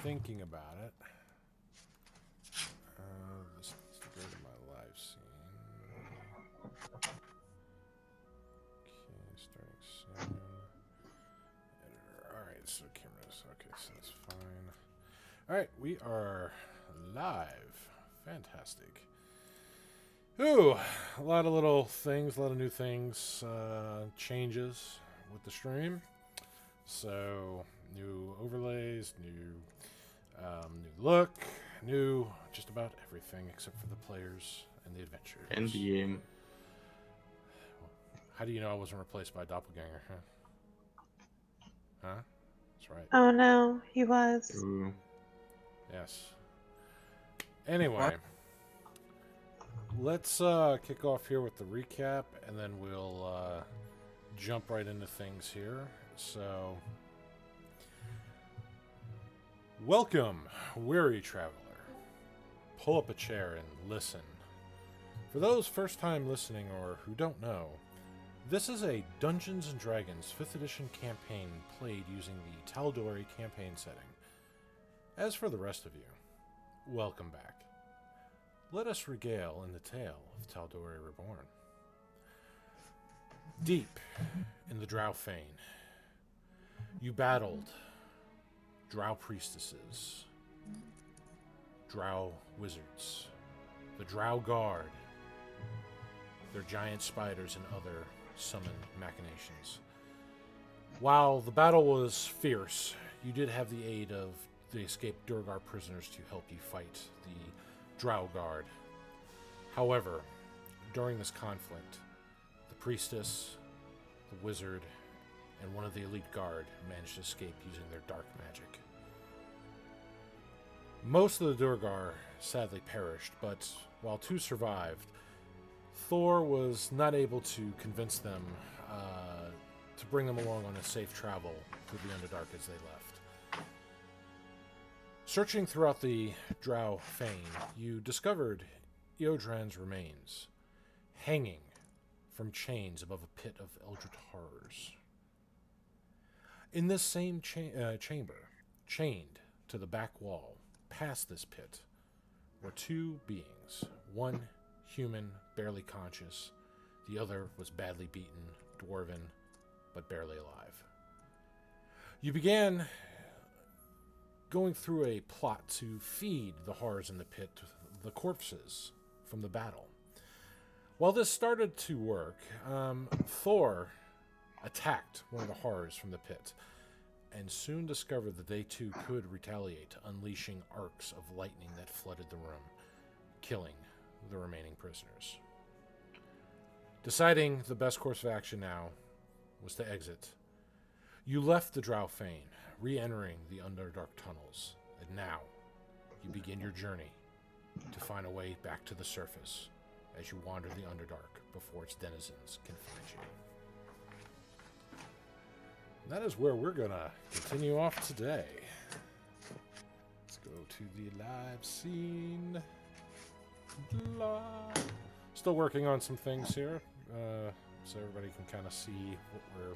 thinking about it. This needs to go to my live scene. Okay, starting soon. Editor. Alright, so cameras. Okay, so that's fine. Alright, we are live. Fantastic. Ooh, a lot of little things, a lot of new things, changes with the stream. So, new overlays, new look, new just about everything except for the players and the adventures. And the aim. How do you know I wasn't replaced by a doppelganger? Huh? That's right. Oh no, he was. Ooh. Yes. Anyway, let's kick off here with the recap, and then we'll jump right into things here. So, welcome, weary traveler. Pull up a chair and listen. For those first-time listening or who don't know, this is a Dungeons & Dragons 5th edition campaign played using the Tal'Dorei Campaign setting. As for the rest of you, welcome back. Let us regale in the tale of Tal'Dorei Reborn. Deep in the Drow Fane, you battled Drow priestesses, Drow wizards, the Drow Guard, their giant spiders, and other summoned machinations. While the battle was fierce, you did have the aid of the escaped Durgar prisoners to help you fight the Drow Guard. However, during this conflict, the priestess, the wizard, and one of the elite guard managed to escape using their dark magic. Most of the Durgar sadly perished, but while two survived, Thor was not able to convince them to bring them along on a safe travel through the Underdark as they left. Searching throughout the Drow Fane, you discovered Eodran's remains, hanging from chains above a pit of eldritch horrors. In this same chamber, chained to the back wall, past this pit, were two beings. One human, barely conscious. The other was badly beaten, dwarven, but barely alive. You began going through a plot to feed the horrors in the pit the corpses from the battle. While this started to work, Thor attacked one of the horrors from the pit, and soon discovered that they too could retaliate, unleashing arcs of lightning that flooded the room, killing the remaining prisoners. Deciding the best course of action now was to exit, you left the Drow Fane, re-entering the Underdark tunnels, and now you begin your journey to find a way back to the surface as you wander the Underdark before its denizens can find you. And that is where we're going to continue off today. Let's go to the live scene. Still working on some things here, so everybody can kind of see what we're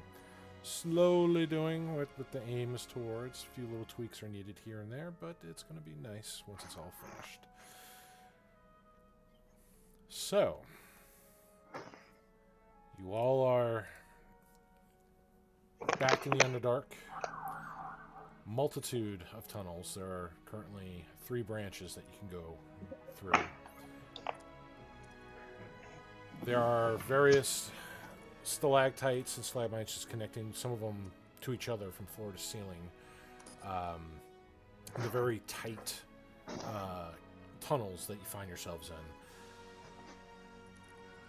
slowly doing, what the aim is towards. A few little tweaks are needed here and there, but it's going to be nice once it's all finished. So, you all are back in the Underdark. Multitude of tunnels. There are currently 3 branches that you can go through. There are various stalactites and stalagmites just connecting some of them to each other from floor to ceiling. The very tight tunnels that you find yourselves in.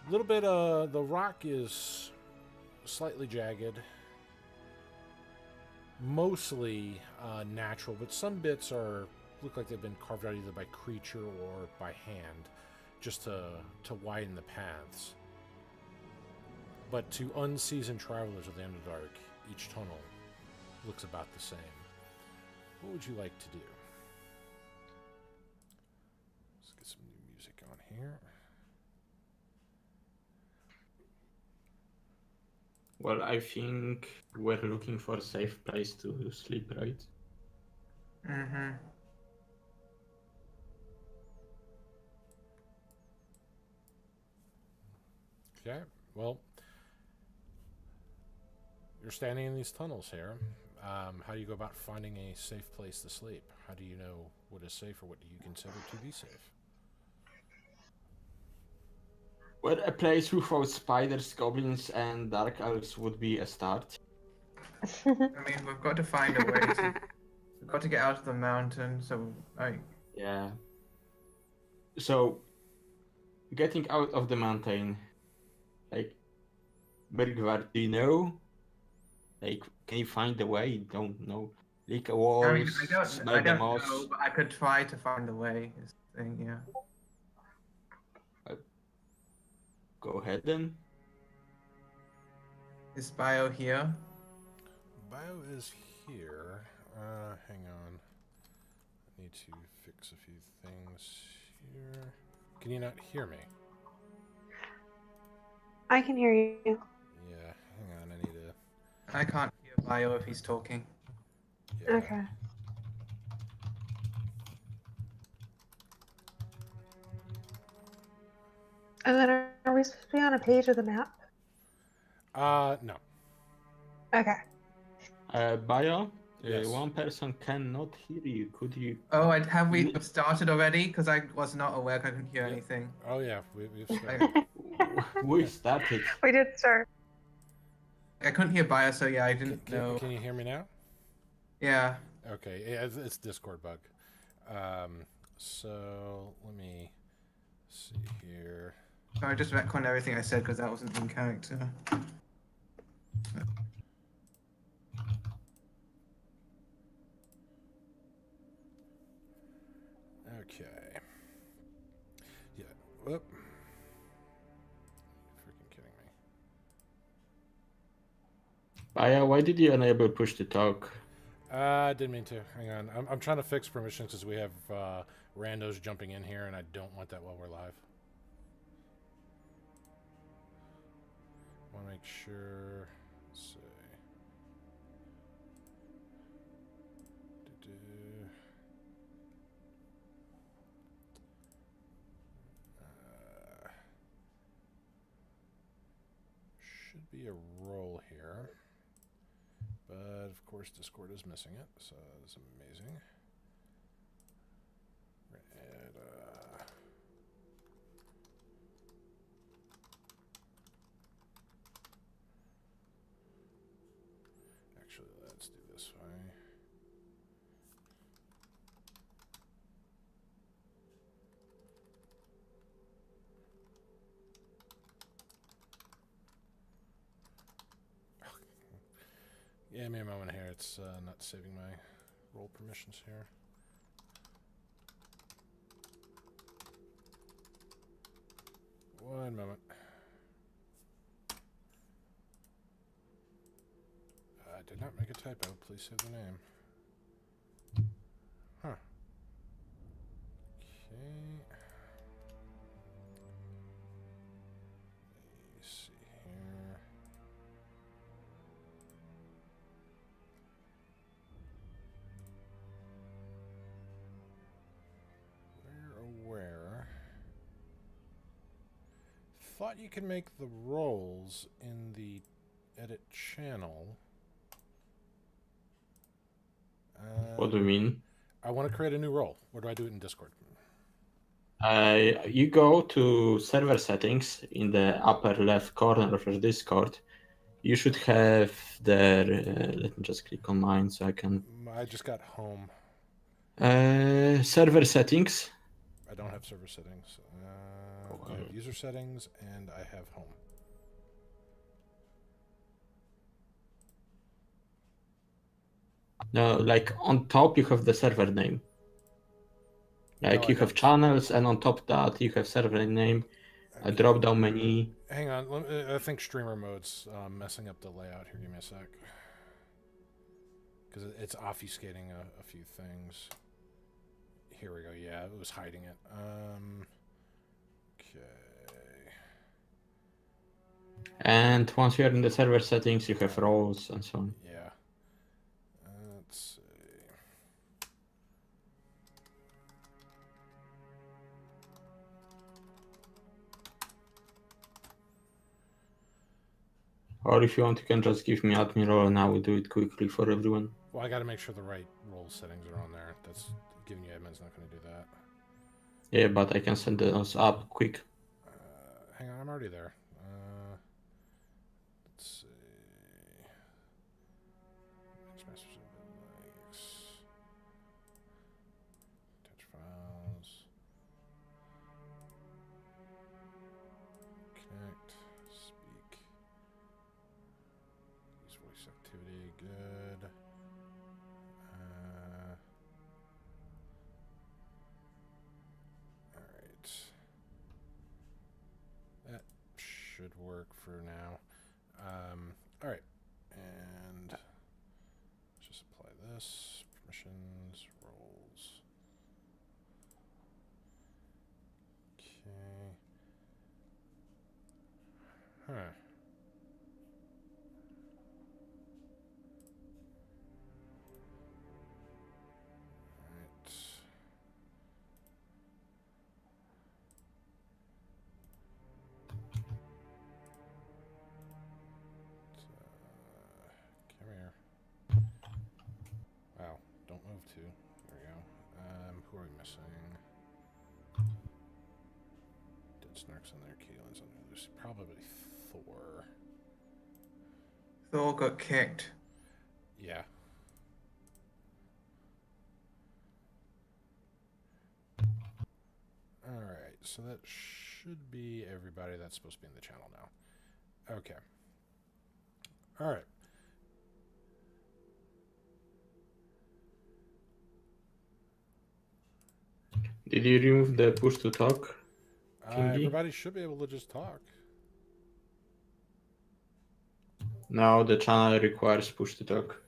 A little bit the rock is slightly jagged, mostly natural, but some bits look like they've been carved out either by creature or by hand, just to widen the paths. But to unseasoned travelers of the Underdark, each tunnel looks about the same. What would you like to do? Let's get some new music on here. Well, I think we're looking for a safe place to sleep, right? Mm-hmm. Okay. Well, you're standing in these tunnels here. How do you go about finding a safe place to sleep? How do you know what is safe or what do you consider to be safe? Well, a place without spiders, goblins, and dark elves would be a start. I mean, we've got to find a way to. We've got to get out of the mountain. So, Yeah. So, getting out of the mountain, like, Bergvar, do you know? Like, can you find the way? Don't know. Lick a I mean, walls, I smell the don't moss. know, but I could try to find a way. Is the thing, yeah. Go ahead then. Is Bio here? Bio is here. Hang on. I need to fix a few things here. Can you not hear me? I can hear you. Yeah, hang on. I need to. I can't hear Bio if he's talking. Yeah. Okay. And then are we supposed to be on a page of the map? No. Okay. Bio, Yes. one person cannot hear you. Could you? Oh, have we started already? Because I was not aware. I couldn't hear Yep. anything. Oh yeah, we've started. We started. We did start. I couldn't hear Bio, so yeah, I didn't know. Can you hear me now? Yeah. Okay, yeah, it's Discord bug. So let me see here. So I just retconned everything I said because that wasn't in character. Okay. Yeah. Whoop. Freaking kidding me. Bio, why did you enable push to talk? I didn't mean to. Hang on. I'm trying to fix permissions because we have randos jumping in here, and I don't want that while we're live. Want to make sure. Let's see. Should be a role here. But of course Discord is missing it, so that's amazing. And, actually, let's do this way. Yeah, give me a moment here. It's not saving my role permissions here. One moment. I did not make a typo. Please save the name. Huh. Okay. Let's see here. Where? Thought you could make the roles in the edit channel. What do you mean? I want to create a new role. Where do I do it in Discord? You go to server settings in the upper left corner of your Discord. You should have there. Let me just click on mine so I can. I just got home. Server settings. I don't have server settings. I have user settings and I have home. No, like on top you have the server name. Like No, you have channels, and on top that you have server name, a drop down menu. Hang on, I think streamer mode's messing up the layout here. Give me a sec. Because it's obfuscating a few things. Here we go. Yeah, it was hiding it. Okay. And once you're in the server settings, you have roles and so on. Yeah. Let's see. Or if you want, you can just give me Admiral and I will do it quickly for everyone. Well, I got to make sure the right role settings are on there. That's giving you admin's not going to do that. Yeah, but I can send those up quick. Hang on, I'm already there. Let's see. Mixed messages and links. Touch files. Connect. Speak. Use voice activity. Good. Alright. That should work for now. Alright. And let's just apply this. Permissions, roles. Okay. Huh. Alright. Come here. Wow, don't move too. There we go. Who are we missing? Dead Snark's on there, Keelan's on there. Lucy. Probably Thor. Thor got kicked. Yeah. Alright, so that should be everybody that's supposed to be in the channel now. Okay. Alright. Did you remove the push to talk? Kingy? Everybody should be able to just talk. No, the channel requires push to talk.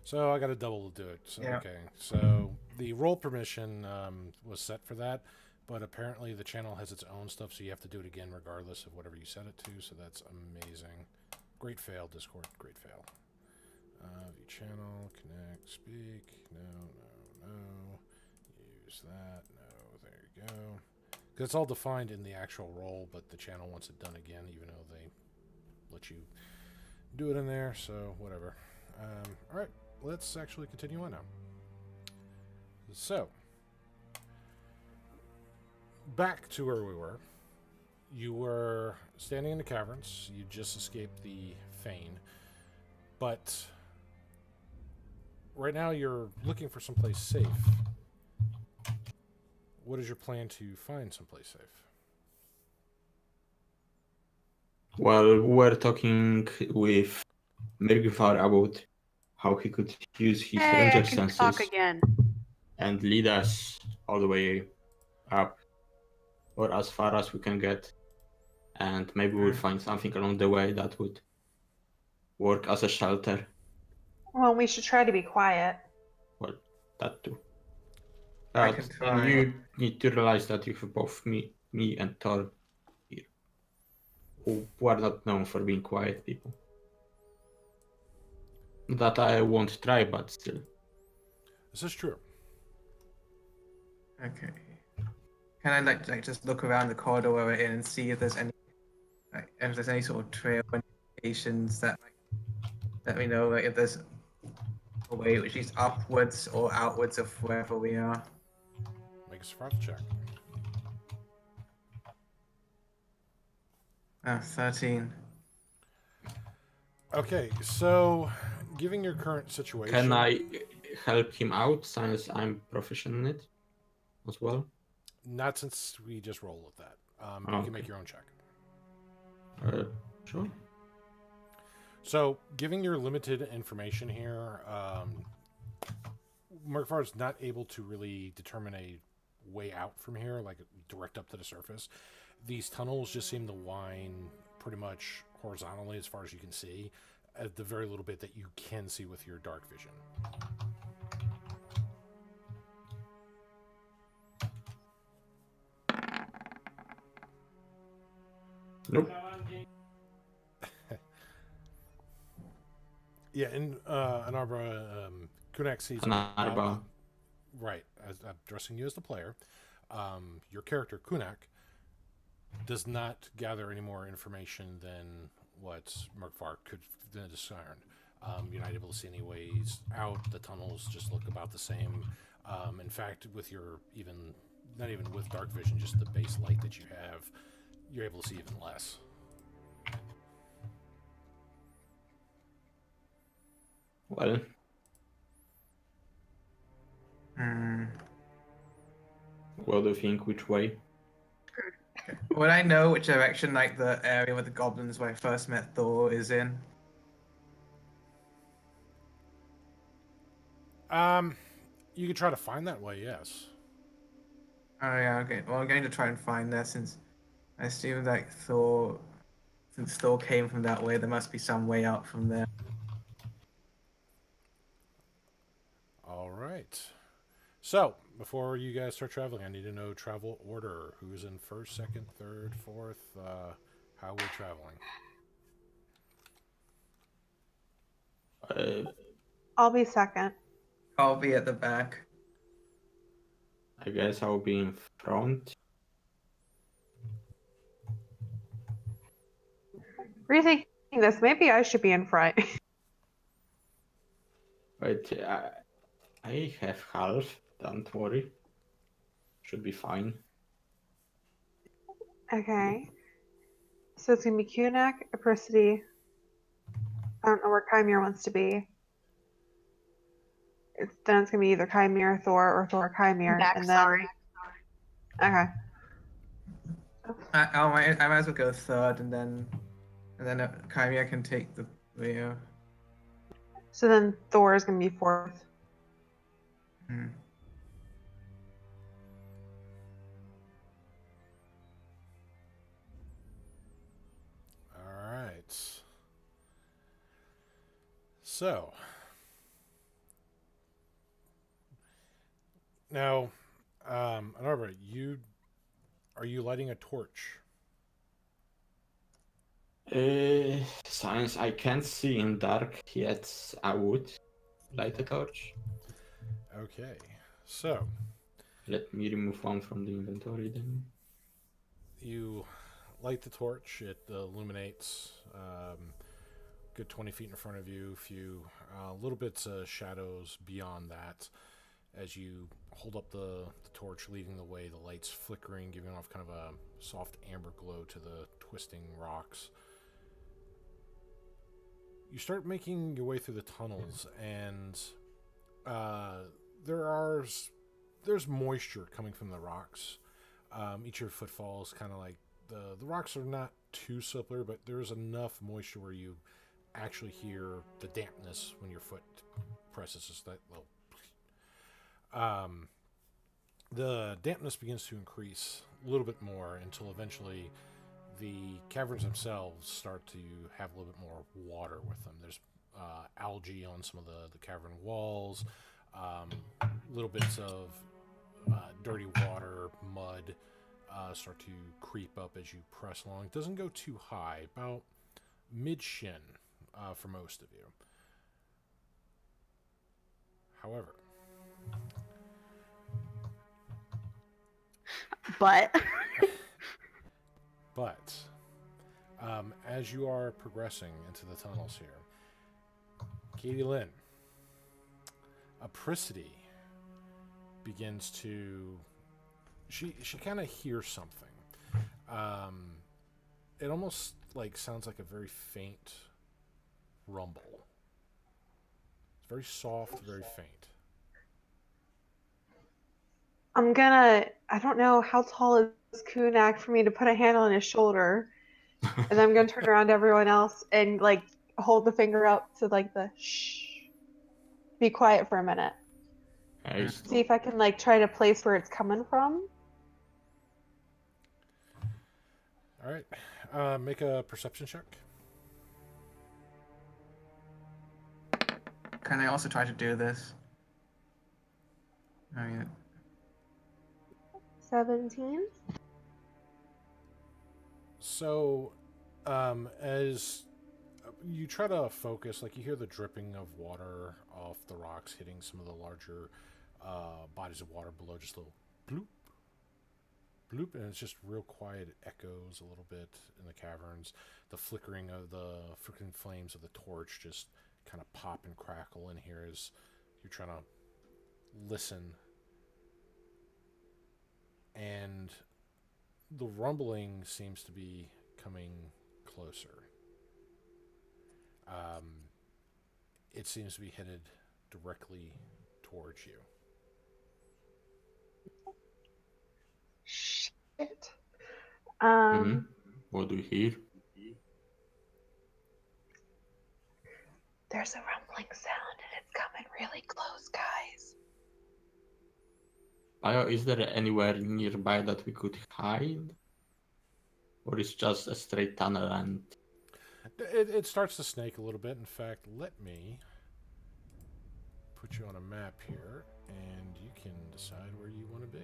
So I got to double do it. So, Yeah. Okay. So the role permission was set for that, but apparently the channel has its own stuff, so you have to do it again regardless of whatever you set it to. So that's amazing. Great fail, Discord. Great fail. View channel, connect, speak. No. Use that. No. There you go. Because it's all defined in the actual role, but the channel wants it done again, even though they let you do it in there. So whatever. All right. Let's actually continue on now. So, back to where we were. You were standing in the caverns. You just escaped the Fane. But right now you're looking for someplace safe. What is your plan to find someplace safe? Well, we're talking with Mirgvar about how he could use his Hey, I ranger can senses talk again. and lead us all the way up, or as far as we can get. And maybe we'll find something along the way that would work as a shelter. Well, we should try to be quiet. Well, that too. I But can then try. you need to realize that you have both me and Thor here, who are not known for being quiet people. That I won't try, but still. This is true. Okay. Can I like just look around the corridor where we're in and see if there's any sort of trail indications that let me know if there's a way which is upwards or outwards of wherever we are. Make a survival check. 13. Okay, so given your current situation, Can I help him out since I'm proficient in it as well? not since we just rolled with that. You Okay. can make your own check. Sure. So, given your limited information here, Murkvar's not able to really determine a way out from here, like direct up to the surface. These tunnels just seem to wind pretty much horizontally as far as you can see, at the very little bit that you can see with your dark vision. Nope. Yeah, in Ann Arbor, Kunak sees... Anarba. Right, I'm addressing you as the player. Your character, Kunak, does not gather any more information than what Murkvar could discern. You're not able to see any ways out. The tunnels just look about the same. In fact, with your not even with dark vision, just the base light that you have, you're able to see even less. Well, what do you think? Which way? Would I know which direction, like the area where the goblins where I first met Thor is in? You could try to find that way, yes. Oh yeah, okay. Well, I'm going to try and find that since I assume like since Thor came from that way, there must be some way out from there. All right. So, before you guys start traveling, I need to know travel order. Who's in first, second, third, fourth? How we're traveling. I'll be second. I'll be at the back. I guess I'll be in front. Rethinking this, maybe I should be in front. But I have half. Don't worry. Should be fine. Okay. So it's gonna be Kunak, Apricity. I don't know where Chimera wants to be. Then it's gonna be either Chimera, Thor, or Thor, Chimera. Back, and then... sorry. Okay. I might as well go third, and then Chimera can take the rear. So then Thor is gonna be fourth. Hmm. All right. So, now, Anarbra, are you lighting a torch? Since I can't see in dark yet, I would light a torch. Okay. So, Let me remove one from the inventory then. you light the torch. It illuminates good 20 feet in front of you. A few little bits of shadows beyond that. As you hold up the torch, leading the way, the light's flickering, giving off kind of a soft amber glow to the twisting rocks. You start making your way through the tunnels, and there's moisture coming from the rocks. Each of your footfalls kind of like the rocks are not too slippery, but there's enough moisture where you actually hear the dampness when your foot presses just that little. The dampness begins to increase a little bit more until eventually the caverns themselves start to have a little bit more water with them. There's algae on some of the cavern walls, little bits of dirty water, mud start to creep up as you press along. It doesn't go too high, about mid-shin for most of you. However, But as you are progressing into the tunnels here, Katie Lynn, Apricity begins to... She kind of hears something. It almost like sounds like a very faint rumble. It's very soft, very faint. I don't know how tall is Kunak for me to put a hand on his shoulder. And I'm gonna turn around to everyone else and like hold the finger up to like the shh. Be quiet for a minute. See if I can like try to place where it's coming from. All right. Make a perception check. Can I also try to do this? Oh yeah. 17. So, as you try to focus, like you hear the dripping of water off the rocks hitting some of the larger bodies of water below, just a little bloop, bloop, and it's just real quiet. It echoes a little bit in the caverns. The flickering of the freaking flames of the torch just kind of pop and crackle in here as you're trying to listen. And the rumbling seems to be coming closer. It seems to be headed directly towards you. Shit. What do you hear? There's a rumbling sound and it's coming really close, guys. Bio, is there anywhere nearby that we could hide? Or is just a straight tunnel and... It starts to snake a little bit. In fact, let me put you on a map here, and you can decide where you want to be.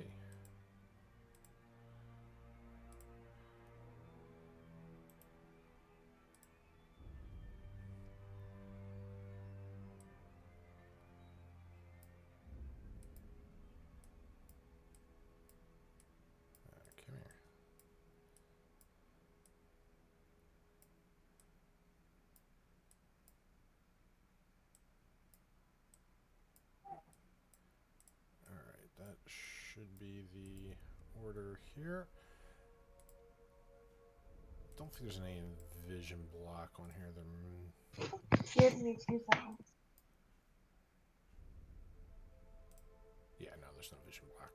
Come here. Alright, that should be the order here. Don't think there's any vision block on here. Give me 2 seconds. Yeah, no, there's no vision block.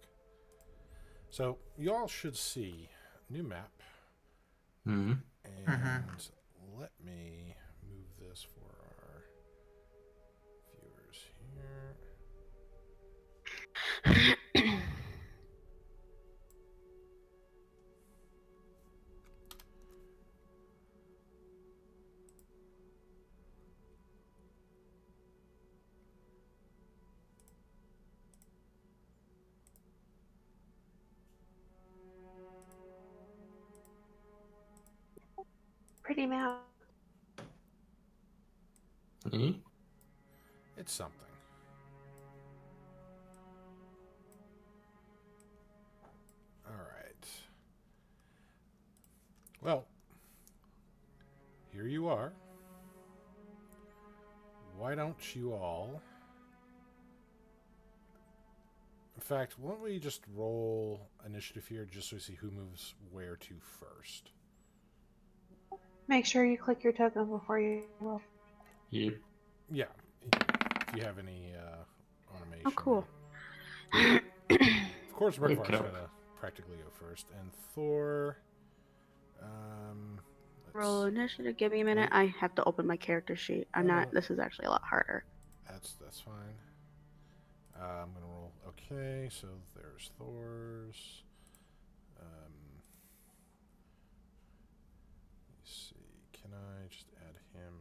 So, y'all should see new map. And let me move this for our viewers here. Pretty map. It's something. Alright. Well, here you are. Why don't you all... In fact, why don't we just roll initiative here just so we see who moves where to first? Make sure you click your token before you roll. Yep. Yeah. If you have any automation. Oh, cool. Of course, Merkvar's going to practically go first. And Thor... Roll initiative. Give me a minute. I have to open my character sheet. I'm not. This is actually a lot harder. That's fine. I'm going to roll. Okay, so there's Thor's. Let's see. Can I just add him?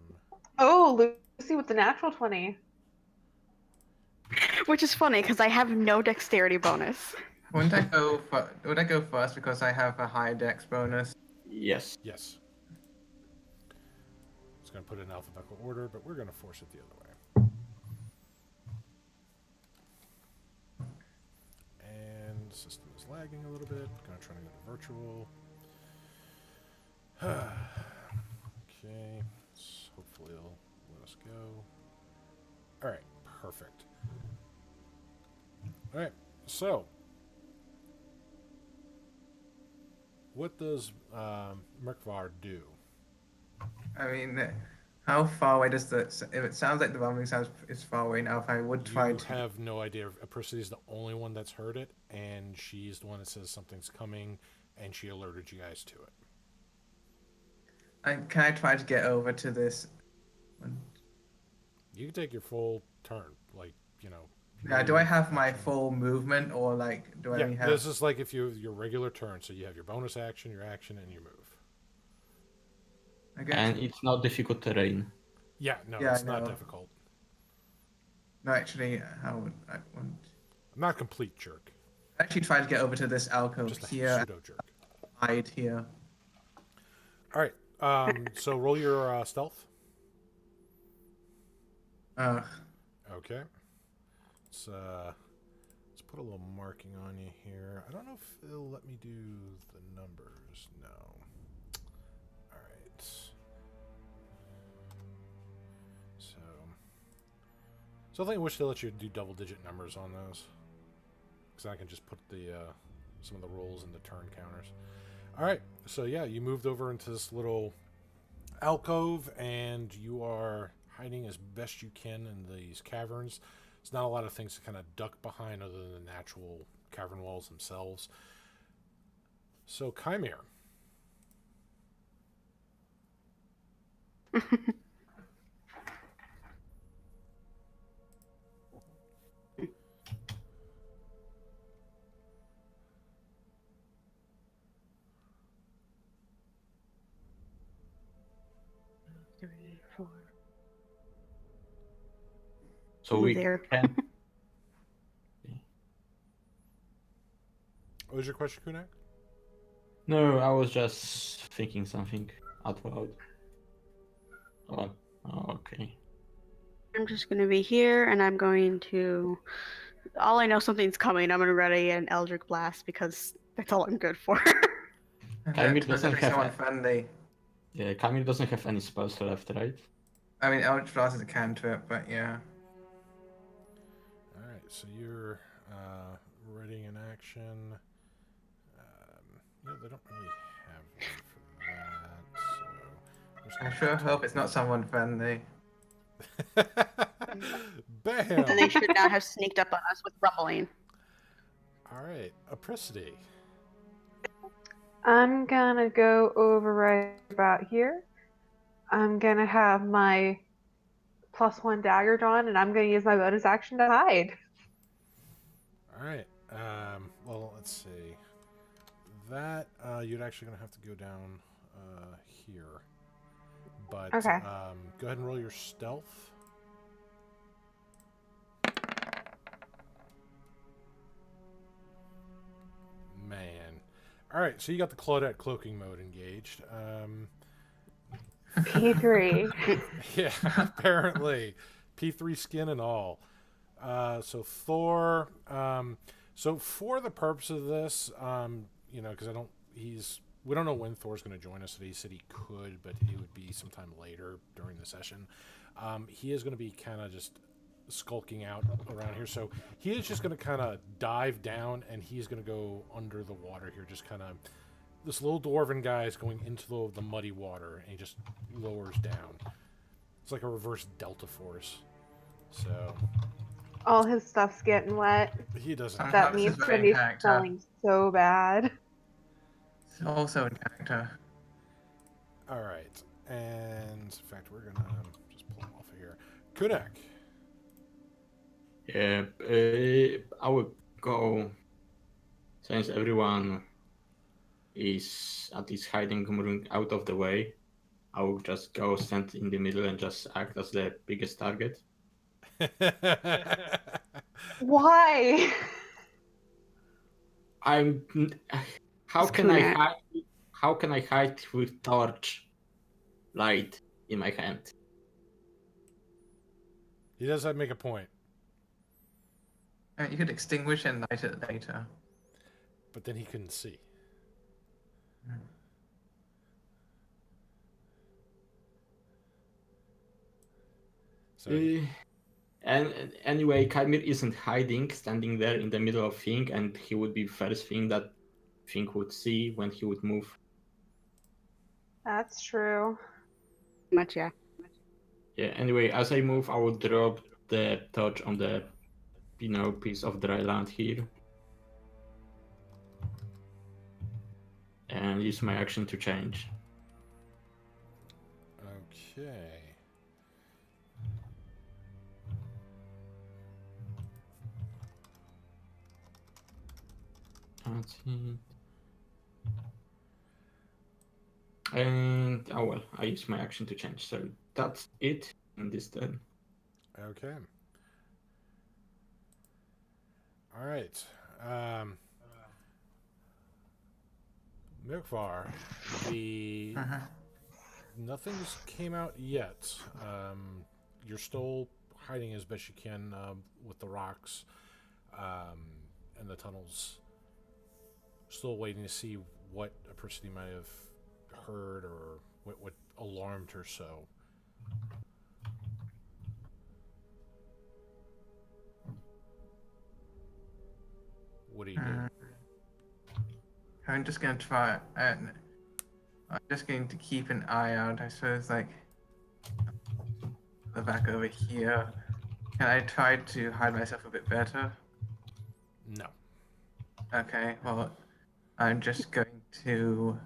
Oh, Lucy with the natural 20. Which is funny because I have no dexterity bonus. Would I go first because I have a high dex bonus? Yes. Yes. It's going to put it in alphabetical order, but we're going to force it the other way. And the system is lagging a little bit. Going to try to go to virtual. Okay. Hopefully it'll let us go. Alright, perfect. Alright, so what does Merkvar do? I mean, how far away does the... If it sounds like the rumbling sound is far away now, if I would try You to... have no idea. Percy is the only one that's heard it, and she's the one that says something's coming, and she alerted you guys to it. Can I try to get over to this one? You can take your full turn, like, you know. Yeah, do I have my full movement, or like, do I Yeah, only have... this is like if you your regular turn, so you have your bonus action, your action, and your move. I guess... And it's not difficult terrain. Yeah, no, Yeah, it's I not know. difficult. No, actually, how would I want... I'm not a complete jerk. I actually try to get over to this alcove Just a here, pseudo jerk. hide here. All right. So roll your stealth. Uh, Okay. Let's put a little marking on you here. I don't know if it'll let me do the numbers. No. All right. So I think I wish they let you do double-digit numbers on those, because I can just put the some of the rolls into turn counters. All right. So yeah, you moved over into this little alcove, and you are hiding as best you can in these caverns. There's not a lot of things to kind of duck behind other than the natural cavern walls themselves. So, Chimere. Three, four. So Ooh, we there. can. What was your question, Kunak? No, I was just thinking something out loud. Oh, okay. I'm just gonna be here, and I'm going to. All I know, something's coming. I'm gonna ready an Eldritch Blast because that's all I'm good for. Chimere But doesn't there's have someone a- friendly. Yeah, Chimere doesn't have any spells left, right? I mean, Eldritch Blast is a cantrip, but yeah. All right, so you're readying an action. They don't really have one for that, so... I sure hope it's not someone friendly. Bam! And they should not have sneaked up on us with rumbling. All right, Apricity. I'm gonna go over right about here. I'm gonna have my +1 dagger drawn, and I'm gonna use my bonus action to hide. All right. Well, let's see. That you'd actually gonna have to go down here, but Okay. go ahead and roll your stealth. Man. All right, so you got the Claudette cloaking mode engaged. P3. Yeah, apparently. P3 skin and all. So Thor. So for the purpose of this, because we don't know when Thor's going to join us. He said he could, but it would be sometime later during the session. He is going to be kind of just skulking out around here. So he is just going to kind of dive down, and he's going to go under the water here. Just kind of, this little dwarven guy is going into the muddy water, and he just lowers down. It's like a reverse Delta Force. So All his stuff's getting wet. he doesn't. That This means is very to be in character. smelling so bad. It's also in character. All right, and in fact, we're gonna just pull him off of here. Kudak. Yeah, I would go, since everyone is at this hiding room out of the way, I would just go stand in the middle and just act as the biggest target. Why? How It's can I Kunak. hide? How can I hide with torch light in my hand? He does make a point, You could extinguish and light it later. but then he couldn't see. So And anyway, Chimere isn't hiding, standing there in the middle of thing, and he would be first thing that thing would see when he would move. That's true. Much, yeah. Yeah. Anyway, as I move, I would drop the torch on the, piece of dry land here, and use my action to change. okay. That's it. And I use my action to change. So that's it in this turn. Okay. All right. Milkvar, nothing's came out yet. You're still hiding as best you can with the rocks. and the tunnels. Still waiting to see what Apricity might have heard or what alarmed her so. What do you do? I'm just gonna try and I'm just going to keep an eye out. I suppose, like the back over here. Can I try to hide myself a bit better? No. Okay. Well, I'm just going to.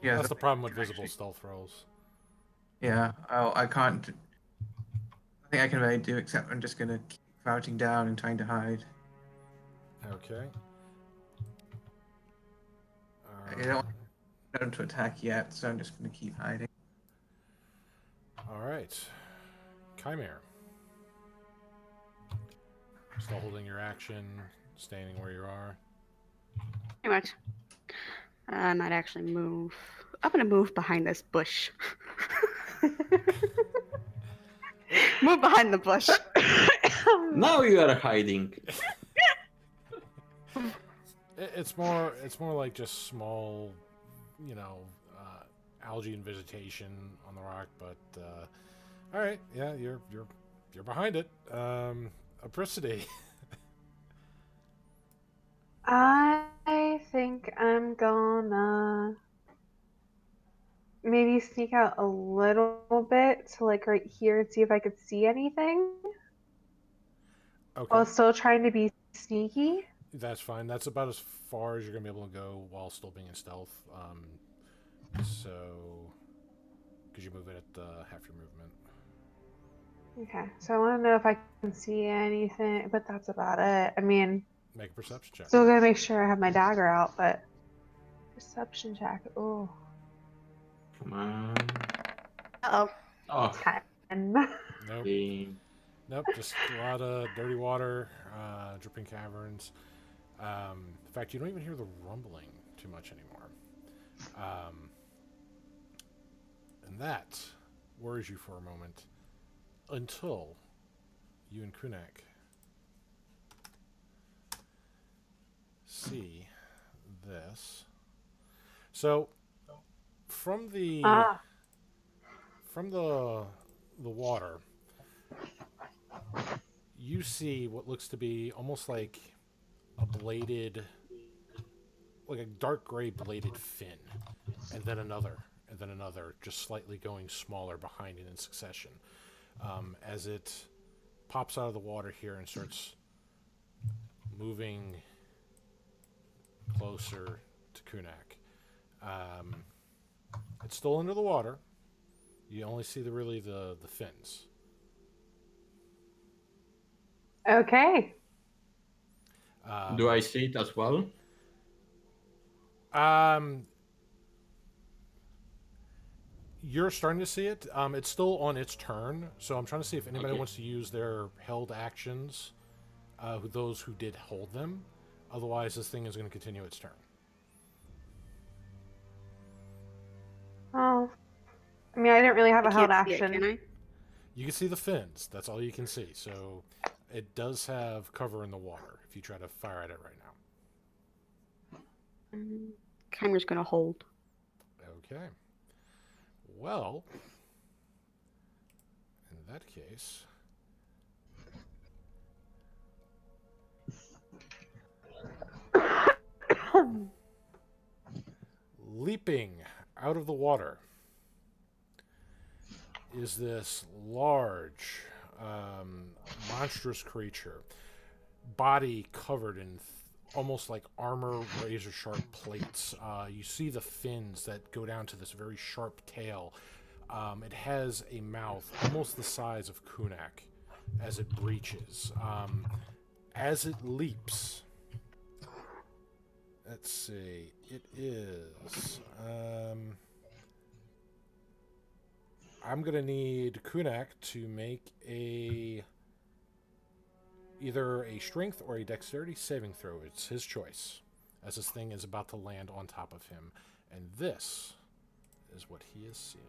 Yeah. That's the problem with visible stealth rolls. Yeah. Oh, I can't. Nothing I can really do except I'm just gonna keep crouching down and trying to hide. Okay. I don't want to attack yet, so I'm just gonna keep hiding. All right. Chimera. Still holding your action, standing where you are. Pretty much. I might actually move. I'm gonna move behind this bush. Move behind the bush. Now you are hiding. It's more like just small, algae and vegetation on the rock. But all right, yeah, you're behind it. Apricity. I think I'm gonna maybe sneak out a little bit to like right here and see if I could see anything. Okay. While still trying to be sneaky. That's fine. That's about as far as you're gonna be able to go while still being in stealth. So, because you move it at half your movement. Okay, so I want to know if I can see anything, but that's about it. I mean, Make a perception check. still gonna make sure I have my dagger out, but perception check. Oh, Come on. Uh-oh. Oh, 10. Nope. the- Nope. Just a lot of dirty water, dripping caverns. In fact, you don't even hear the rumbling too much anymore. And that worries you for a moment until you and Kunak see this. So from the water, you see what looks to be almost like a bladed, like a dark gray bladed fin, and then another, just slightly going smaller behind it in succession. As it pops out of the water here and starts moving closer to Kunak. It's still under the water. You only see the fins. Okay. Do I see it as well? You're starting to see it. It's still on its turn, so I'm trying to see if anybody wants to use their held actions. Those who did hold them. Otherwise, this thing is going to continue its turn. Oh, I mean, I didn't really have a held Can't see it, action. can I? You can see the fins. That's all you can see. So it does have cover in the water if you try to fire at it right now. Chimer's gonna hold. Okay. Well, in that case, leaping out of the water is this large, monstrous creature, body covered in almost like armor, razor sharp plates. You see the fins that go down to this very sharp tail. It has a mouth almost the size of Kunak as it breaches. As it leaps, let's see, it is. I'm gonna need Kunak to make either a strength or a dexterity saving throw. It's his choice, as this thing is about to land on top of him. And this is what he is seeing.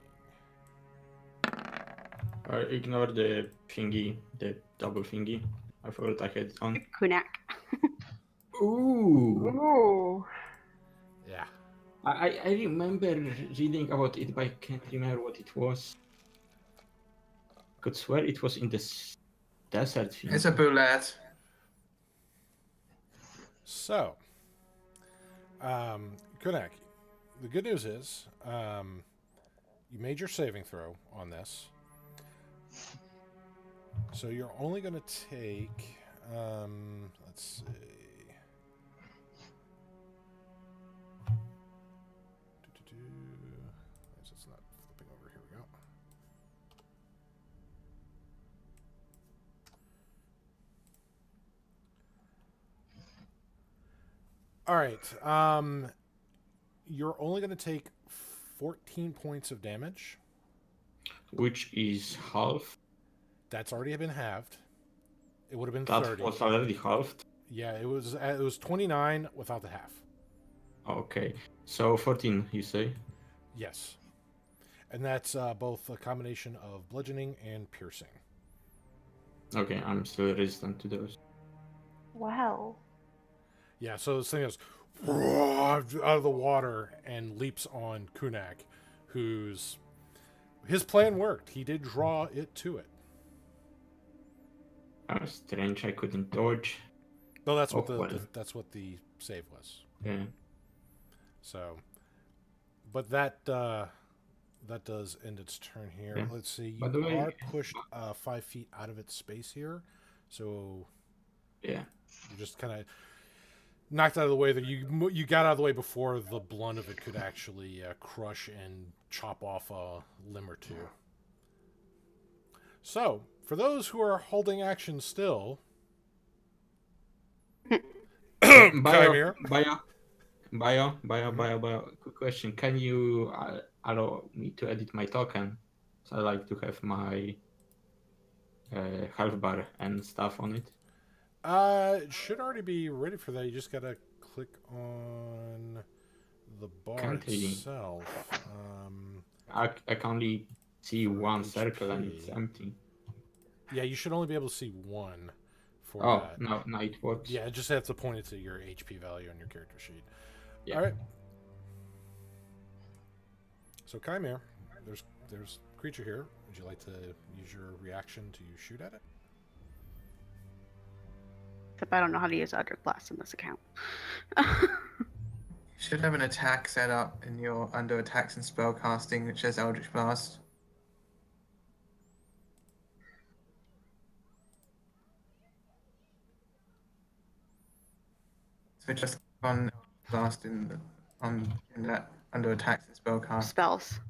Ignore the thingy, the double thingy. I forgot I had it on. Kunak. Ooh. Ooh. Yeah. I remember reading about it, but I can't remember what it was. Could swear it was in the desert thing. It's a bullet. So, Kunak, the good news is you made your saving throw on this. So you're only going to take, let's see. It's not flipping over. Here we go. All right. You're only going to take 14 points of damage. Which is half. That's already been halved. It would have been That 30. was already halved. Yeah, it was 29 without the half. Okay, so 14, you say? Yes. And that's both a combination of bludgeoning and piercing. Okay, I'm still resistant to those. Wow. Yeah, so this thing goes out of the water and leaps on Kunak, his plan worked. He did draw it to it. Strange, I couldn't dodge. No, that's what well. that's what the save was. Yeah. So, but that does end its turn here. Yeah. Let's see. By the You way- are pushed 5 feet out of its space here, so Yeah. you just kind of knocked out of the way. That you got out of the way before the blunt of it could actually crush and chop off a limb or two. So, for those who are holding action still, Chimere. Bio. Quick question. Can you allow me to edit my token? So I like to have my health bar and stuff on it. It should already be ready for that. You just gotta click on the bar Can't really. itself. I can only see one circle and it's empty. Yeah, you should only be able to see one for Oh, that. no, it works. Yeah, just have to point it to your HP value on your character sheet. Yeah. All right. So Chimere, there's a creature here. Would you like to use your reaction to shoot at it? Except I don't know how to use Eldritch Blast in this account. You should have an attack set up in your under attacks and spellcasting, which says Eldritch Blast. So just click on Blast in that under attacks and spellcast. Spells.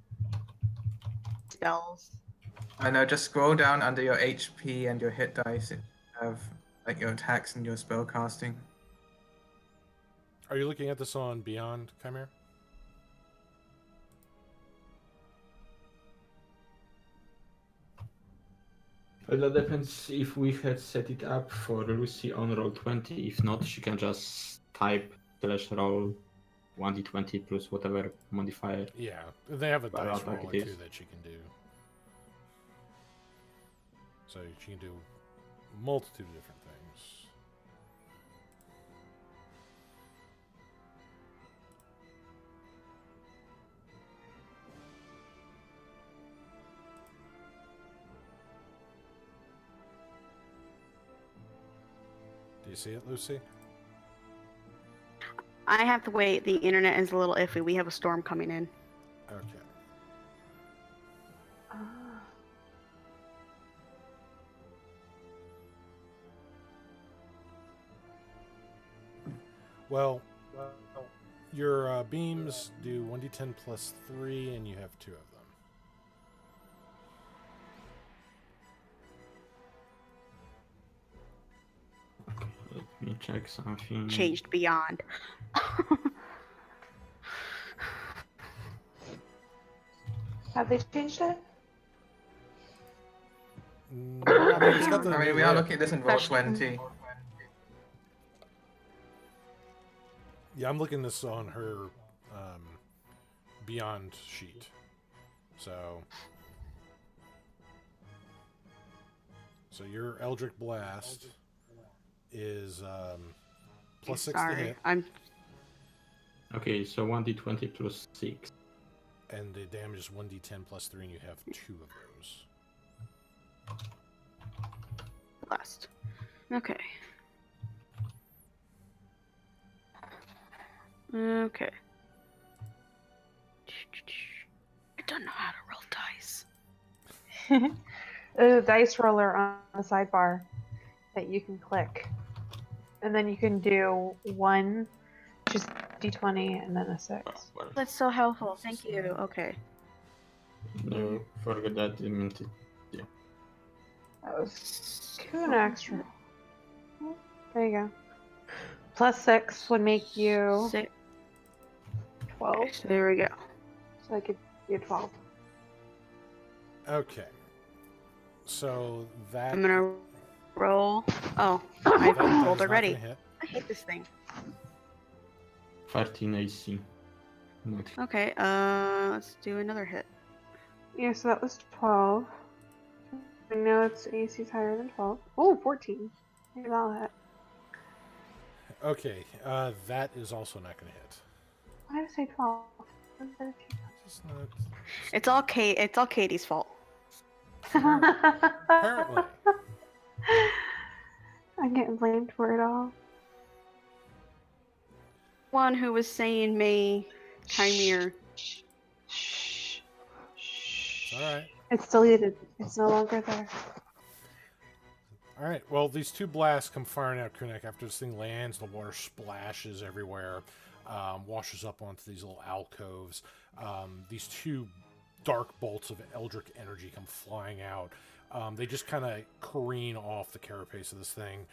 I know. Just scroll down under your HP and your hit dice. It should have like your attacks and your spellcasting. Are you looking at this on Beyond, Chimere? But that depends if we had set it up for Lucy on roll 20. If not, she can just type /roll 1d20 plus whatever modifier. Yeah, they have a But I dice don't think roller it too is. that she can do. So she can do a multitude of different things. Do you see it, Lucy? I have to wait. The internet is a little iffy. We have a storm coming in. Okay. Ah. Well, your beams do 1d10 plus 3, and you have 2 of them. Let me check something. Changed beyond. Have they changed it? I mean, it's got the I mean, new we are layout. looking at this in roll 20. Yeah, I'm looking this on her Beyond sheet. So your Eldritch Blast is plus 6 to Sorry, hit, I'm Okay, so 1d20 plus 6. and the damage is 1d10 plus 3, and you have 2 of those. blessed. Okay. Okay. I don't know how to roll dice. There's a dice roller on the sidebar that you can click. And then you can do 1, just d20, and then a 6. Well, That's so helpful. Thank you. Okay. no, forget that. I meant it. That was Kunak's. There you go. Plus 6 would make you 6. 12. So there we go. So I could do 12. Okay. So that... I'm gonna roll. Oh, that I've is rolled not already. gonna hit. I hate this thing. 13 AC. Not Okay, let's do another hit. Yeah, so that was 12. And now it's AC's higher than 12. Oh, 14. Maybe that'll hit. Okay, that is also not gonna hit. Why did I say 12? Just not... It's all It's all Katie's fault. Apparently. I'm getting blamed for it all. One who was saying me, Chimere. Shh. It's alright. It's deleted. It's no longer there. Alright, well, these 2 blasts come firing out Kunek. After this thing lands, the water splashes everywhere, washes up onto these little alcoves. These 2 dark bolts of Eldritch energy come flying out. They just kind of careen off the carapace of this thing,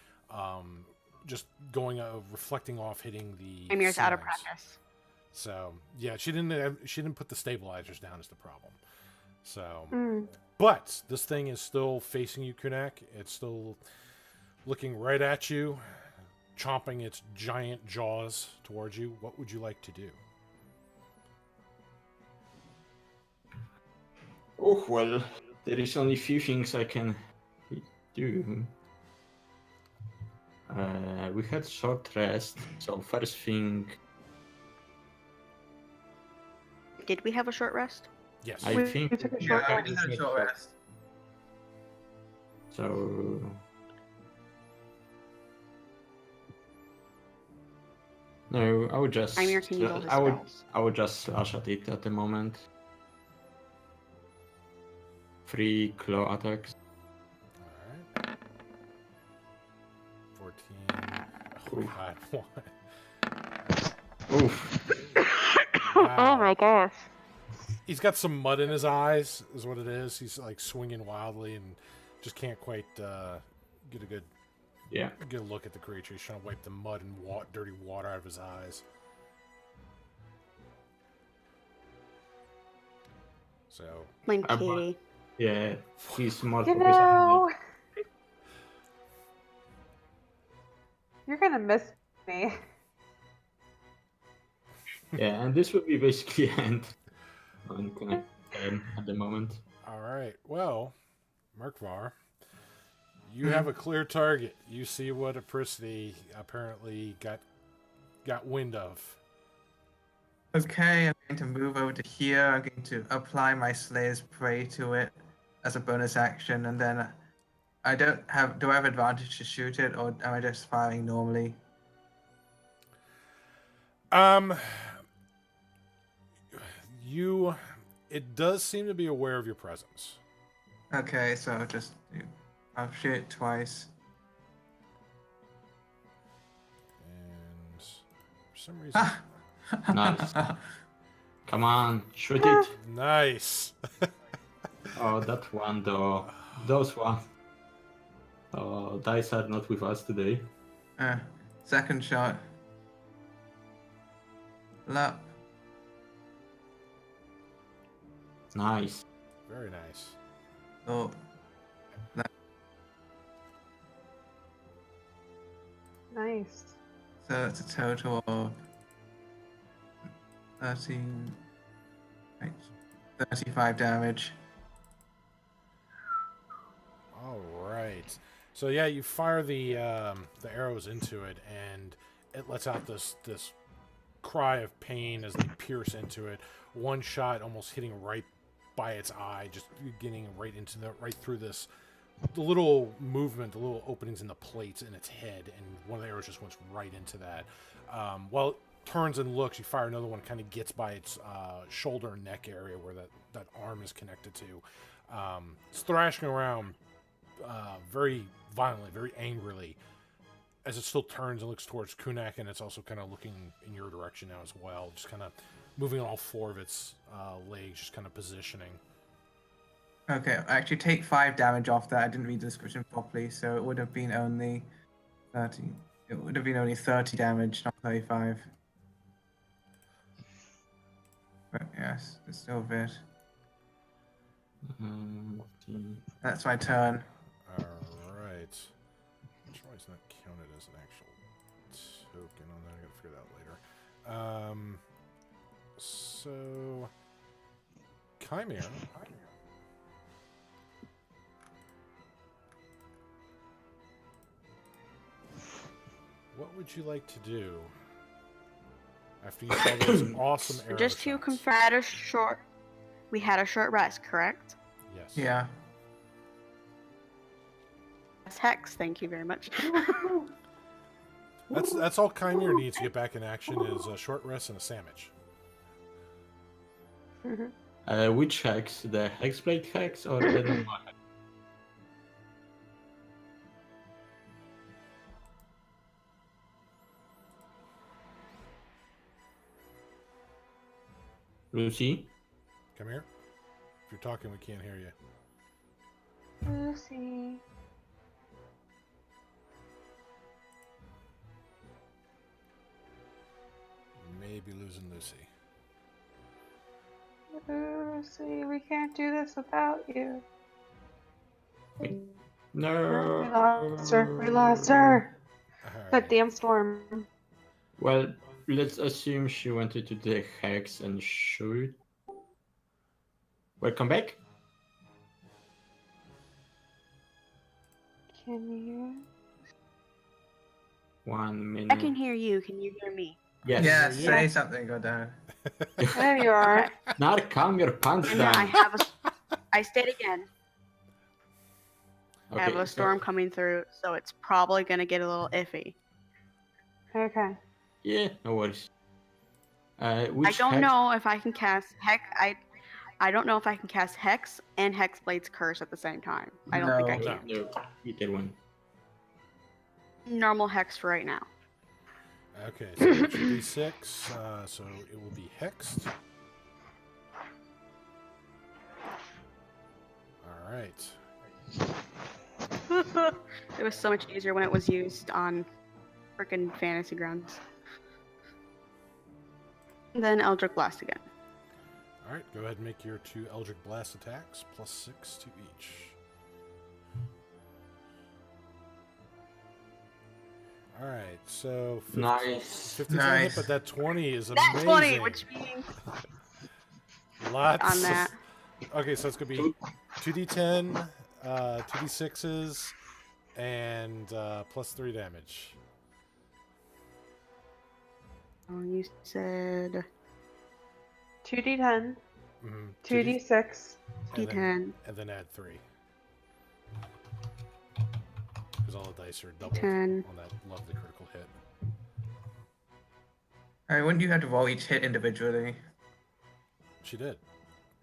just going, reflecting off, hitting the Chimere's out of ceilings. practice. So yeah, she didn't put the stabilizers down is the problem. So, Mm. but this thing is still facing you, Kunek. It's still looking right at you, chomping its giant jaws towards you. What would you like to do? Oh, well, there is only few things I can do. We had short rest, so first thing... Did we have a short rest? Yes. I We think... took a we short had we just had a short rest. So... No, I would just... Chimere can use all his I would spells. I would just slash at it at the moment. 3 claw attacks. All right. 14. Oh, God. What? Oof. Wow. Oh my gosh. He's got some mud in his eyes, is what it is. He's like swinging wildly and just can't quite get a good Yeah. look at the creature. He's trying to wipe the mud and dirty water out of his eyes. So, Blame I'm- Katie. Yeah. He's more You focused on know, you're gonna miss me. Yeah, and this would be basically end on Connect at the moment. all right. Well, Merkvar, you have a clear target. You see what Apricity apparently got wind of. Okay, I'm going to move over to here. I'm going to apply my Slayer's Prey to it as a bonus action, and then I don't have. Do I have advantage to shoot it, or am I just firing normally? It does seem to be aware of your presence. Okay, so I'll shoot it twice. And for some reason, Nice. Come on, shoot it. nice. Oh, that one though. Those one. Oh, dice are not with us today. Second shot. Lap. Nice. Very nice. Oh, Nice. so it's a total of 13, right, 35 damage. All right. So yeah, you fire the arrows into it, and it lets out this cry of pain as they pierce into it. One shot almost hitting right by its eye, just getting right through the little movement, the little openings in the plates in its head, and one of the arrows just went right into that. While it turns and looks, you fire another one, kind of gets by its shoulder and neck area where that arm is connected to. It's thrashing around very violently, very angrily, as it still turns and looks towards Kunak, and it's also kind of looking in your direction now as well, just kind of moving on all four of its legs, just kind of positioning. Okay, I actually take 5 damage off that. I didn't read the description properly, so it would have been only 30. It would have been only 30 damage, not 35. But yes, it's still a bit. That's my turn. Alright. Which one is not counted as an actual token on that? I gotta figure that out later. So Chimera. What would you like to do after you saw those awesome arrow Just to shots? confirm, we had a short rest, correct? Yes. Yeah. Yes, Hex, thank you very much. That's all Chimera needs to get back in action is a short rest and a sandwich. Which hex? The Hexblade hex or the normal hex? Lucy? Come here. If you're talking, we can't hear you. Lucy. Maybe losing Lucy. Lucy, we can't do this without you. No. We lost her. We lost her. Alright. That damn storm. Well, let's assume she went into the hex and shoot. Welcome back. Can you? 1 minute. I can hear you. Can you hear me? Yes. Yeah, Yeah. say something, go down. There you are. Now calm your pants And then down. I state again. I have a storm coming through, so it's probably gonna get a little iffy. Okay. Yeah, no worries. I Which don't hex? know if I can cast Hex. I don't know if I can cast Hex and Hexblade's Curse at the same time. I don't think I No. can. No, either one. Normal Hex for right now. Okay, so it's D6, so it will be hexed. Alright. It was so much easier when it was used on frickin' Fantasy Grounds. Then Eldritch Blast again. Alright, go ahead and make your 2 Eldritch Blast attacks, plus 6 to each. Alright, so 15, Nice. 15's not Nice. hit, but that 20 is That's amazing. 20, which means Lots on that. Okay, so it's gonna be 2d10, 2d6s, and plus 3 damage. Oh, you said 2d10, Mm-hmm. 2d6. D10. And then add 3. Because all the dice are doubled 10. on that lovely critical hit. Alright, wouldn't you have to roll each hit individually? She did.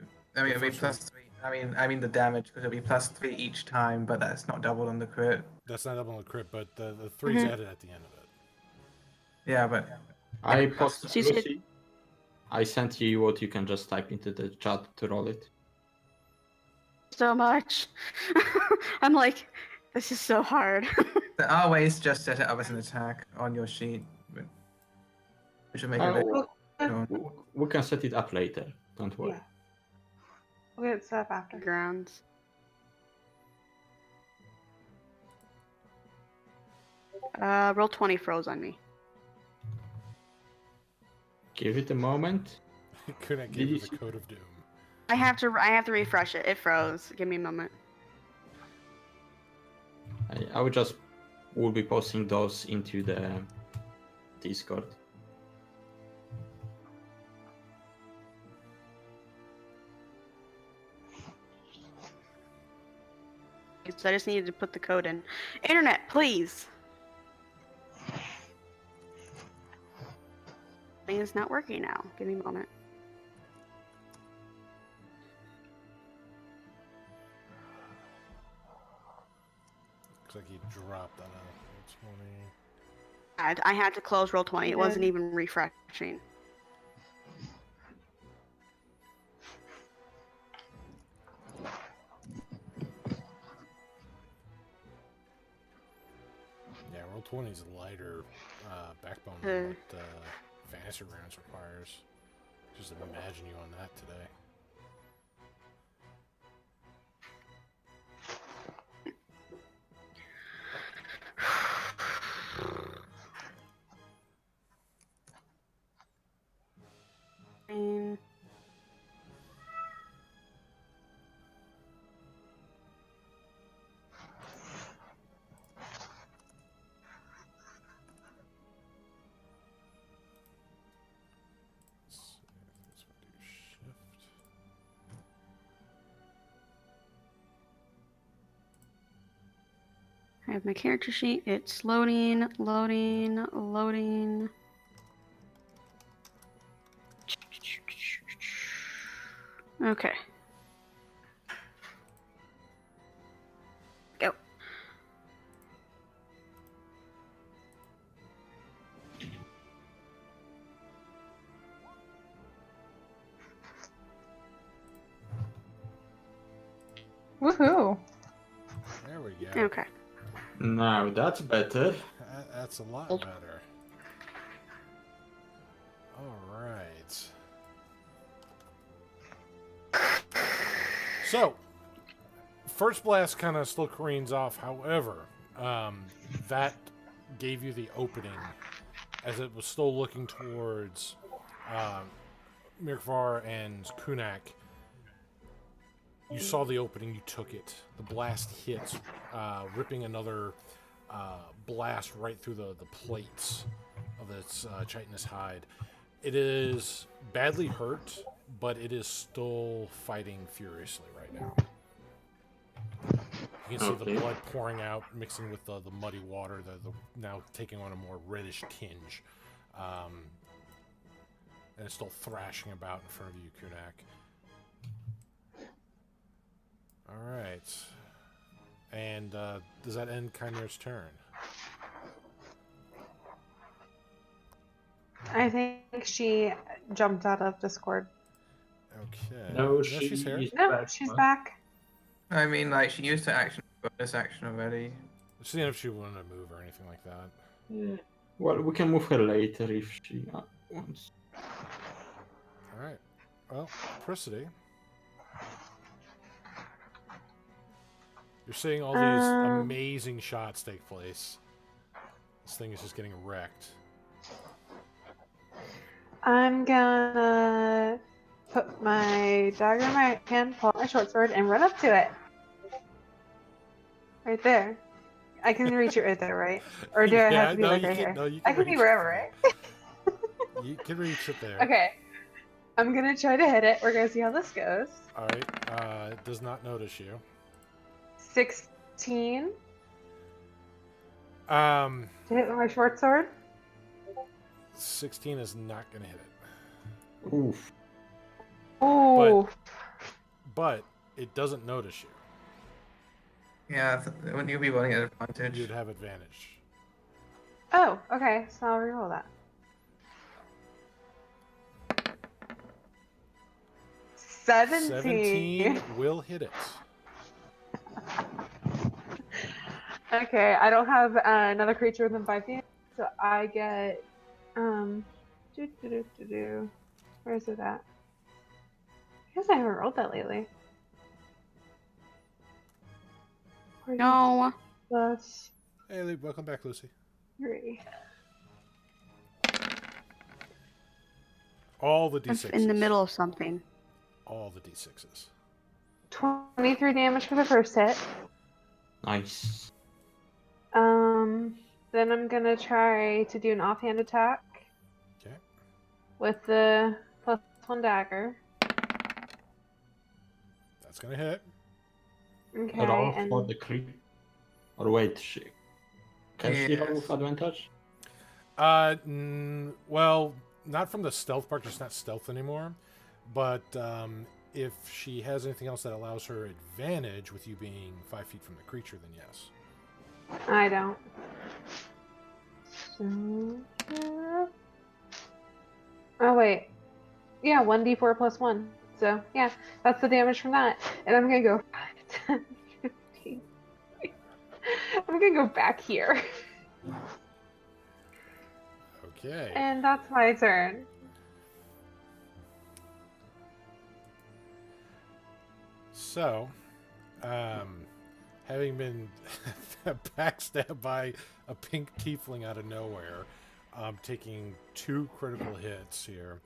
I mean, The it'll be first plus 3. I mean the damage, because it'll be plus 3 each time, but that's not doubled on the crit. That's not double on the crit, but the 3's Mhm. added at the end of it. Yeah, but I posted She said- Lucy. I sent you what you can just type into the chat to roll it. So much. I'm like, this is so hard. there are ways just to set it up as an attack on your sheet, but which will make it a bit. Oh, we can set it up later. Don't worry. Yeah. We'll get set up after. Grounds. Roll 20 froze on me. Give it a moment. Couldn't Did give you you the see- code of doom. I have to refresh it. It froze. Give me a moment. I will be posting those into the Discord. So I just needed to put the code in. Internet, please. Thing is not working now. Give me a moment. Looks like he dropped that out. 20. I had to close Roll20. It wasn't Yeah. even refreshing. Yeah, Roll20 is a lighter backbone Uh. than what Fantasy Grounds requires. Just imagine you on that today. And Let's see, let's do shift. I have my character sheet. It's loading, loading, loading. Okay. Go. Woohoo! There we go. Okay. Now that's better. That's a lot Old. better. All right. So, first blast kind of still careens off. However, that gave you the opening as it was still looking towards Mirkvar and Kunak. You saw the opening, you took it. The blast hits, ripping another blast right through the plates of its chitinous hide. It is badly hurt, but it is still fighting furiously right now. You can see the Okay. blood pouring out, mixing with the muddy water, the now taking on a more reddish tinge. And it's still thrashing about in front of you, Kunak. All right. And does that end Chimera's turn? I think she jumped out of Discord. Okay. No, she's here. she's No, back. she's back. I mean, like, she used her action, bonus action already. Seeing if she wanted to move or anything like that. Yeah. Well, we can move her later if she wants. All right. Well, Pricity. You're seeing all these amazing shots take place. This thing is just getting wrecked. I'm gonna put my dagger in my hand, pull out my short sword, and run up to it. Right there. I can reach it right there, right? Or do I have to be like right here? No, you I can can be reach wherever, it right? there. You can reach it there. Okay. I'm gonna try to hit it. We're gonna see how this goes. All right. It does not notice you. 16 Um, to hit with my short sword. 16 is not going to hit it. Oof. Ooh. But it doesn't notice you. Yeah, wouldn't you be running at advantage? You'd have advantage. Oh, okay. So I'll reroll that. 17. will hit it. Okay, I don't have another creature within 5 feet, so I get where is it at? I guess I haven't rolled that lately. No. Plus Hey, Lee, welcome back, Lucy. 3. All the I'm d6s. in the middle of something. All the d6s. 23 damage for the first hit. Nice. Then I'm gonna try to do an offhand attack. Okay. With the +1 dagger. That's gonna hit. Okay, Roll and for the crit. Or wait, can she roll Yes. with advantage? Well, not from the stealth part, just not stealth anymore. But if she has anything else that allows her advantage with you being 5 feet from the creature, then yes. I don't. So, oh wait, yeah, 1d4 +1. So yeah, that's the damage from that. And I'm gonna go 5, 10, 15. I'm gonna go back here. Okay. And that's my turn. So, having been backstabbed by a pink tiefling out of nowhere, taking 2 critical hits here,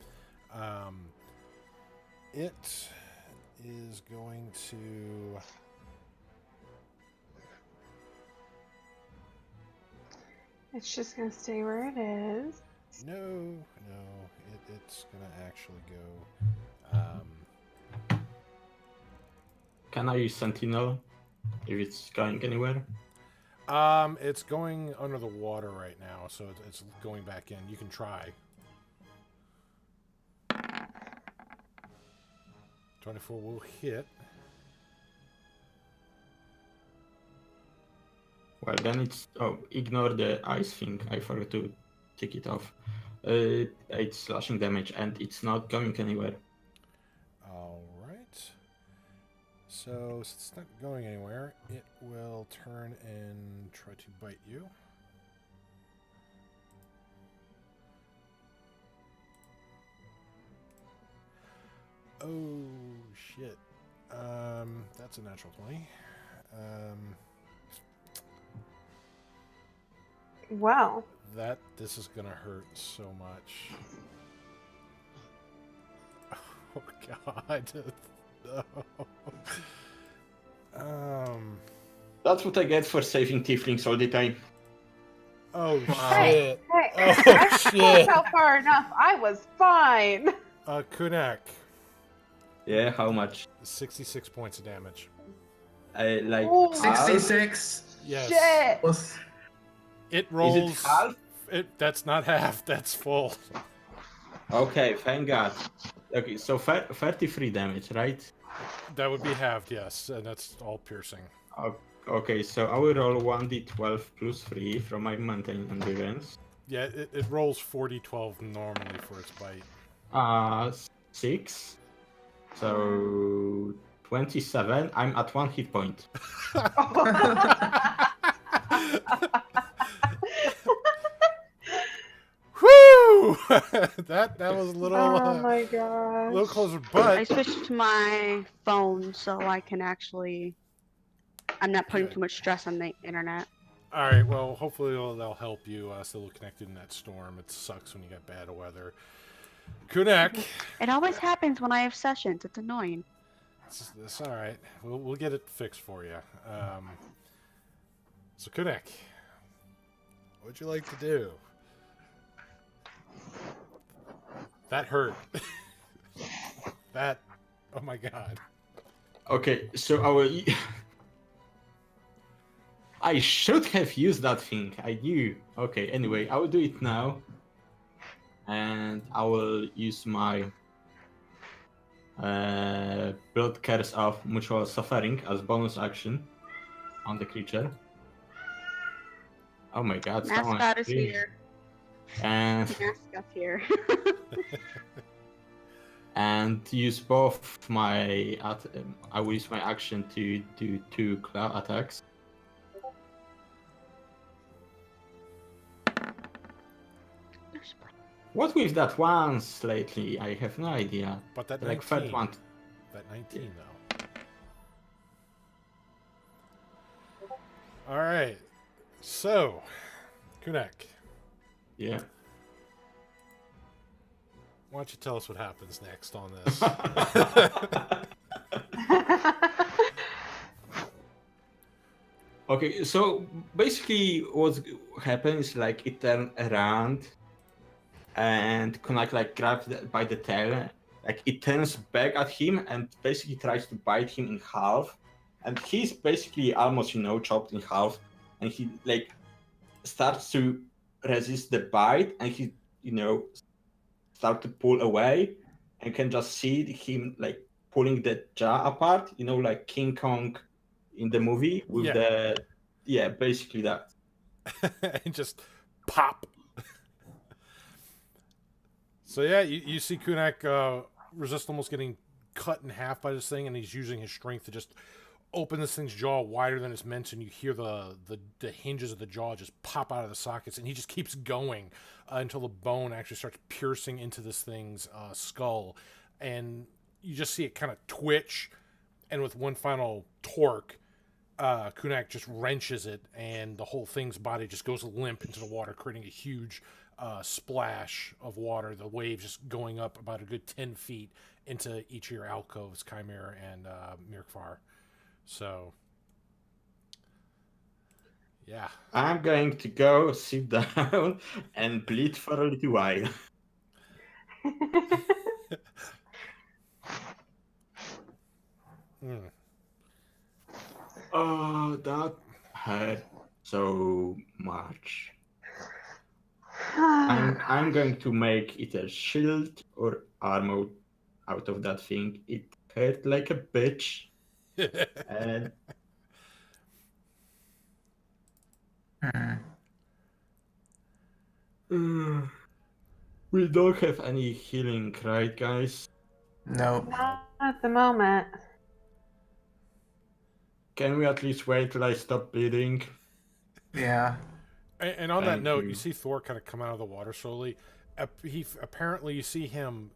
it is going to... It's just gonna stay where it is. No, it's going to actually go... Can I use Sentinel if it's going anywhere? It's going under the water right now, so it's going back in. You can try. 24 will hit. Well, then it's... Oh, ignore the ice thing. I forgot to take it off. 8 slashing damage, and it's not going anywhere. All right. So, since it's not going anywhere, it will turn and try to bite you. Oh, shit. That's a natural 20. Wow. This is gonna hurt so much. Oh god. No. That's what I get for saving tieflings all the time. Oh Hey, shit. hey, Oh I shit. fell far enough. I was fine. Kunak, Yeah, how much? 66 points of damage. Like Ooh. half? 66. Yes. Shit. Plus, It rolls. Is it half? That's not half. That's full. Okay, thank God. Okay, so 33 damage, right? That would be halved, yes, and that's all piercing. Okay, so I will roll 1d12 plus 3 from my maintain endurance. Yeah, it rolls 40-12 normally for its bite. 6. So 27. I'm at 1 hit point. Whoo! that was a little Oh my a gosh. little closer, I but switched to my phone so I can actually. I'm not putting Good. too much stress on the internet. all right. Well, hopefully that'll help you still connected in that storm. It sucks when you get bad weather. Kunak, It always happens when I have sessions. It's annoying. it's all right. We'll get it fixed for you. So Kunak, what'd you like to do? That hurt. Oh my god. Okay, so I will. I should have used that thing. I knew. Okay, anyway, I will do it now. And I will use my Blood Curse of Mutual Suffering as bonus action on the creature. Oh my god, someone Mascot is screamed. here. And Mascot's here. and use both my I will use my action to do 2 claw attacks. What with that once lately? I have no idea. But that Like 19. third one. That 19 though. All right. So, Kunak, Yeah. why don't you tell us what happens next on this? Okay, so basically what happens is like it turns around and Kunak like grabs by the tail, like it turns back at him and basically tries to bite him in half. And he's basically almost, chopped in half. And he like starts to resist the bite and he, start to pull away and can just see him like pulling the jaw apart, like King Kong in the movie with basically that. And just pop. So yeah, you see Kunak resist almost getting cut in half by this thing, and he's using his strength to just open this thing's jaw wider than it's meant, and you hear the hinges of the jaw just pop out of the sockets, and he just keeps going until the bone actually starts piercing into this thing's skull, and you just see it kind of twitch, and with one final torque, Kunak just wrenches it, and the whole thing's body just goes limp into the water, creating a huge splash of water, the waves just going up about a good 10 feet into each of your alcoves, Chimera and Mirkfar. So, yeah. I'm going to go sit down and bleed for a little while. Oh, that hurt so much. I'm going to make either shield or armor out of that thing. It hurt like a bitch. And we don't have any healing, right, guys? No. Not at the moment. Can we at least wait till I stop bleeding? Yeah. And on that Thank note, you. you see Thor kind of come out of the water slowly. Apparently, you see him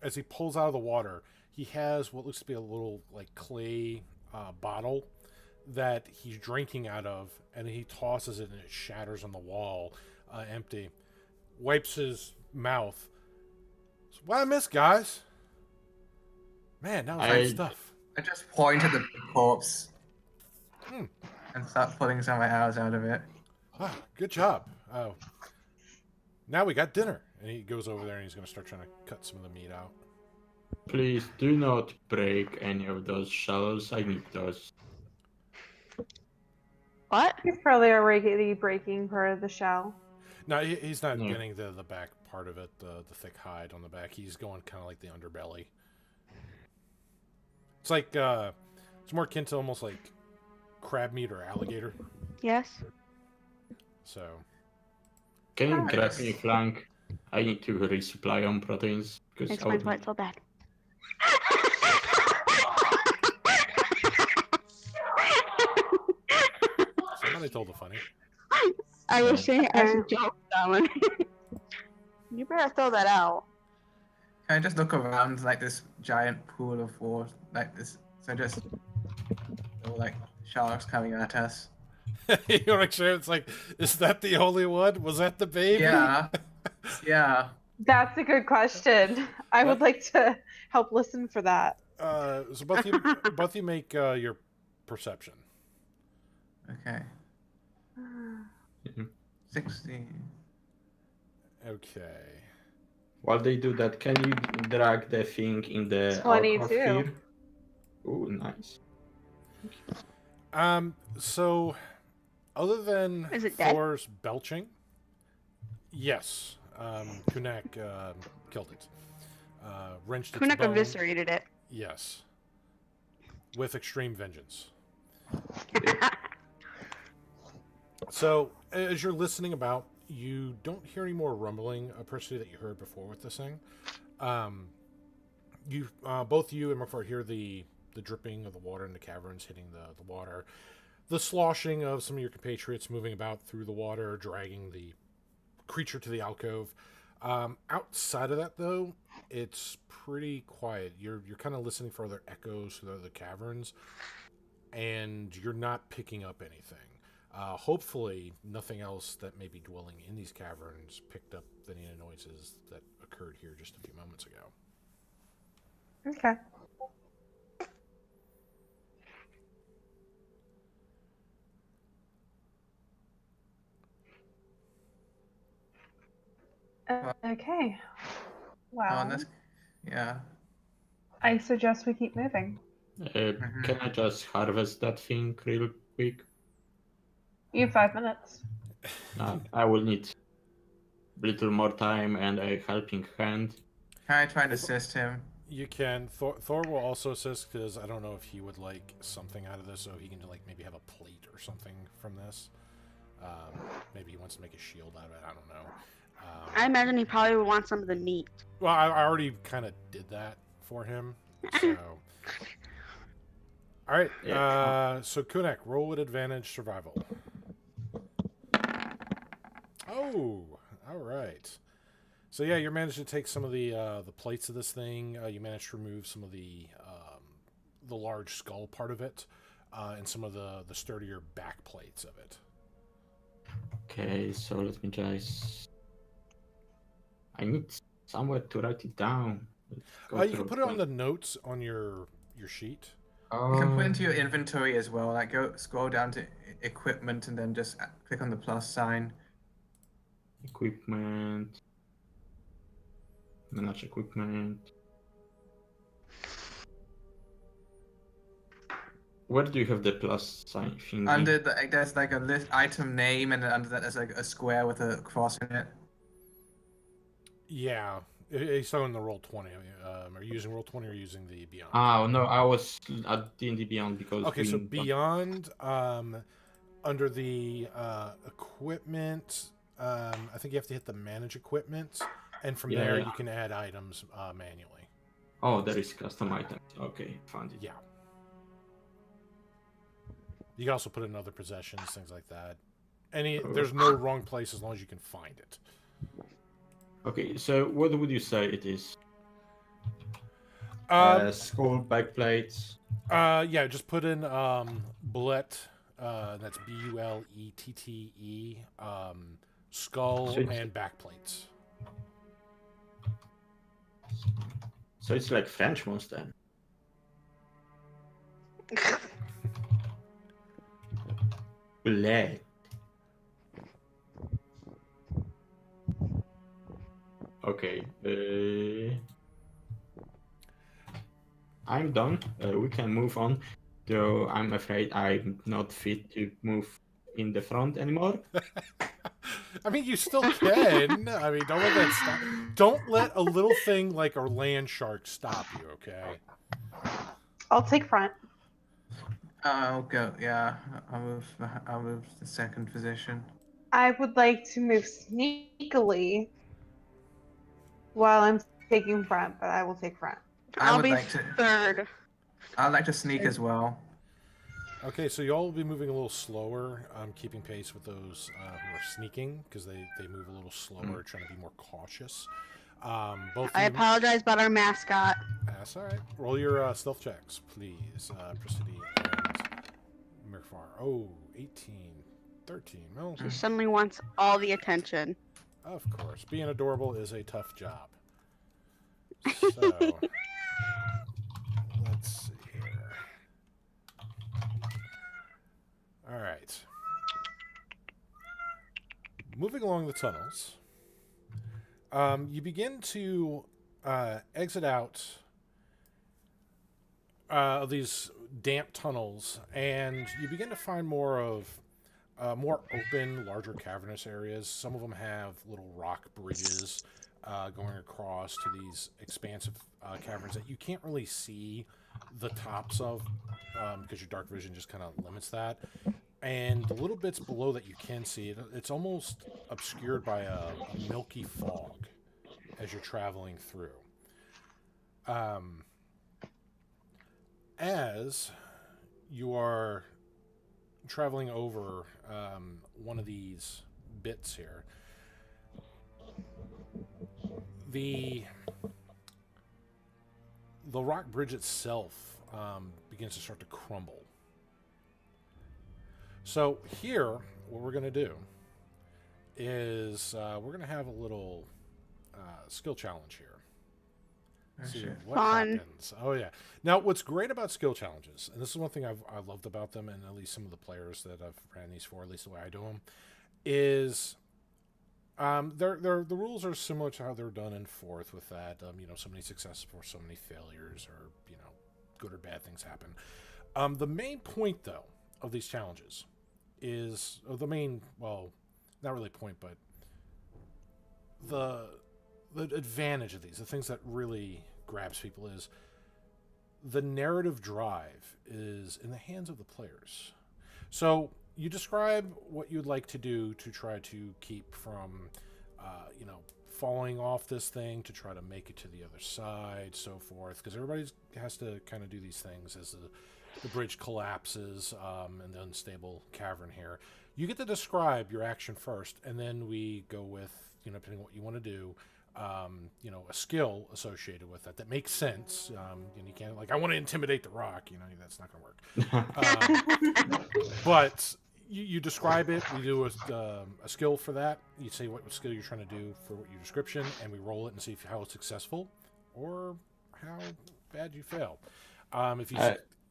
as he pulls out of the water. He has what looks to be a little like clay bottle that he's drinking out of, and he tosses it, and it shatters on the wall, empty. Wipes his mouth. So, what I miss, guys? Man, that was nice stuff. I just point at the corpse Hmm. and start pulling some of my arrows out of it. Ah, good job. Now we got dinner. And he goes over there and he's going to start trying to cut some of the meat out. Please do not break any of those shells. I need those. What? He's probably already breaking part of the shell. No, he's not No. getting the back part of it, the thick hide on the back. He's going kind of like the underbelly. It's like, it's more akin to almost like crab meat or alligator. Yes. So, Can you Nice. grab me a flank? I need to resupply on proteins because Explains why it's so bad. somebody told the funny. I was saying it as a joke, Salmon. You better throw that out. Can I just look around like this giant pool of water, like this? So just like sharks coming at us. You want to make sure it's like, is that the only one? Was that the baby? Yeah. Yeah. That's a good question. I would like to help listen for that. So both you make your perception. Okay. 16. Okay. While they do that, can you drag the thing in the 22. alcove here? Oh, nice. So, other than Is it dead? Thor's belching, yes, Kunak killed it. Wrenched its Kunak bone. eviscerated it. Yes, with extreme vengeance. So, as you're listening about, you don't hear any more rumbling, personally, that you heard before with this thing. Both you and McFar hear the dripping of the water in the caverns hitting the water, the sloshing of some of your compatriots moving about through the water, dragging the creature to the alcove. Outside of that, though, it's pretty quiet. You're kind of listening for other echoes through the other caverns, and you're not picking up anything. Hopefully, nothing else that may be dwelling in these caverns picked up any noises that occurred here just a few moments ago. Okay. Okay. Oh, Well, and that's yeah. I suggest we keep moving. Can I just harvest that thing real quick? You have 5 minutes. I will need little more time and a helping hand. Can I try and assist him? You can. Thor will also assist because I don't know if he would like something out of this, so he can like maybe have a plate or something from this. Maybe he wants to make a shield out of it. I don't know. I imagine he probably would want some of the meat. Well, I already kind of did that for him. So, all right. Yeah. So Kunek, roll with advantage survival. Oh, all right. So yeah, you managed to take some of the plates of this thing. You managed to remove some of the large skull part of it, and some of the sturdier back plates of it. Okay, so let me just. I need somewhere to write it down. You can put it on the notes on your sheet. You can put it into your inventory as well. Like go scroll down to equipment and then just click on the plus sign. Equipment. Manage equipment. Where do you have the plus sign thing? Under there's like a list item name, and then under that there's like a square with a cross in it. Yeah, he's talking the Roll20. Are you using Roll20 or using the Beyond? Oh no, I was at D&D Beyond because. Okay, so Beyond, under the equipment, I think you have to hit the manage equipment, and from there you can add items manually. Oh, there is custom items. Okay, found it. Yeah. You can also put in other possessions, things like that. There's no wrong place as long as you can find it. Okay, so what would you say it is? Skull backplates. Yeah, just put in bullet. That's Bullette. Skull and backplates. So it's like French ones then. Bullet. Okay. I'm done. We can move on. Though I'm afraid I'm not fit to move in the front anymore. I mean, you still can. I mean, don't let that stop. Don't let a little thing like a land shark stop you, okay? I'll take front. I'll go. Yeah, I'll move to the second position. I would like to move sneakily while I'm taking front, but I will take front. I'll be third. I'd like to sneak as well. Okay, so y'all will be moving a little slower, keeping pace with those who are sneaking, because they move a little slower, trying to be more cautious. I apologize about our mascot. That's all right. Roll your stealth checks, please. Precision and Mirfar. Oh, 18, 13. Well, She suddenly wants all the attention. of course. Being adorable is a tough job. So, let's see here. All right. Moving along the tunnels, you begin to exit out of these damp tunnels, and you begin to find more open, larger cavernous areas. Some of them have little rock bridges going across to these expansive caverns that you can't really see the tops of because your dark vision just kind of limits that. And the little bits below that you can see, it's almost obscured by a milky fog as you're traveling through. As you are traveling over one of these bits here, the rock bridge itself begins to start to crumble. So here, what we're going to do is we're going to have a little skill challenge here. See what happens. Oh yeah. Now, what's great about skill challenges, and this is one thing I've loved about them, and at least some of the players that I've ran these for, at least the way I do them, is The rules are similar to how they're done in fourth with that. So many successes for so many failures, or good or bad things happen. The main point, though, of these challenges is not really point, but the advantage of these, the things that really grabs people, is the narrative drive is in the hands of the players. So you describe what you'd like to do to try to keep from, falling off this thing, to try to make it to the other side, so forth. Because everybody has to kind of do these things as the bridge collapses in the unstable cavern here. You get to describe your action first, and then we go with, depending on what you want to do, a skill associated with that makes sense. And you can't, I want to intimidate the rock. That's not going to work. But you describe it. We do a skill for that. You say what skill you're trying to do for your description, and we roll it and see how it's successful or how bad you fail.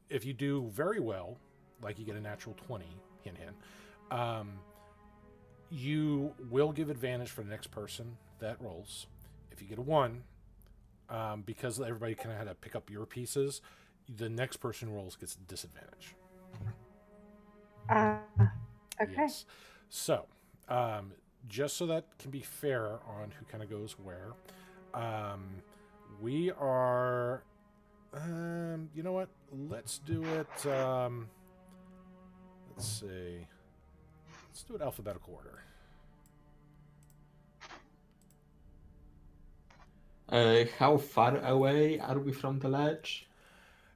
If you do very well, like you get a natural 20, hint, you will give advantage for the next person that rolls. If you get a 1, because everybody kind of had to pick up your pieces, the next person rolls gets disadvantage. Okay. Yes. So, just so that can be fair on who kind of goes where, we are... you know what? Let's do it... let's see... Let's do it alphabetical order. How far away are we from the ledge?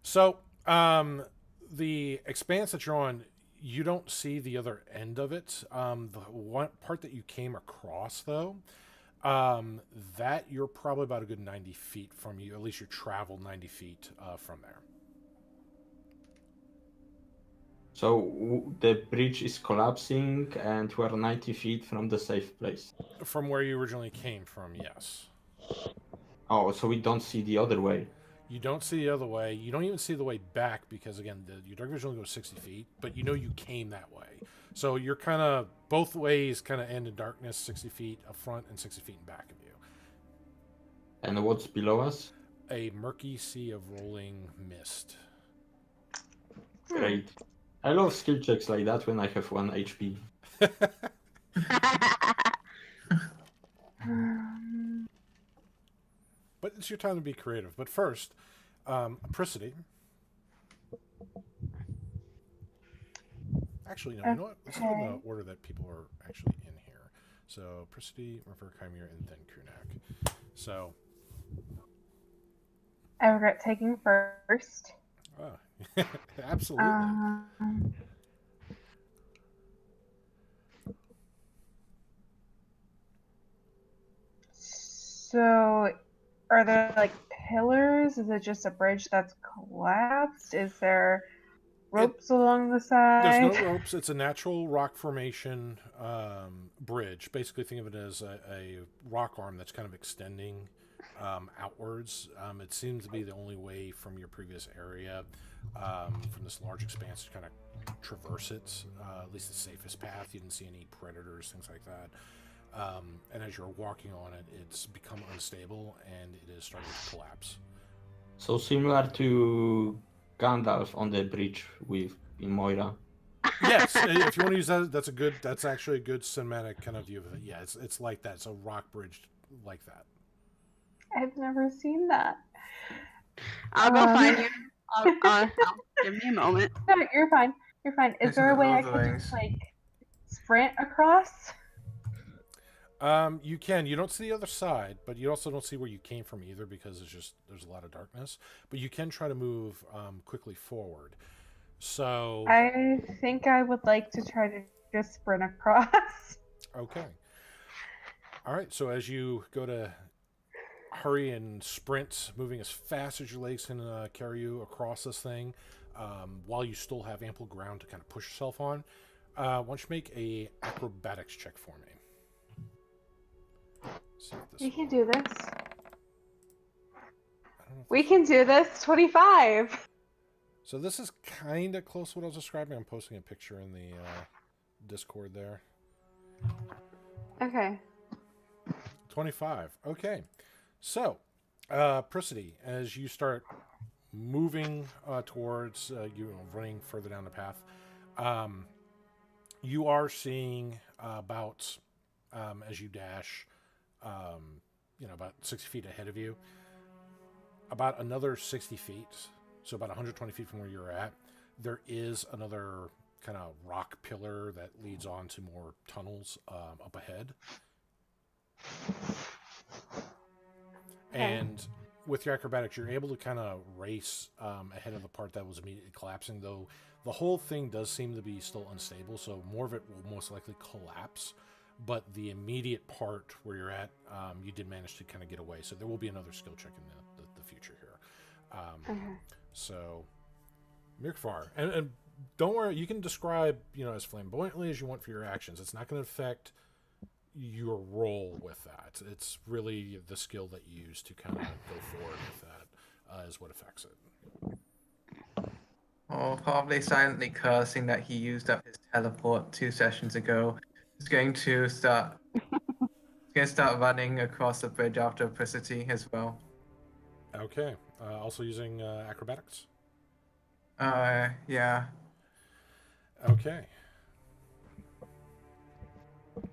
So, the expanse that you're on, you don't see the other end of it. The one part that you came across, though, that you're probably about a good 90 feet from you. At least you traveled 90 feet from there. So the bridge is collapsing and we're 90 feet from the safe place. From where you originally came from, yes. Oh, so we don't see the other way. You don't see the other way. You don't even see the way back because, again, your dark vision only goes 60 feet, but you came that way. So you're kind of, both ways kind of end in darkness, 60 feet up front and 60 feet in back of you. And what's below us? A murky sea of rolling mist. Great. I love skill checks like that when I have 1 HP. But it's your time to be creative. But first, Apricity. Actually, no, you know what? Let's do it in the order that people are actually in here. So, Apricity, River, Chimera, and then Kunak. So... I regret taking first. Oh, absolutely. So, are there pillars? Is it just a bridge that's collapsed? Is there ropes along the side? There's no ropes. It's a natural rock formation bridge. Basically, think of it as a rock arm that's kind of extending outwards. It seems to be the only way from your previous area, from this large expanse, to kind of traverse it. At least the safest path. You didn't see any predators, things like that. And as you're walking on it, it's become unstable and it is starting to collapse. So similar to Gandalf on the bridge in Moira. Yes, if you want to use that, that's actually a good cinematic kind of view of it. Yeah, it's like that. It's a rock bridge like that. I've never seen that. I'll go find you. Give me a moment. No, you're fine. You're fine. Is there a way I Those can things. just sprint across? You can. You don't see the other side, but you also don't see where you came from either because there's a lot of darkness. But you can try to move quickly forward. So I think I would like to try to just sprint across. Okay. All right. So as you go to hurry and sprint, moving as fast as your legs can carry you across this thing, while you still have ample ground to kind of push yourself on, why don't you make a acrobatics check for me? See if this We can will- do this. I don't know if We this- can do this. 25. So this is kind of close to what I was describing. I'm posting a picture in the Discord there. Okay. 25. Okay. So, Prisity, as you start moving towards running further down the path, you are seeing about as you dash, about 60 feet ahead of you, about another 60 feet, so about 120 feet from where you're at, there is another kind of rock pillar that leads on to more tunnels up ahead. And with your acrobatics, you're able to kind of race ahead of the part that was immediately collapsing, though the whole thing does seem to be still unstable, so more of it will most likely collapse. But the immediate part where you're at, you did manage to kind of get away, so there will be another skill check in the future here. So, Mirkfar, and don't worry, you can describe, as flamboyantly as you want for your actions. It's not going to affect your role with that. It's really the skill that you use to kind of go forward with that is what affects it. Or probably silently cursing that he used up his teleport 2 sessions ago. He's going to start running across the bridge after Prisity as well. Okay. Also using acrobatics? Yeah. Okay.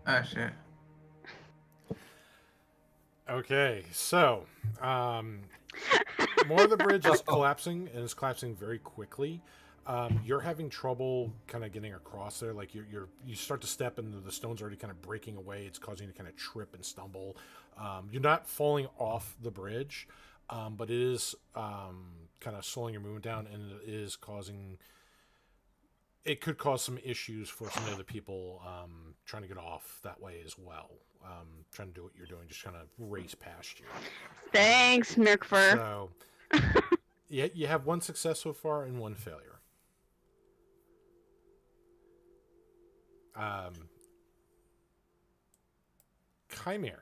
Oh, shit. Okay, so more of the bridge is collapsing, and it's collapsing very quickly. You're having trouble kind of getting across there. Like you start to step, and the stone's already kind of breaking away. It's causing you to kind of trip and stumble. You're not falling off the bridge, but it is kind of slowing your movement down, and it is causing. It could cause some issues for some of the people trying to get off that way as well. Trying to do what you're doing, just trying to race past you. Thanks, Mirkfur. So, yeah, you have 1 success so far and 1 failure. Chimere.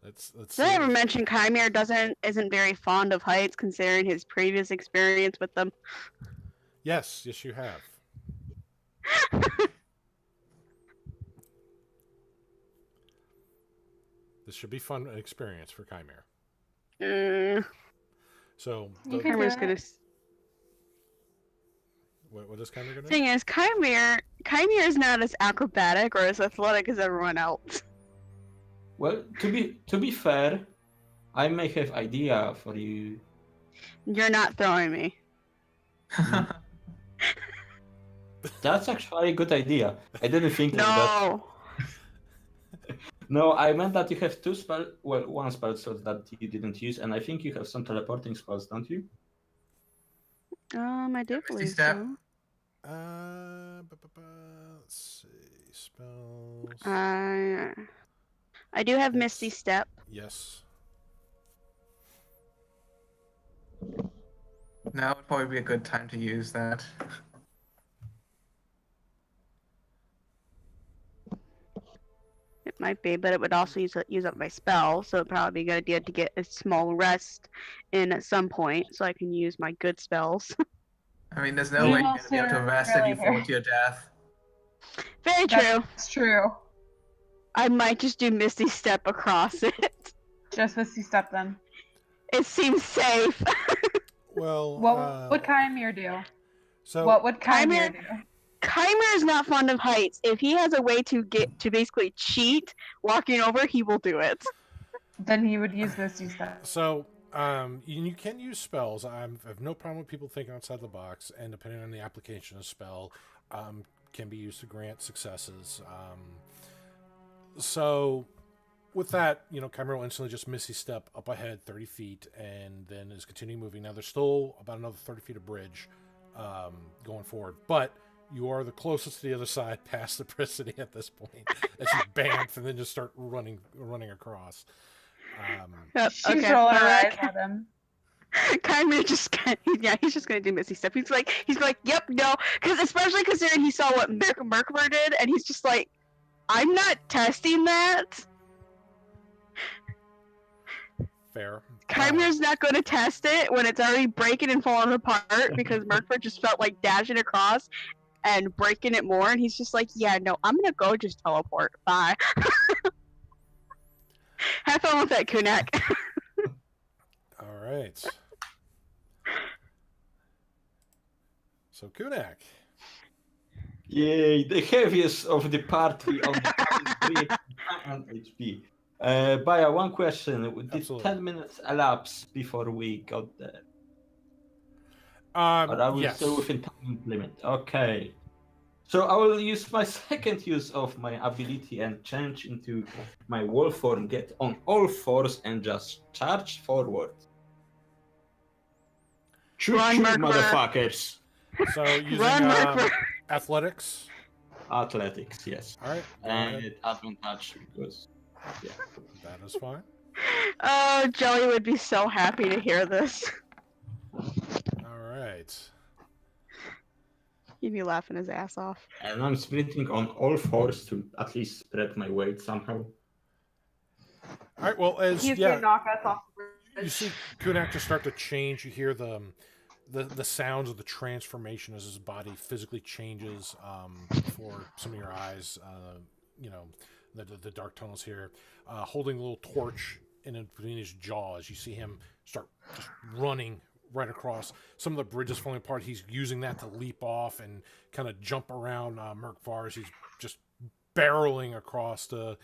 Let's Did see. I ever mention Chimere isn't very fond of heights, considering his previous experience with them? Yes, you have. This should be fun experience for Chimere. So Chimere's gonna. What is Chimere gonna do? Thing is, Chimere is not as acrobatic or as athletic as everyone else. Well, to be fair, I may have idea for you. You're not throwing me. That's actually a good idea. I didn't think of that. No. No, I meant that you have 2 spell, well, 1 spell slot that you didn't use, and I think you have some teleporting spells, don't you? I do believe step. so. Let's see. Spells. I do have Misty Step. Yes. Now would probably be a good time to use that. It might be, but it would also use up my spell, so it'd probably be a good idea to get a small rest in at some point, so I can use my good spells. I mean, there's no way you're going to be able to rest if you fall to your death. Very true. That's true. I might just do Misty Step across it. Just Misty Step then. It seems safe. Well, What would Chimere do? So What would Chimere do? Chimere is not fond of heights. If he has a way to basically cheat walking over, he will do it. Then he would use Misty Step. So, you can use spells. I have no problem with people thinking outside the box, and depending on the application of spell, can be used to grant successes. So, with that, Chimera will instantly just Misty Step up ahead 30 feet, and then is continuing moving. Now, there's still about another 30 feet of bridge going forward, but you are the closest to the other side past the Prisity at this point. As you bamf and then just start running across. She's rolling her eyes at him. Chimera he's just gonna do Misty Step. He's like, yep, no, because especially considering he saw what Merkmer did, and he's just like, I'm not testing that. Fair. Chimera's not going to test it when it's already breaking and falling apart because Merkmer just felt like dashing across and breaking it more, and he's just like, yeah, no, I'm gonna go just teleport. Bye. Have fun with that, Kunak. All right. So Kunak. Yay, the heaviest of the party on the and HP. Baya, one question. Did Absolutely. 10 minutes elapse before we got there? Or are we Yes. still within time limit? Okay. So I will use my second use of my ability and change into my wolf form, get on all fours, and just charge forward. Choo Run, choo, Merkmer. motherfuckers! So using Run, Merkmer. athletics. Athletics, yes. All right. Go And ahead. advantage because, yeah. That is fine. Oh, Jelly would be so happy to hear this. All right. He'd be laughing his ass off. And I'm sprinting on all fours to at least spread my weight somehow. All right. Well, as He's yeah, gonna knock us off the bridge. you see Kunak just start to change. You hear the sounds of the transformation as his body physically changes before some of your eyes. You know, the dark tunnels here. Holding a little torch in between his jaws, you see him start just running right across. Some of the bridge is falling apart. He's using that to leap off and kind of jump around Merkvar. He's just barreling across the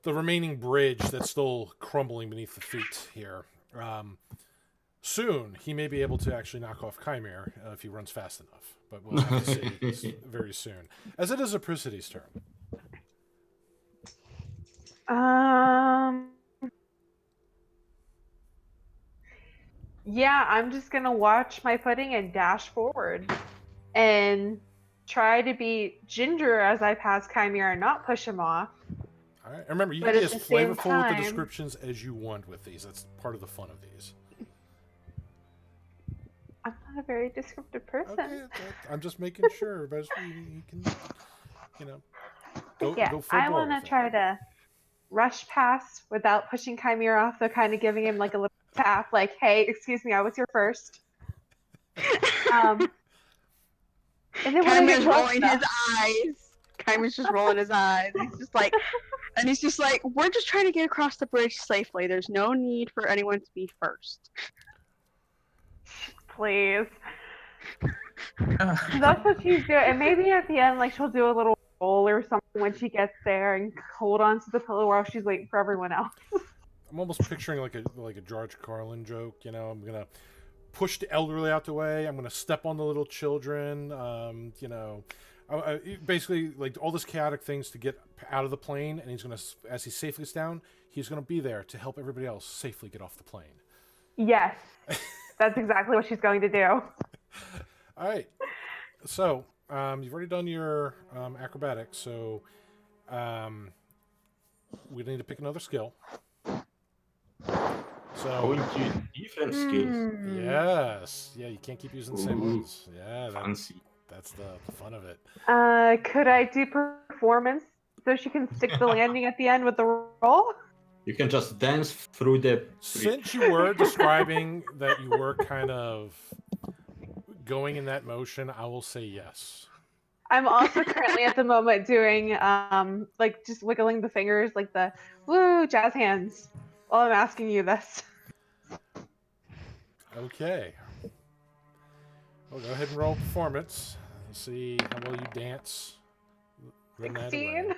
remaining bridge that's still crumbling beneath the feet here. Soon, he may be able to actually knock off Chimere if he runs fast enough. But we'll have to see very soon. As it is Apricity's turn. Yeah, I'm just gonna watch my footing and dash forward and try to be Ginger as I pass Chimera and not push him off. All right. Remember, you But can be at as the same flavorful with the time- descriptions as you want with these. That's part of the fun of these. I'm not a very descriptive person. Okay, I'm just making sure, but you can, you know, go Yeah, go full I bore want to with it. try to rush past without pushing Chimera off, so kind of giving him like a little tap, like, "Hey, excuse me, I was here first." And then when I Chimere's get close rolling his enough, eyes. Chimere's just rolling his eyes. He's just like, and he's just like, we're just trying to get across the bridge safely. There's no need for anyone to be first. please. That's what she's doing, and maybe at the end, like she'll do a little roll or something when she gets there and hold on to the pillow while she's waiting for everyone else. I'm almost picturing like a George Carlin joke. You know, I'm gonna push the elderly out the way. I'm gonna step on the little children. You know, basically like all this chaotic things to get out of the plane, and he's gonna, as he safely gets down, he's gonna be there to help everybody else safely get off the plane. Yes, that's exactly what she's going to do. All right. So you've already done your acrobatics, so we need to pick another skill. So Going to different skills. yes, yeah, you can't keep using the same Ooh. ones. Yeah, Fancy. that's the fun of it. Could I do performance so she can stick the landing at the end with the roll? You can just dance through the. Since you were describing that you were kind of going in that motion, I will say yes. I'm also currently at the moment doing like just wiggling the fingers like the woo jazz hands while I'm asking you this. Okay. Well, go ahead and roll performance. Let's see how well you dance. Run that away. 16.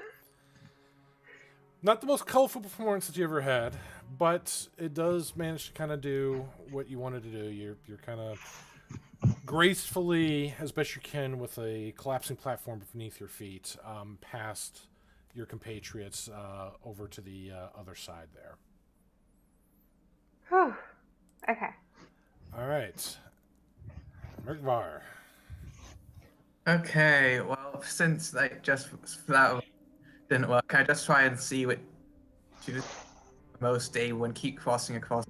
Not the most colorful performance that you ever had, but it does manage to kind of do what you wanted to do. You're kind of gracefully, as best you can, with a collapsing platform beneath your feet, past your compatriots over to the other side there. Whew. Okay. All right. Merkvar. Okay, well, since like just that didn't work, I just try and see what she did most stable and keep crossing across.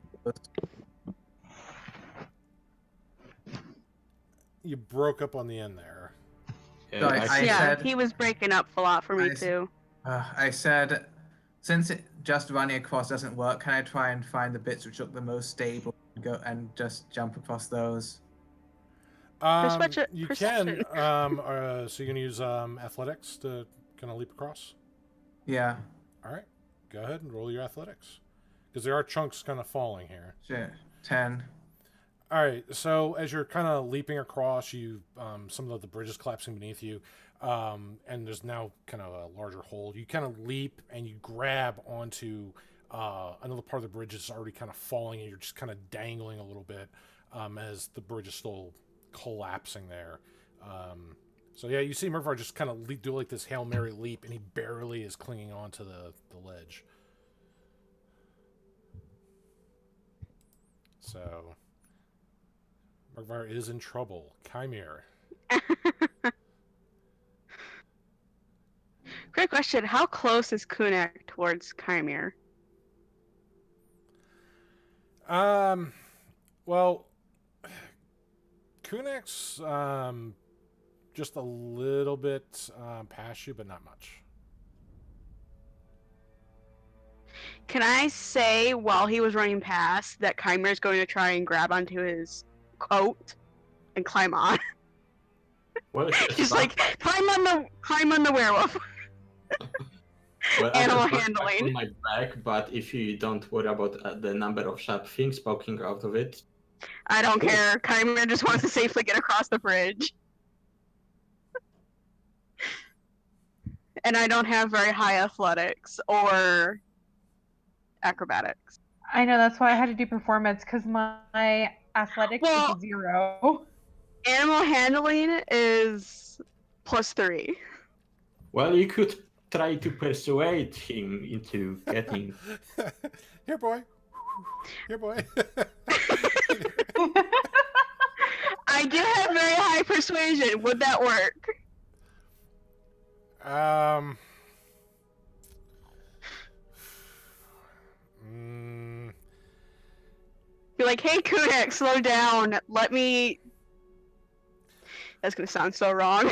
You broke up on the end there. Sorry, I yeah, said- he was breaking up a lot for me I- too. I said, since it just running across doesn't work, can I try and find the bits which look the most stable and go and just jump across those? You Perception. can. So you're gonna use athletics to kind of leap across. Yeah. All right, go ahead and roll your athletics, because there are chunks kind of falling here. Shit. 10. All right, so as you're kind of leaping across, you some of the bridge is collapsing beneath you, and there's now kind of a larger hole. You kind of leap and you grab onto another part of the bridge that's already kind of falling, and you're just kind of dangling a little bit as the bridge is still collapsing there. So yeah, you see Murphy just kind of do like this Hail Mary leap, and he barely is clinging onto the ledge. So Murphy is in trouble. Chimere. Great question. How close is Kunak towards Chimere? Well, Kunak's just a little bit past you, but not much. Can I say while he was running past that Chimere is going to try and grab onto his coat and climb on? Well, Just like climb on the werewolf. well, animal I can put handling. on my back, but if you don't worry about the number of sharp things poking out of it, I don't Cool. care. Chimere just wants to safely get across the bridge. And I don't have very high athletics or acrobatics. I know, that's why I had to do performance, because my athletics Well- is 0. Animal handling is +3. well, you could try to persuade him into getting. Here, boy. Here, boy. I do have very high persuasion. Would that work? Be like, hey, Kudak, slow down. Let me. That's gonna sound so wrong.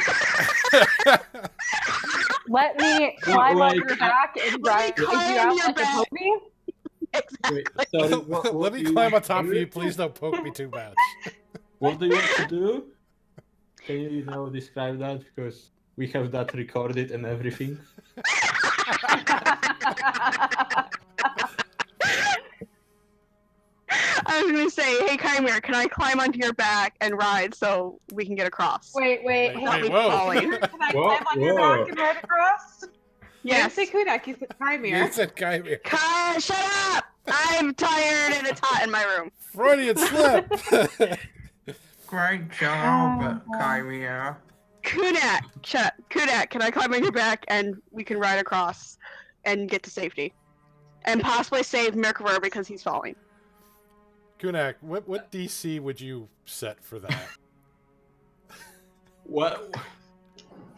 Let me climb Well, on your like, back and let drive me you climb out your like a back. pony? Exactly. Wait, sorry, what Let do me you climb on want top to of do? you. Please don't poke me too much. What do you want to do? Can you describe that? Because we have that recorded and everything. I was gonna say, hey, Chimere, can I climb onto your back and ride so we can get across? Wait, Wait, hang wait, on. whoa. falling. Can I Whoa, climb on your whoa. back and ride across? Yes. You didn't say Kudak, you said Chimere. You said Chimere. Shut up! I'm tired and it's hot in my room. Freudian slip. Great job, Oh. Chimera. Kudak, shut up. Kudak, can I climb on your back and we can ride across and get to safety? And possibly save Merkver because he's falling. Kunak, what DC would you set for that? Well,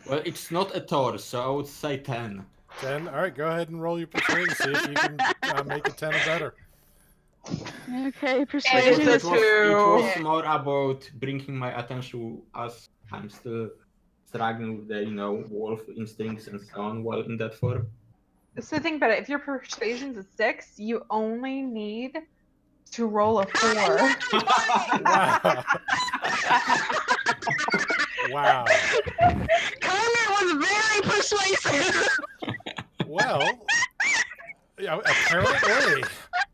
it's not a Thor, so I would say 10. 10? All right, go ahead and roll your persuasion. See if you can make it 10 or better. Okay, It's persuasion a is It was two. more about bringing my attention as I'm still struggling with the wolf instincts and so on while in that form. So think about it. If your persuasion's a 6, you only need to roll a 4. Wow. Wow. Chimere was very persuasive. Well, yeah, apparently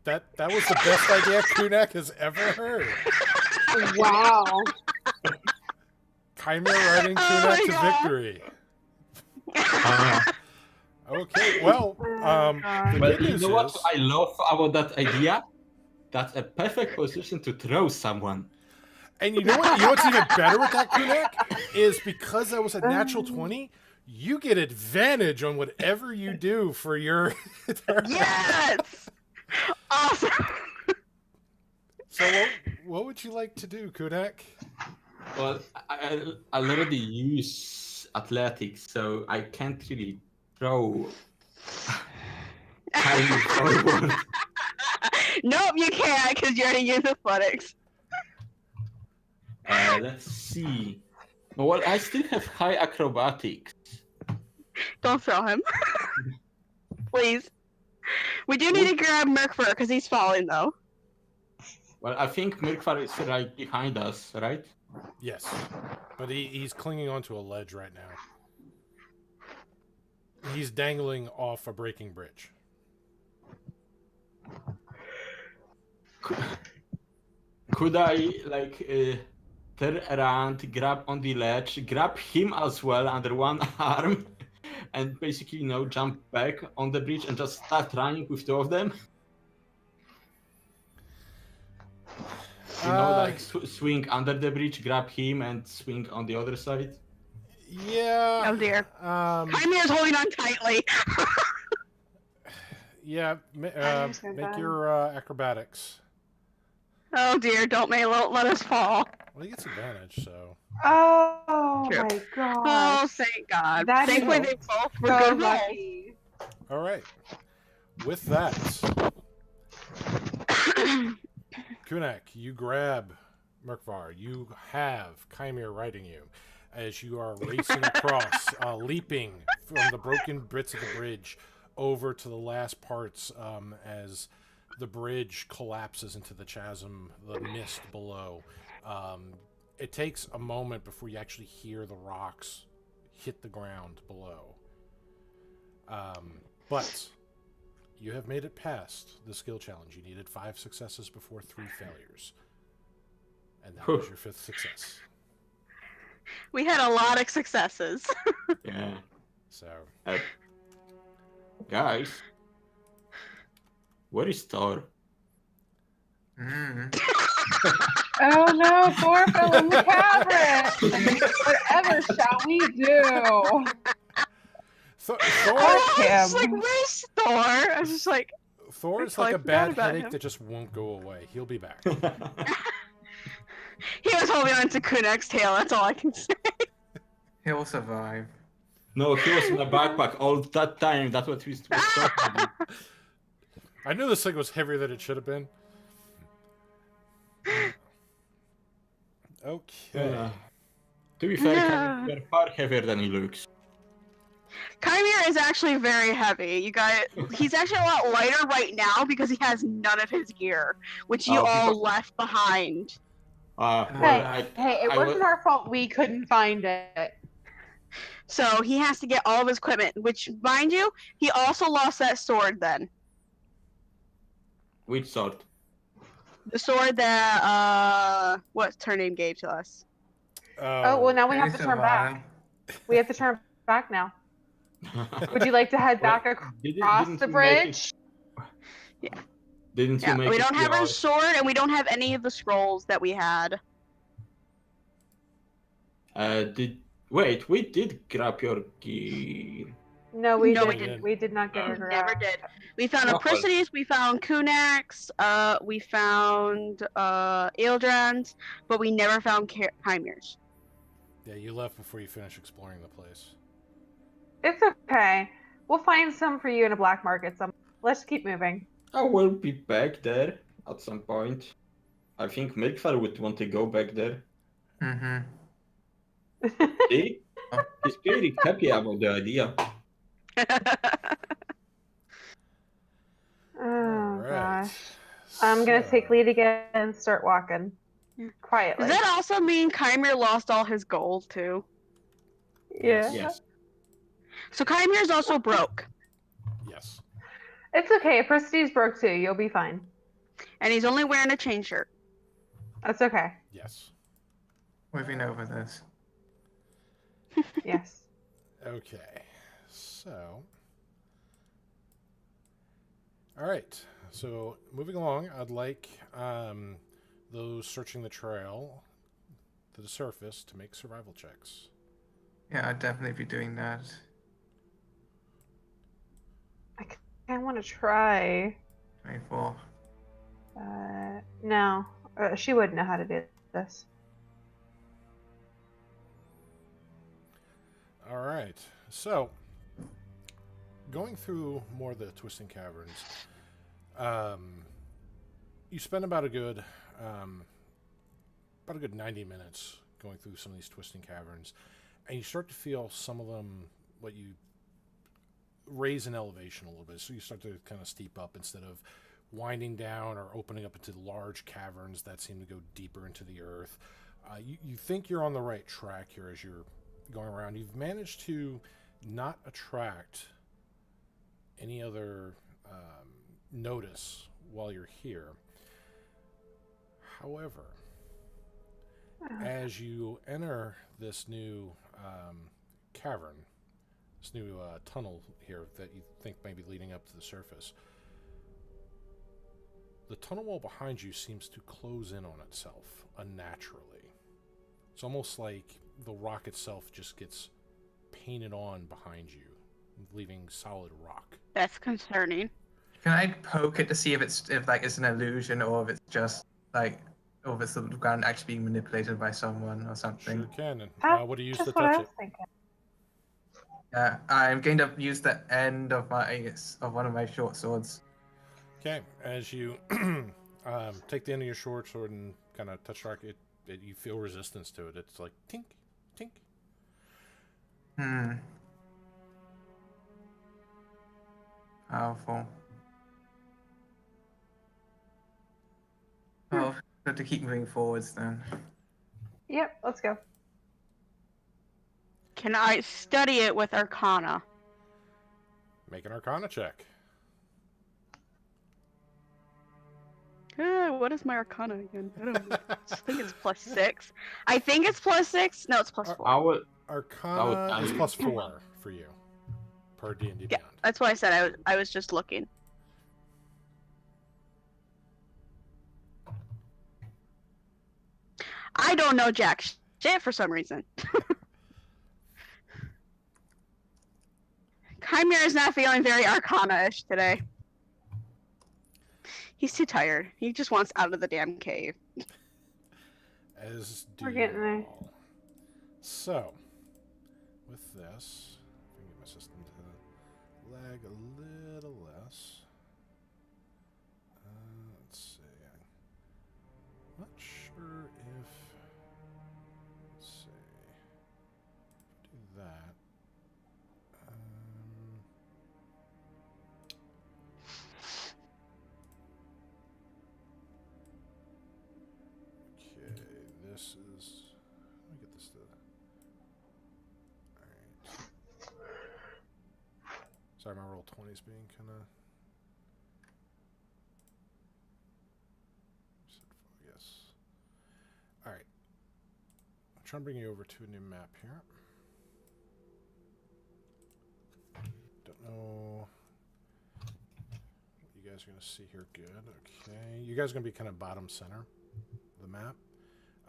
that was the best idea Kunak has ever heard. Wow. Chimere riding Oh Kunak my to God. victory. Okay, well, the But good you news know what is, I love about that idea? That's a perfect position to throw someone. and you know what's even better with that, Kunak, is because that was a natural 20, you get advantage on whatever you do for your turn. Yes! Awesome. So what would you like to do, Kunak? Well, I already use athletics, so I can't really throw tiny forward. Nope, you can't because you already used athletics. Let's see. Well, I still have high acrobatics. Don't throw him. Please. We do need to grab Merkver because he's falling though. Well, I think Mirkvar is right behind us, right? Yes, but he's clinging onto a ledge right now. He's dangling off a breaking bridge. Could I turn around, grab on the ledge, grab him as well under one arm, and basically jump back on the bridge and just start running with two of them? Swing under the bridge, grab him, and swing on the other side. Yeah. Oh dear. Chimera's holding on tightly. Yeah. just gonna Make die. your acrobatics. Oh dear, don't let us fall. Well, he gets advantage, so. Oh True. my Oh, gosh. thank God. That is Thankfully, they both were So good rolls. lucky. All right. With that, Kunak, you grab Merkvar. You have Chimera riding you as you are racing across, leaping from the broken bits of the bridge over to the last parts as the bridge collapses into the chasm, the mist below. It takes a moment before you actually hear the rocks hit the ground below. But you have made it past the skill challenge. You needed 5 successes before 3 failures. And that was your 5th success. We had a lot of successes. Yeah. So, Guys, where is Thor? Oh no, Thor fell in the cavern! Whatever shall we do? Thor, I was him. like, where's Thor? I was just like, Thor's I like a forgot bad about headache him. that just won't go away. He'll be back. he was holding on to Kunak's tail, that's all I can say. He'll survive. No, he was in my backpack all that time. That's what we was talking about. I knew this thing was heavier than it should have been. Okay. To be fair, you're far heavier than he looks. Chimera is actually very heavy. You guys, he's actually a lot lighter right now because he has none of his gear, which you all left behind. Hey, it wasn't our fault we couldn't find it. So he has to get all of his equipment, which, mind you, he also lost that sword then. Which sword? The sword that, what's her name gave to us. Oh, well, now we have to turn back. We have to turn back now. Would you like to head back across the bridge? Yeah. Didn't you make we it don't have our yours? sword, and we don't have any of the scrolls that we had. Wait, we did grab your gear. No, we No, we didn't. didn't. We did not get We it. never did. We found Oh, Apricides, we found Kunaks, we found Eildrans, but we never found Chimeras. Yeah, you left before you finished exploring the place. It's okay. We'll find some for you in a black market. Let's keep moving. I will be back there at some point. I think Milkfar would want to go back there. Mm-hmm. See? He's pretty happy about the idea. Oh Alright. gosh. I'm gonna take lead again and start walking quietly. Does that also mean Chimera lost all his gold too? Yeah. Yes. So Chimera's also broke, Yes. It's okay. Apricides broke too. You'll be fine. and he's only wearing a chain shirt. That's okay. Yes. We've been over this. Yes. Okay. So. Alright. So, moving along, I'd like those searching the trail to the surface to make survival checks. Yeah, I'd definitely be doing that. I want to try. 24. No. She wouldn't know how to do this. All right. So, going through more of the twisting caverns, you spend about a good 90 minutes going through some of these twisting caverns, and you start to feel some of them what you raise in elevation a little bit. So you start to kind of steep up instead of winding down or opening up into large caverns that seem to go deeper into the earth. You think you're on the right track here as you're going around. You've managed to not attract any other notice while you're here. However, as you enter this new cavern, this new tunnel here that you think may be leading up to the surface, the tunnel wall behind you seems to close in on itself unnaturally. It's almost like the rock itself just gets painted on behind you, leaving solid rock. That's concerning. Can I poke it to see if it's an illusion or if it's just or if it's the ground actually being manipulated by someone or something? Sure can. And That's what do you use just to what I touch was it? thinking. Yeah, I'm going to use the end of one of my short swords. Okay, as you take the end of your short sword and kind of touch rock, you feel resistance to it. It's like tink, tink. Powerful. Well, got to keep moving forwards then. Yep, let's go. Can I study it with Arcana? Make an Arcana check. What is my Arcana again? I don't know. I think it's +6. I think it's +6. No, it's +4. I would. Arcana is +4 for you per D&D Yeah, Beyond. that's why I said I was just looking. I don't know jack shit for some reason. Chimera is not feeling very Arcana-ish today. He's too tired. He just wants out of the damn cave. As do We're getting there. you all. So, with this, I can get my system to lag a little less. Let's see. I'm not sure if. Let's see. Do that. Okay, this is. Let me get this to. Alright. Sorry, my roll 20's being kind of. Yes. Alright. I'm trying to bring you over to a new map here. Don't know what you guys are going to see here. Good. Okay. You guys are going to be kind of bottom center of the map.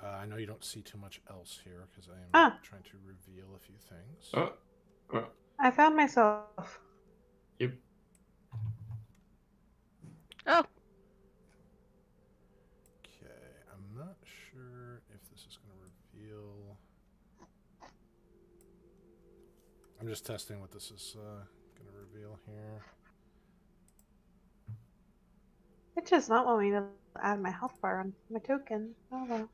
I know you don't see too much else here because I am trying to reveal a few things. I found myself. Yep. Oh, Okay, I'm not sure if this is going to reveal. I'm just testing what this is going to reveal here. It does not want me to add my health bar on my token. Oh well.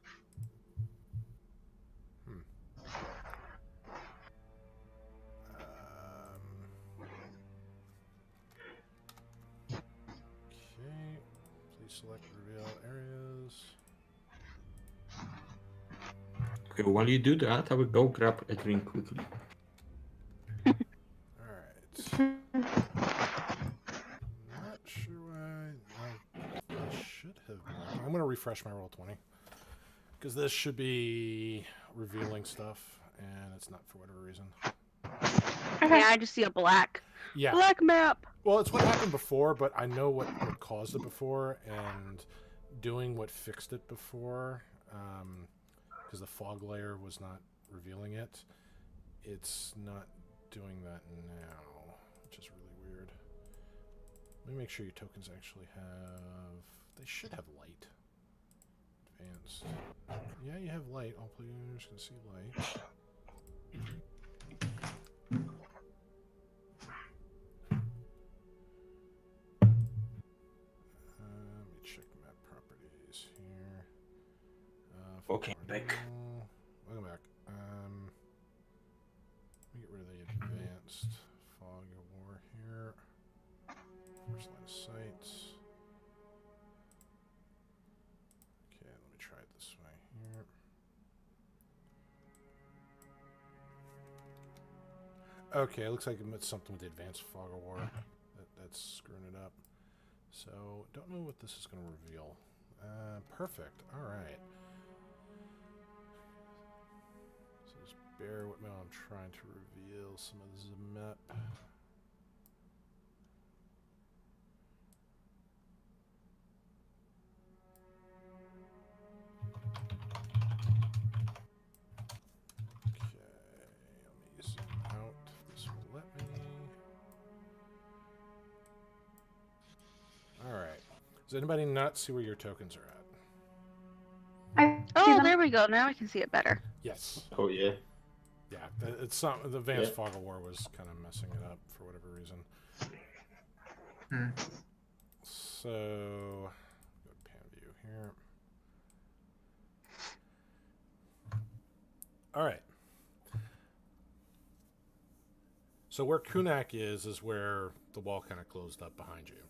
Okay, please select reveal areas. Okay, while you do that, I will go grab a drink quickly. Alright. Not sure why. I should have. I'm going to refresh my roll 20. Because this should be revealing stuff, and it's not for whatever reason. yeah, I just see a black map. Well, it's what happened before, but I know what caused it before, and doing what fixed it before, because the fog layer was not revealing it, it's not doing that now, which is really weird. Let me make sure your tokens actually have... They should have light. Advanced. Yeah, you have light. All players can see light. Let me check map properties here. Okay, back. Welcome back. Let me get rid of the advanced fog of war here. First line of sight. Okay, let me try it this way here. Okay, it looks like it's something with the advanced fog of war that's screwing it up. So, don't know what this is going to reveal. Perfect. All right. So just bear with me while I'm trying to reveal some of the map. Zoom out. This will let me. Alright. Does anybody not see where your tokens are at? I see Oh, them. there we go. Now I can see it better. Yes. Oh yeah. Yeah, it's not, the advanced Yeah. fog of war was kind of messing it up for whatever reason. Hmm. So, go to pan view here. Alright. So where Kunak is where the wall kind of closed up behind you.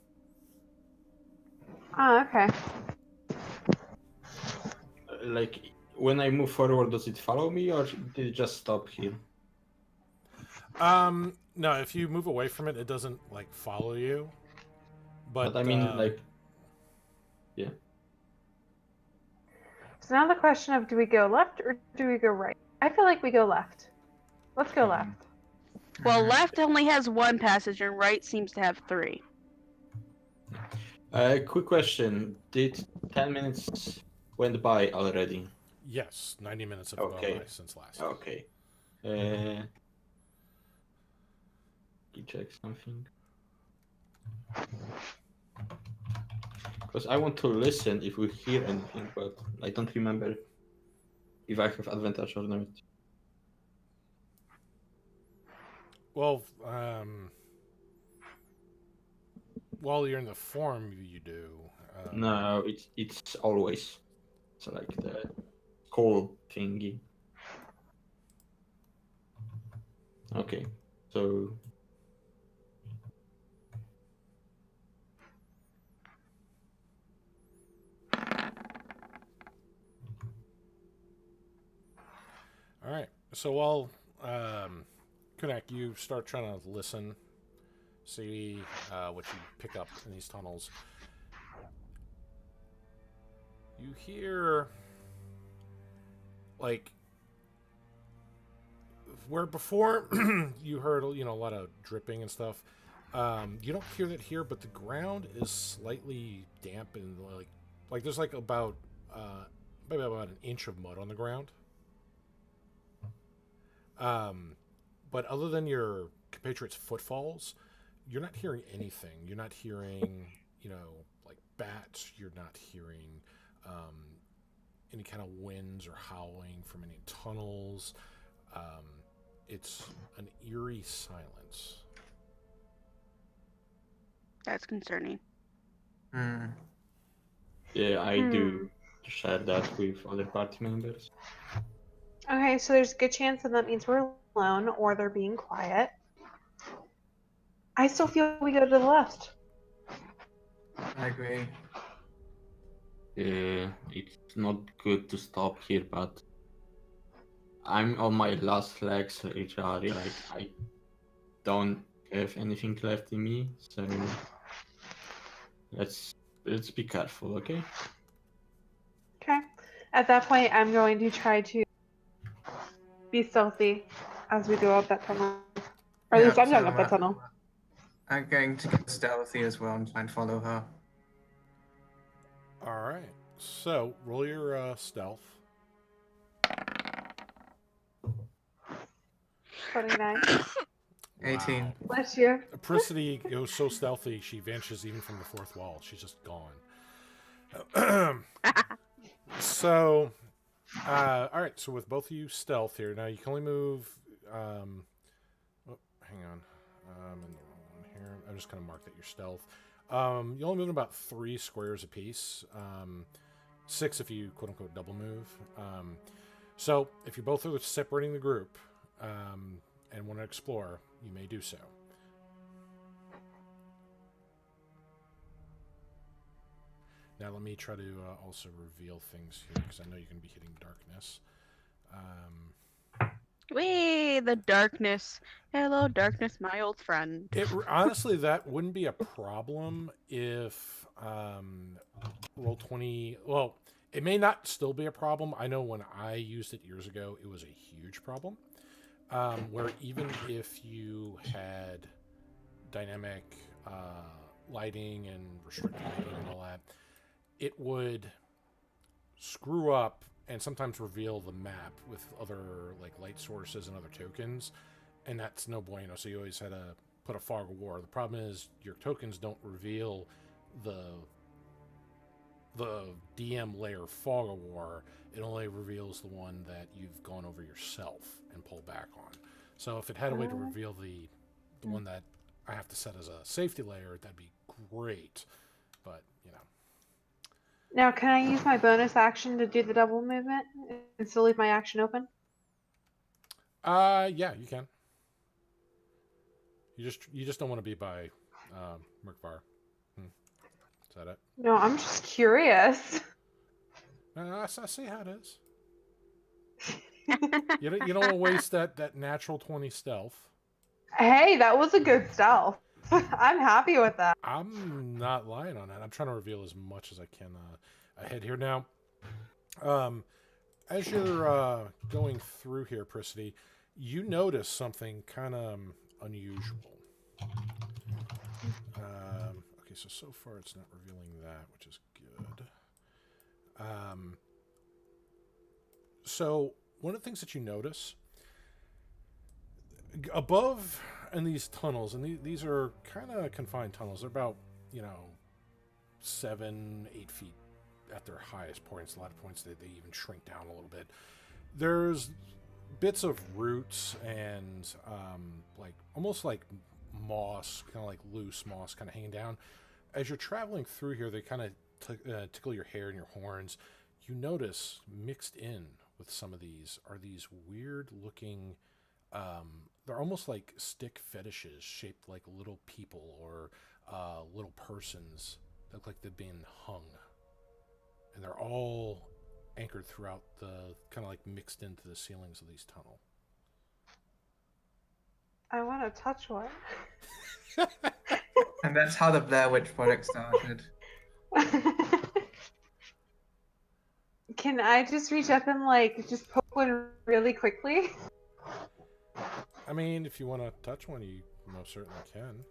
Oh, okay. Like when I move forward, does it follow me or did it just stop here? No, if you move away from it, it doesn't like follow you. But I mean, like, yeah. So now the question of do we go left or do we go right? I feel like we go left. Let's go left. Well, Mhm. left only has one passage and right seems to have 3. Quick question: did 10 minutes went by already? yes, 90 minutes have gone Okay. by since last. Okay. You check something. Because I want to listen if we hear anything, but I don't remember if I have advantage or not. Well, while you're in the form, you do. No, it's always like the call thingy. Okay, so All right. So while Kunak, you start trying to listen, see what you pick up in these tunnels. You hear like where before you heard a lot of dripping and stuff. You don't hear that here, but the ground is slightly damp and like there's like about maybe about an inch of mud on the ground. But other than your compatriots' footfalls, you're not hearing anything. You're not hearing, like bats. You're not hearing any kind of winds or howling from any tunnels. It's an eerie silence. That's concerning. Hmm. yeah, I do share that with other party members. Okay, so there's a good chance that means we're alone or they're being quiet. I still feel we go to the left. I agree. It's not good to stop here, but I'm on my last legs, literally. Like I don't have anything left in me, so let's be careful, okay? Okay. At that point, I'm going to try to be stealthy as we go up that tunnel. Or at least I'm going up that tunnel. I'm going to get stealthy as well and try and follow her. All right. So roll your stealth. 29. 18. Wow. Bless you. Apricity goes so stealthy, she vanishes even from the fourth wall. She's just gone. So, all right. So with both of you stealth here, now you can only move. Hang on. I'm in the wrong one here. I'm just going to mark that you're stealth. You only move in about 3 squares apiece. 6 if you quote unquote double move. So if you both are separating the group and want to explore, you may do so. Now let me try to also reveal things here because I know you're going to be hitting darkness. Whee, the darkness. Hello, darkness, my old friend. Honestly, that wouldn't be a problem if Roll20. Well, it may not still be a problem. I know when I used it years ago, it was a huge problem. Where even if you had dynamic lighting and restricted lighting and all that, it would screw up and sometimes reveal the map with other like light sources and other tokens, and that's no bueno. So you always had to put a fog of war. The problem is your tokens don't reveal the DM layer fog of war. It only reveals the one that you've gone over yourself and pulled back on. So if it had a way to reveal the one that I have to set as a safety layer, that'd be great. But you know. Now, can I use my bonus action to do the double movement and still leave my action open? Yeah, you can. You just don't want to be by Merkvar. Is that it? No, I'm just curious. I see how it is. You don't want to waste that natural 20 stealth. Hey, that was a good stealth. I'm happy with that. I'm not lying on that. I'm trying to reveal as much as I can ahead here. Now, as you're going through here, Prissity, you notice something kind of unusual. Okay, so far it's not revealing that, which is good. So one of the things that you notice above in these tunnels, and these are kind of confined tunnels. They're about 7-8 feet at their highest points. A lot of points they even shrink down a little bit. There's bits of roots and like almost like moss, kind of like loose moss, kind of hanging down. As you're traveling through here, they kind of tickle your hair and your horns. You notice mixed in with some of these are these weird looking. They're almost like stick fetishes shaped like little people or little persons that look like they've been hung. And they're all anchored throughout the kind of like mixed into the ceilings of these tunnel. I want to touch one. And that's how the Blair Witch Project started. Can I just reach up and like just poke one really quickly? I mean, if you want to touch one, you most certainly can.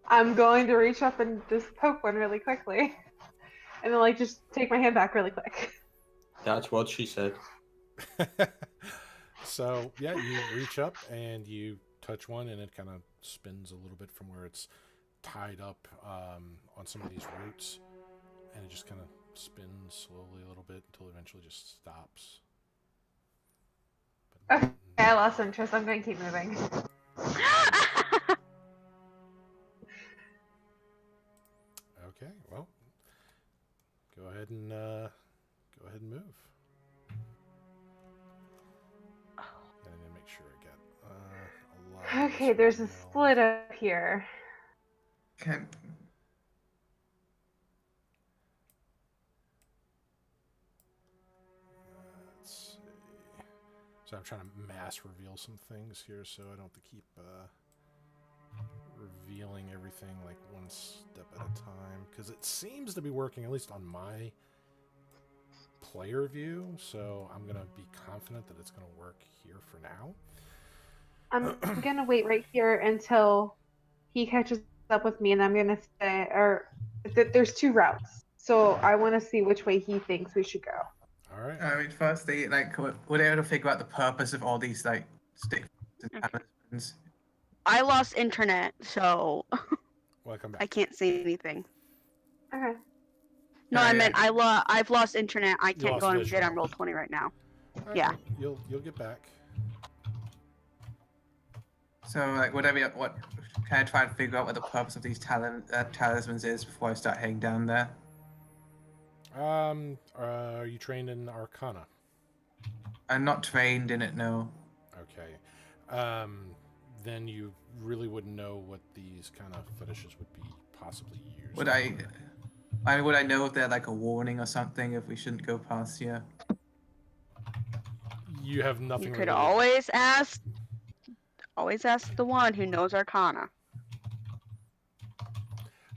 I'm going to reach up and just poke one really quickly. And then like just take my hand back really quick. That's what she said. So, yeah, you reach up and you touch one, and it kind of spins a little bit from where it's tied up on some of these roots. And it just kind of spins slowly a little bit until it eventually just stops. Okay, I lost interest. I'm going to keep moving. Okay, well, go ahead and move. I need to make sure I get a lot. Of Okay, this there's a right now. split up here. Can Let's see. So I'm trying to mass reveal some things here, so I don't have to keep revealing everything like one step at a time, because it seems to be working, at least on my player view. So I'm gonna be confident that it's gonna work here for now. I'm gonna wait right here until he catches up with me, and I'm gonna say, or there's two routes, so I want to see which way he thinks we should go. All right. I mean, firstly, like, would I able to figure out the purpose of all these like stick talismans? I lost internet, so Welcome I back. can't see anything. Okay. No, Oh, I yeah. meant I've lost internet. I can't lost go and visual. get on Roll20 right now. All right, Yeah. You'll get back. So, like, would I be what? Can I try and figure out what the purpose of these talismans is before I start heading down there? Are you trained in Arcana? I'm not trained in it, no. Okay. Then you really wouldn't know what these kind of fetishes would be possibly used. Would I mean, would I know if they're like a warning or something if we shouldn't go past here? You have nothing. You could related. always ask the one who knows Arcana.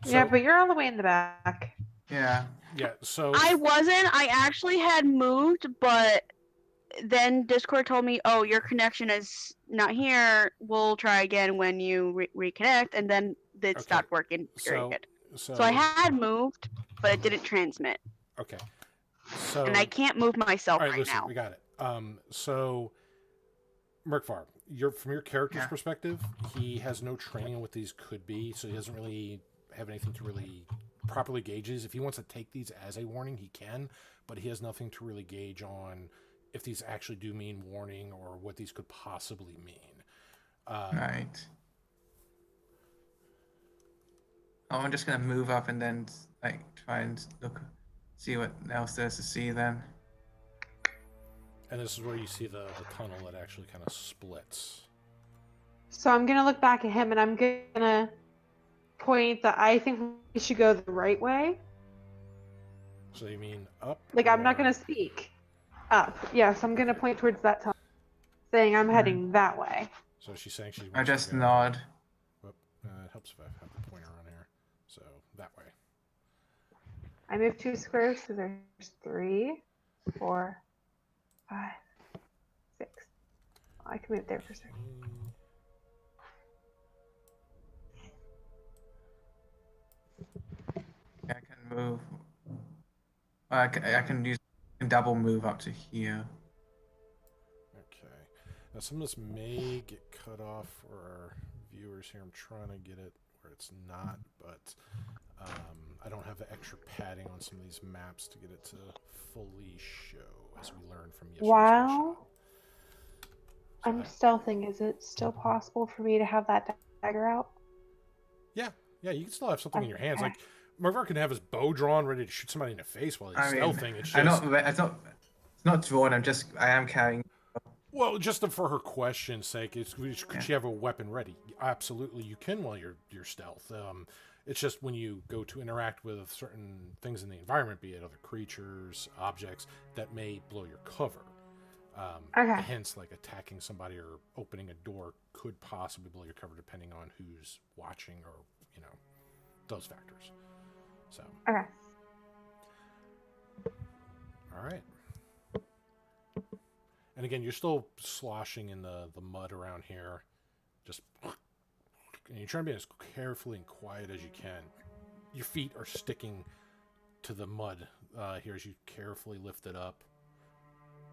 Yeah, So- but you're all the way in the back. Yeah. Yeah. So I wasn't. I actually had moved, but then Discord told me, "Oh, your connection is not here. We'll try again when you reconnect," and then it Okay. stopped working. So Period. So I had moved, but it didn't transmit, Okay. So and I can't move myself all right, right listen, now. we got it. So Merkvar, from your character's Yeah. perspective, he has no training on what these could be, so he doesn't really have anything to really properly gauge these. If he wants to take these as a warning, he can, but he has nothing to really gauge on if these actually do mean warning or what these could possibly mean. Right. Oh, I'm just gonna move up and then like try and look, see what else there's to see then. And this is where you see the tunnel that actually kind of splits. So I'm gonna look back at him and I'm gonna point that I think we should go the right way. So you mean up? Like I'm not or- gonna speak. Up. Yes, I'm gonna point towards that tunnel, saying I'm heading that way. So she's saying she wants I to just go- nod. Whoop, it helps if I have the pointer on here. So that way. I moved 2 squares, so there's 3, 4, 5, 6. I can move there for a second. I can move. I can use double move up to here. Okay. Now some of this may get cut off for our viewers here. I'm trying to get it where it's not, but I don't have the extra padding on some of these maps to get it to fully show, as we learned from yesterday's Wow. workshop. So I'm stealthing. Is it still possible for me to have that dagger out? yeah, you can still have something in your hands. Okay. Like Mervar can have his bow drawn, ready to shoot somebody in the face while he's I mean, stealthing. It's I'm just it's not drawn. I am carrying. well, just for her question's sake, could she have a weapon ready? Absolutely, you can while you're stealth. It's just when you go to interact with certain things in the environment, be it other creatures, objects, that may blow your cover. Okay. Hence, like attacking somebody or opening a door could possibly blow your cover, depending on who's watching or those factors. So. Okay. All right. And again, you're still sloshing in the mud around here. Just, and you're trying to be as carefully and quiet as you can. Your feet are sticking to the mud here as you carefully lift it up.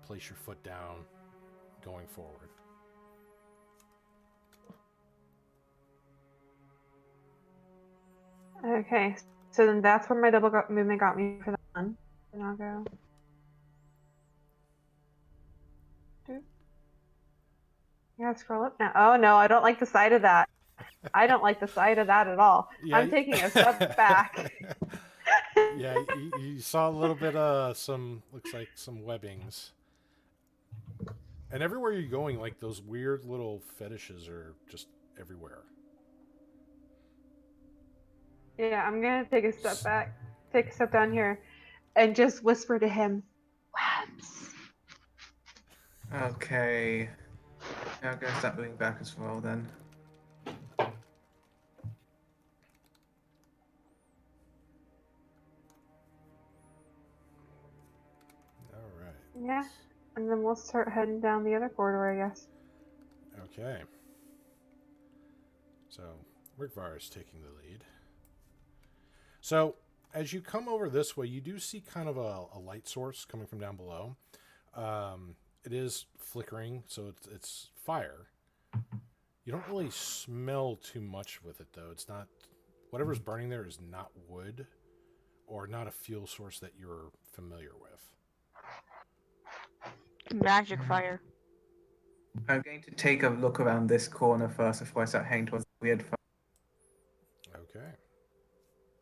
Place your foot down, going forward. Okay. So then that's where my double movement got me for that one. And I'll go. Yeah, scroll up now. Oh no, I don't like the side of that. I don't like the side of that at all. Yeah, I'm taking a step back. Yeah, you saw a little bit of looks like some webbings. And everywhere you're going, like those weird little fetishes are just everywhere. Yeah, I'm gonna take a step back, take a step down here, and just whisper to him, "Webs." Okay. Now I'm gonna start moving back as well then. All right. Yeah, and then we'll start heading down the other corridor, I guess. Okay. So, Rickvar is taking the lead. So, as you come over this way, you do see kind of a light source coming from down below. It is flickering, so it's fire. You don't really smell too much with it, though. It's not... Whatever's burning there is not wood or not a fuel source that you're familiar with. Magic fire. I'm going to take a look around this corner first before I start heading towards the weird fire. Okay.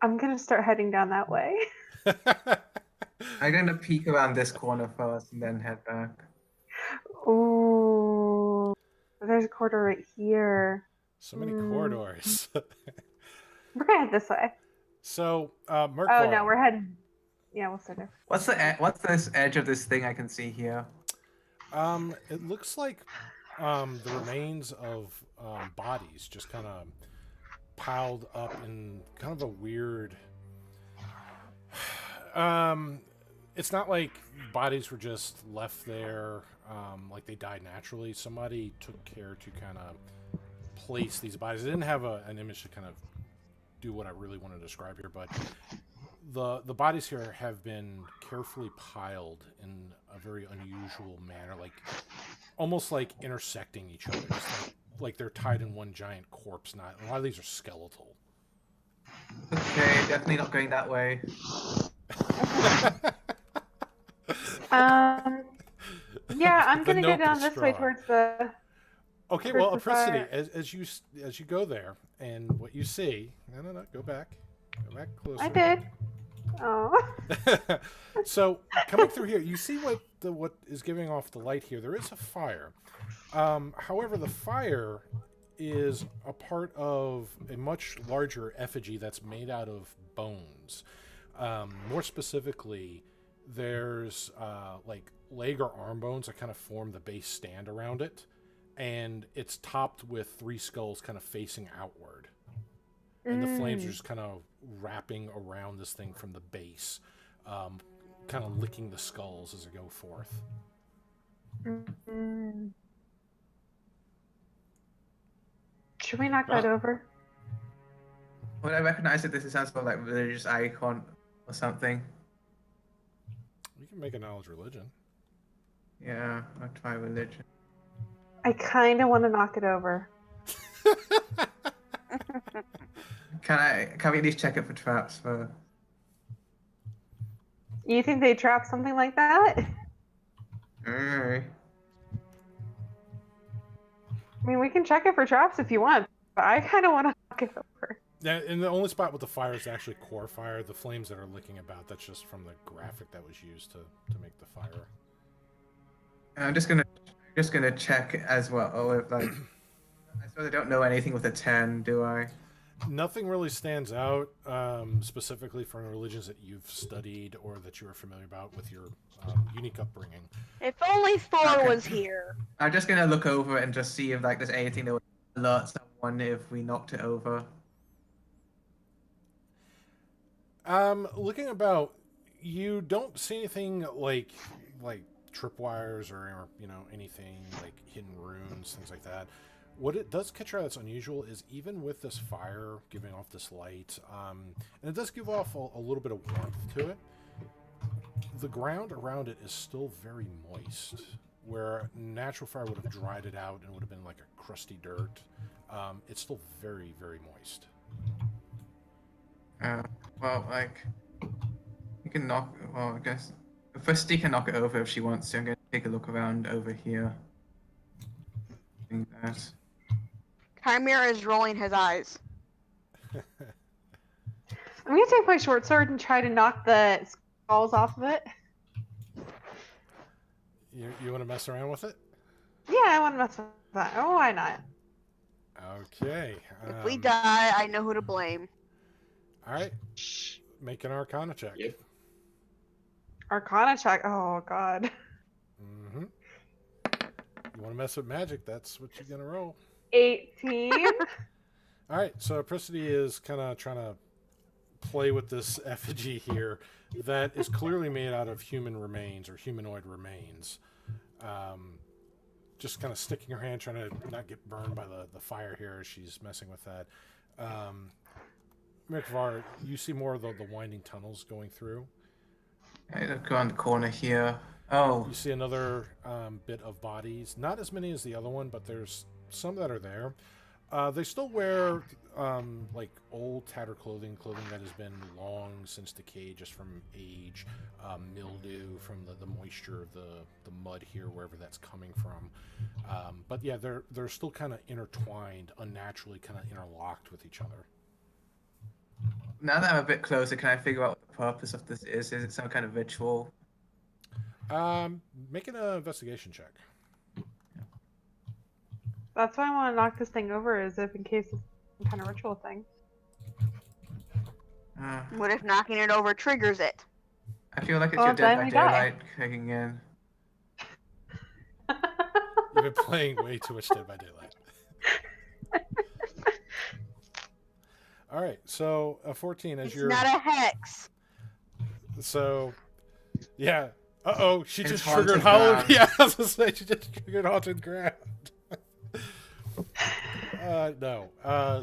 I'm gonna start heading down that way. I'm going to peek around this corner first and then head back. Ooh, there's a corridor right here. So many corridors. We're gonna head this way. So, Oh Merkvar. no, we're heading. Yeah, we'll sit there. What's this edge of this thing I can see here? It looks like the remains of bodies just kind of piled up in kind of a weird. It's not like bodies were just left there like they died naturally. Somebody took care to kind of place these bodies. They didn't have an image to kind of do what I really want to describe here, but the bodies here have been carefully piled in a very unusual manner, like almost like intersecting each other, just like they're tied in one giant corpse knot. A lot of these are skeletal. Okay, definitely not going that way. Yeah, I'm The gonna go nope down is this way strong. towards the. Okay, Towards well, the fire. Apricity, as you go there, and what you see, no, go back closer. I did. Oh. So coming through here, you see what is giving off the light here. There is a fire. However, the fire is a part of a much larger effigy that's made out of bones. More specifically, there's like leg or arm bones that kind of form the base stand around it, and it's topped with 3 skulls kind of facing outward. And the flames are just kind of wrapping around this thing from the base, kind of licking the skulls as they go forth. Mm. Should we knock that over? Would I recognize it? This is some sort of like religious icon or something. You can make a knowledge religion. Yeah, I'll try religion. I kind of want to knock it over. Can we at least check it for traps for? You think they trap something like that? Mm. I mean, we can check it for traps if you want, but I kind of want to knock it over. Yeah, and the only spot with the fire is actually core fire. The flames that are licking about, that's just from the graphic that was used to make the fire. I'm just gonna check as well. Oh, if, like, I suppose I don't know anything with a 10, do I? Nothing really stands out specifically from religions that you've studied or that you are familiar about with your unique upbringing. If only Thor Okay. was here. I'm just gonna look over it and just see if like there's anything that would alert someone if we knocked it over. Looking about, you don't see anything like tripwires or anything like hidden runes, things like that. What it does catch your eye that's unusual is even with this fire giving off this light, and it does give off a little bit of warmth to it, the ground around it is still very moist. Where natural fire would have dried it out and would have been like a crusty dirt, it's still very, very moist. Well, like, you can knock. Well, I guess Felicity can knock it over if she wants to. I'm gonna take a look around over here. Doing that. Chimera is rolling his eyes. I'm gonna take my short sword and try to knock the skulls off of it. You want to mess around with it? Yeah, I want to mess with that. Oh, why not? Okay. If we die, I know who to blame. All right. Make an Arcana check. Yep. Arcana check. Oh God. Mm-hmm. You want to mess with magic? That's what you're gonna roll. 18. All right. So Apricity is kind of trying to play with this effigy here that is clearly made out of human remains or humanoid remains. Just kind of sticking her hand, trying to not get burned by the fire here as she's messing with that. Mikvar, you see more of the winding tunnels going through. I'll go on the corner here. Oh, You see another bit of bodies. Not as many as the other one, but there's some that are there. They still wear like old tattered clothing that has been long since decayed just from age, mildew from the moisture of the mud here, wherever that's coming from. But yeah, they're still kind of intertwined, unnaturally kind of interlocked with each other. now that I'm a bit closer, can I figure out what the purpose of this is? Is it some kind of ritual? Making an investigation check. That's why I want to knock this thing over, is if in case it's some kind of ritual thing. What if knocking it over triggers it? I feel like it's Well, your Dead then by we die. Daylight kicking in. You've been playing way too much Dead by Daylight. All right, so a 14 as It's you're. not a hex. So, yeah. Uh-oh, she It's just triggered haunted Hollow. ground. Yeah, I was gonna say she just triggered Haunted Ground. No.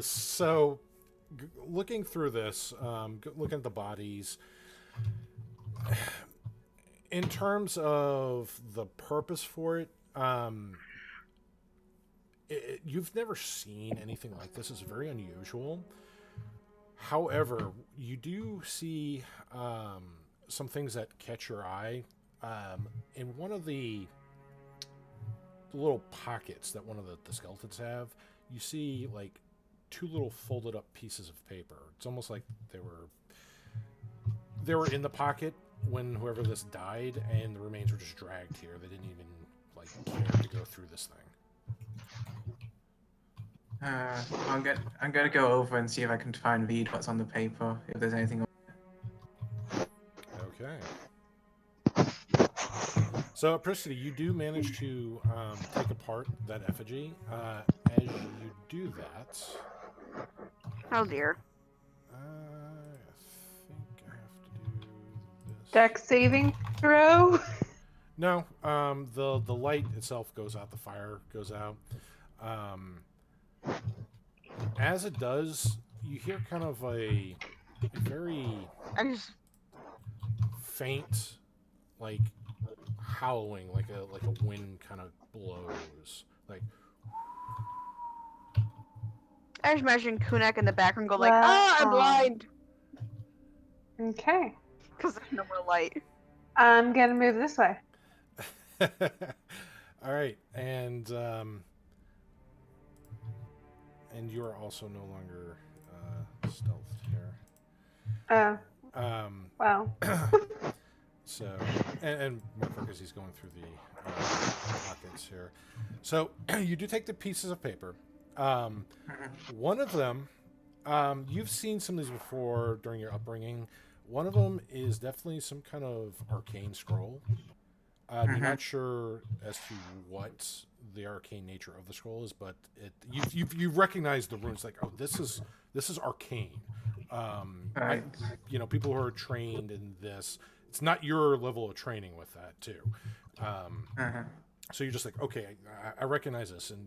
So, looking through this, looking at the bodies, in terms of the purpose for it, you've never seen anything like this. It's very unusual. However, you do see some things that catch your eye. In one of the little pockets that one of the skeletons have, you see like 2 little folded up pieces of paper. It's almost like they were in the pocket when whoever this died, and the remains were just dragged here. They didn't even like care to go through this thing. I'm gonna go over and see if I can try and read what's on the paper. If there's anything. Okay. So, Prissy, you do manage to take apart that effigy. As you do that, Oh dear. I think I have to do this. Dex saving throw. No, the light itself goes out. The fire goes out. As it does, you hear kind of a very I just faint, like howling, like a wind kind of blows, like. I just imagine Kunak in the background go like, Wow. "Oh, I'm blind," Okay. because there's no more light. I'm gonna move this way. All right, and you are also no longer stealthed here. Oh, wow. So, and because he's going through the pockets here. So, you do take the pieces of paper. One of them, you've seen some of these before during your upbringing. One of them is definitely some kind of arcane scroll. You're not sure as to what the arcane nature of the scroll is, but you recognize the runes. Like, oh, this is arcane. Right. People who are trained in this. It's not your level of training with that too. So you're just like, okay, I recognize this, and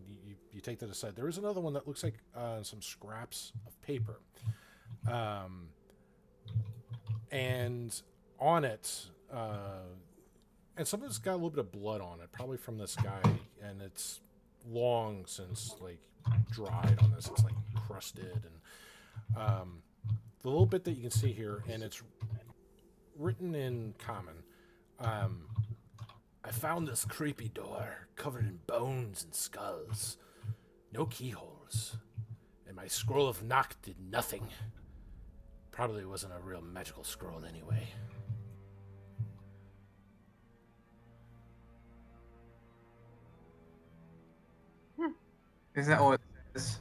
you take that aside. There is another one that looks like some scraps of paper, and on it, and some of it's got a little bit of blood on it, probably from this guy, and it's long since like dried on this. It's like crusted, and the little bit that you can see here, and it's written in common. I found this creepy door covered in bones and skulls. No keyholes. And my scroll of knock did nothing. Probably wasn't a real magical scroll anyway. Isn't that all it is?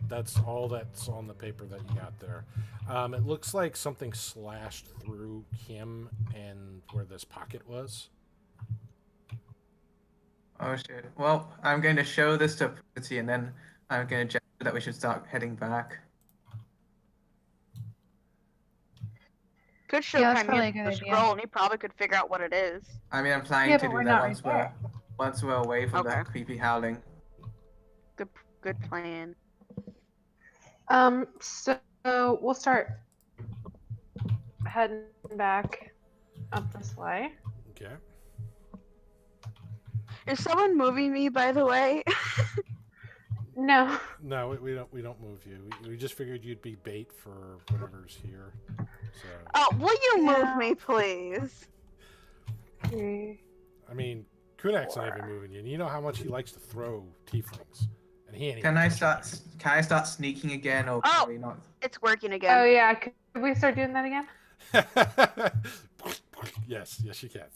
That's all that's on the paper that you got there. It looks like something slashed through him and where this pocket was. Oh shit. Well, I'm going to show this to Pretty, and then I'm going to gesture that we should start heading back. Could show Yeah, that's Chimera probably a good the idea. scroll, and he probably could figure out what it is. I mean, I'm planning Yeah, to but do we're that not once right we're away from Okay. that creepy howling. Good plan. So we'll start heading back up this way. Okay. Is someone moving me, by the way? No. No, we don't move you. We just figured you'd be bait for whatever's here. So Oh, will you Yeah. move me, please? 3. I mean, Kunak's not even moving you, and you know how much he likes to throw tieflings, and he ain't. Can even I touching start? Can I start sneaking again, or Oh. can we not? It's working Oh again. yeah, could we start doing that again? you. Yes, you can.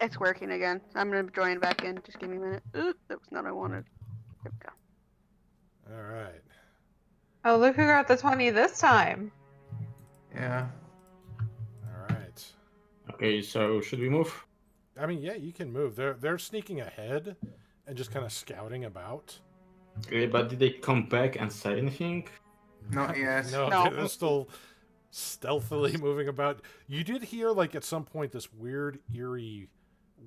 It's working again. I'm gonna join back in. Just give me a minute. Ooh, that was not what I wanted. There we go. All right. Oh, look who got the 20 this time. Yeah. All right. Okay, so should we move? I mean, yeah, you can move. They're sneaking ahead, and just kind of scouting about. But did they come back and say anything? Not yet. No, No. they're still stealthily moving about. You did hear, like, at some point, this weird, eerie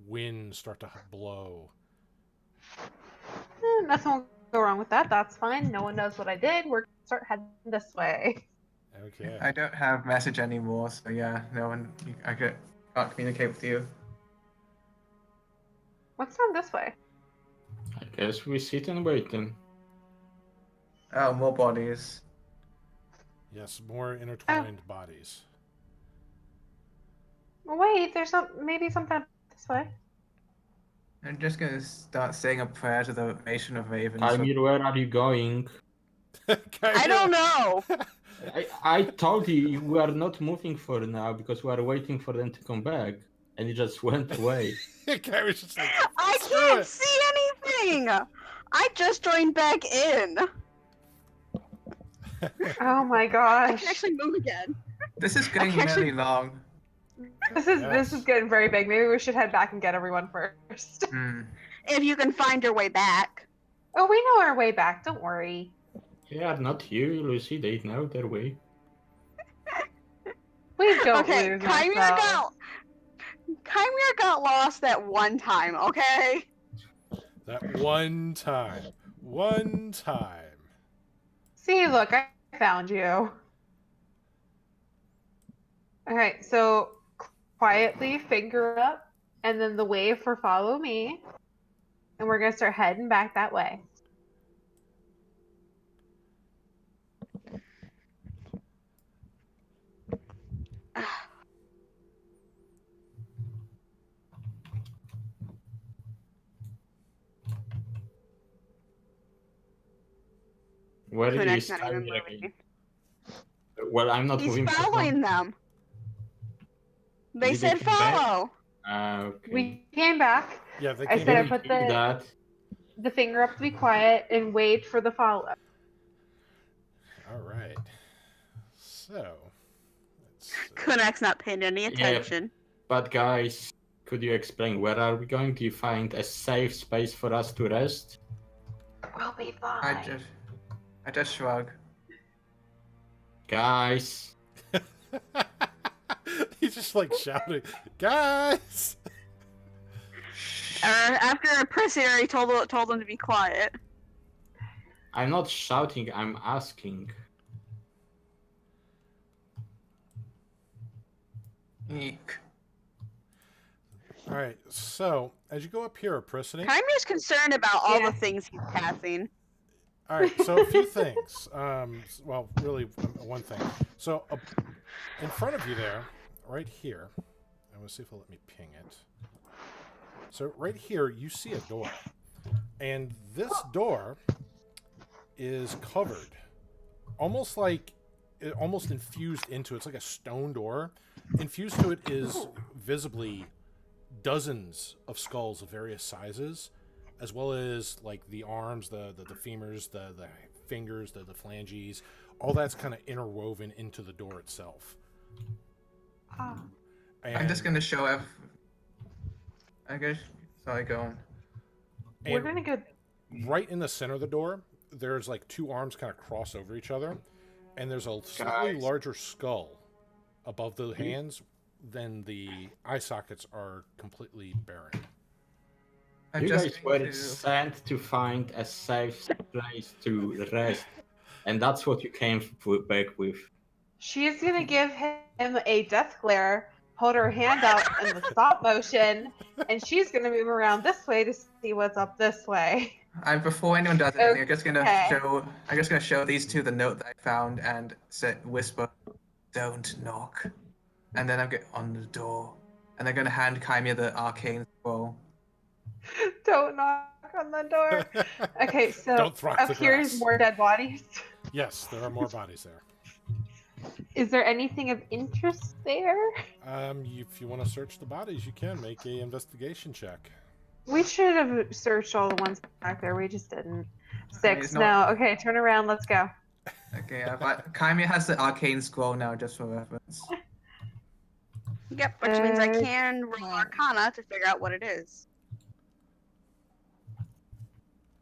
wind start to blow. Nothing will go wrong with that. That's fine. No one knows what I did. We're gonna start heading this way. Okay. I don't have message anymore, so yeah, no one. I can't communicate with you. What's on this way? I guess we sit and wait then. Oh, more bodies. Yes, more intertwined bodies. Wait, there's maybe something this way. I'm just gonna start saying a prayer to the nation of ravens. Ymir, where are you going? I don't know. I told you we are not moving for now because we are waiting for them to come back. And he just went away. Guy was just like, I "Screw can't it." see anything. I just joined back in. Oh my I gosh. can actually move again. This is getting Actually- really long. This is Yes. getting very big. Maybe we should head back and get everyone first. Hmm. If you can find your way back. Oh, we know our way back. Don't worry. They are not here, Lucy. They know their way. We don't Okay, lose Chimera got lost that one time, okay? That one time. One time. See, look, I found you. Alright, so quietly finger up, and then the wave for follow me. And we're gonna start heading back that way. Where did Kunak's he not even stand moving. again? Well, I'm not He's moving. following them. They Did they said come back? follow. Okay. We came back. Yeah, they I came said I in. put Do the that. finger up to be quiet and wait for the follow. All right. So, let's see. Kunak's not paying any attention. But guys, could you explain where are we going? Do you find a safe space for us to rest? We'll be I fine. just shrug. Guys, He's just like shouting, guys! After Presiary told them to be quiet. I'm not shouting, I'm asking. Eek. All right, so as you go up here, Prissany. Chimera's concerned about all Yeah. the things he's passing. All right, so a few things. Well, really, one thing. So, in front of you there, right here, I'm going to see if it'll let me ping it. So, right here, you see a door. And this door is covered. Almost like, almost infused into it. It's like a stone door. Infused to it is visibly dozens of skulls of various sizes, as well as like the arms, the femurs, the fingers, the phalanges, all that's kind of interwoven into the door itself. Oh. I'm just gonna show off. I guess. Sorry, go on. We're And gonna go. right in the center of the door, there's like two arms kind of cross over each other, and there's a slightly Guys. larger skull above the hands. Then the eye sockets are completely barren. I'm You just guys going were to- sent to find a safe place to rest. And that's what you came back with. She's gonna give him a death glare, hold her hand out in the stop motion, and she's gonna move around this way to see what's up this way. Before anyone does anything, Okay. I'm just gonna show these two the note that I found and whisper, "Don't knock," and then I'm going on the door, and they're gonna hand Chimera the arcane scroll. Don't knock on the door. Okay, so Don't throck up the here grass. is more dead bodies. Yes, there are more bodies there. Is there anything of interest there? If you want to search the bodies, you can make a investigation check. We should have searched all the ones back there. We just didn't. 6. it's No. not- Okay, turn around. Let's go. Okay, but Chimera has the arcane scroll now, just for reference. Yep, which means I Uh, can roll Arcana to figure out what it is.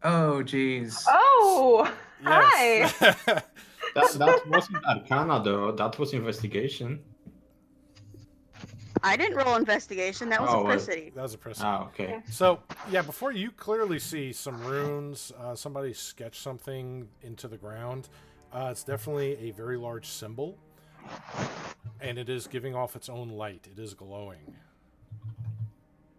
Oh, jeez. Oh, hi. Yes. That wasn't Arcana though. That was investigation. I didn't roll investigation. That was Oh, a well. pricity. That was a precedent. Ah, okay. So, yeah, before you clearly see some runes, somebody sketched something into the ground. It's definitely a very large symbol, and it is giving off its own light. It is glowing.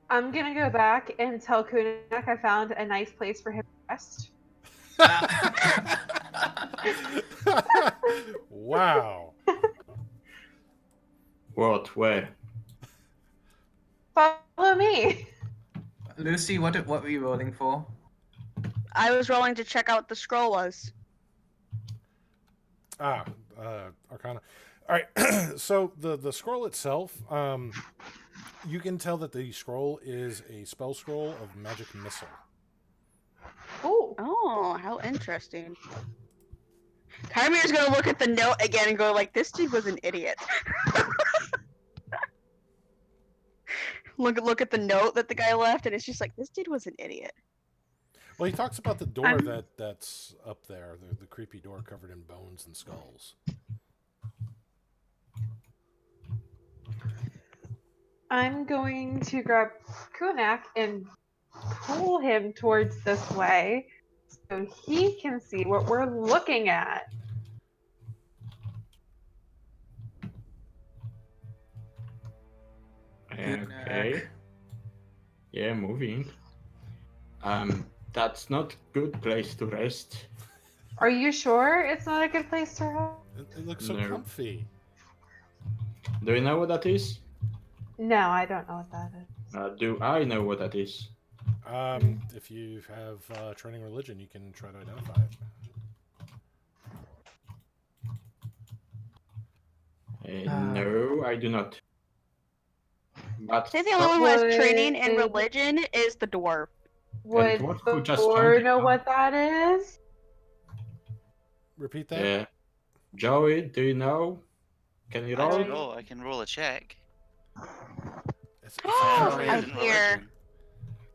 I'm gonna go back and tell Kunak I found a nice place for him to rest. Wow. What? Where? Follow me. Lucy, what were you rolling for? I was rolling to check out what the scroll was. Arcana. All right. So the scroll itself, you can tell that the scroll is a spell scroll of magic missile. Ooh. Oh, how interesting. Kymir's gonna look at the note again and go like, "This dude was an idiot." Look at the note that the guy left, and it's just like, "This dude was an idiot." Well, he talks about the door that's up there, the creepy door covered in bones and skulls. I'm going to grab Kunak and pull him towards this way so he can see what we're looking at. Okay. Yeah, moving. That's not good place to rest. Are you sure it's not a good place to rest? It looks so No. comfy. Do you know what that is? No, I don't know what that is. Do I know what that is? If you have training religion, you can try to identify it. No, I do not. But I think the only one who has Would- training in religion is the dwarf. Would what the who just board joined know the what that is? Repeat that. yeah. Joey, do you know? Can you I roll? can roll. I can roll a check. It's Oh, Training I in hear. religion.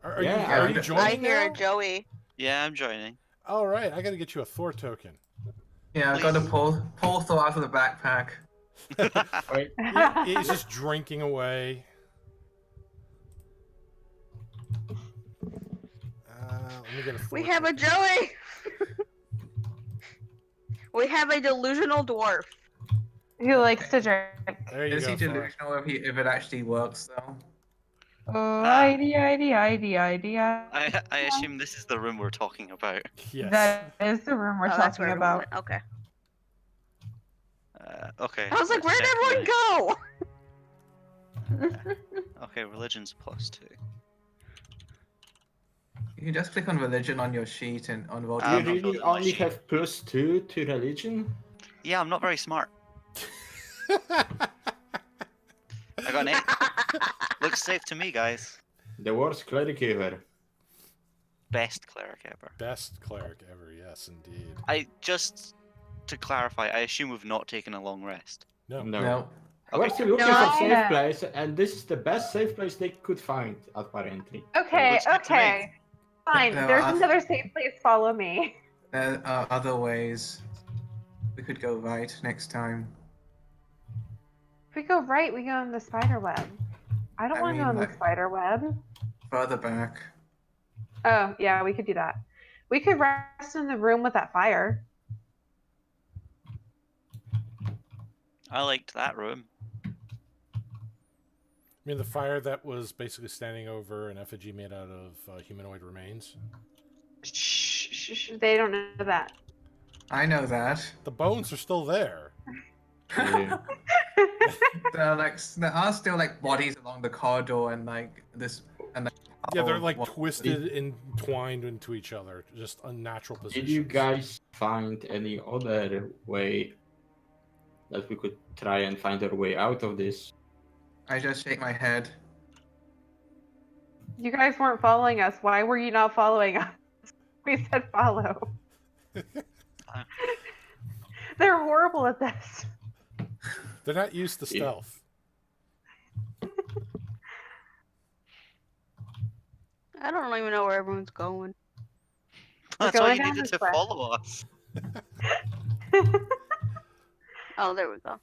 Are Yeah, you I- joining I hear now? Joey. Yeah, I'm joining. All right, I got to get you a Thor token. Yeah, I've got to pull Thor out of the backpack. Wait, He's just drinking away. Let me get a Thor We have a token. Joey. We have a delusional dwarf. Who likes to drink? There you Is go. he Thor. delusional if it actually works though? Oh, ID. I assume this is the room we're talking about. Yes. That is the room we're Oh, that's talking where everyone about. went. Okay. Okay. I was like, let's where'd check everyone the- go? Okay, religion's +2. You can just click on religion on your sheet and on roll. you I'm not really building my only sheet. have +2 to religion? Yeah, I'm not very smart. I got an 8. Looks safe to me, guys. The worst cleric ever. Best cleric ever. Best cleric ever. Yes, indeed. To clarify, I assume we've not taken a long rest. No. No. No. We're Okay. still looking No. for a safe place, and this is the best safe place they could find, apparently. Okay, Looks good to me. okay. Fine. No, There's I- another safe place. Follow me. There are other ways. We could go right next time. If we go right, we go in the spider web. I don't I want to go mean, in the like- spider web. Further back. Oh, yeah, we could do that. We could rest in the room with that fire. I liked that room. I mean, the fire that was basically standing over an effigy made out of humanoid remains. Shh, they don't know that. I know that. The bones are still there. Yeah. There are still like bodies along the corridor and like this and like. Yeah, they're oh, like what- twisted and twined into each other. Just unnatural positions. Did you guys find any other way that we could try and find our way out of this? I just shake my head. You guys weren't following us. Why were you not following us? We said follow. They're horrible at this. They're not used to Yeah. stealth. I don't even know where everyone's going. That's why going you down needed this to way. follow us. Oh, there we go.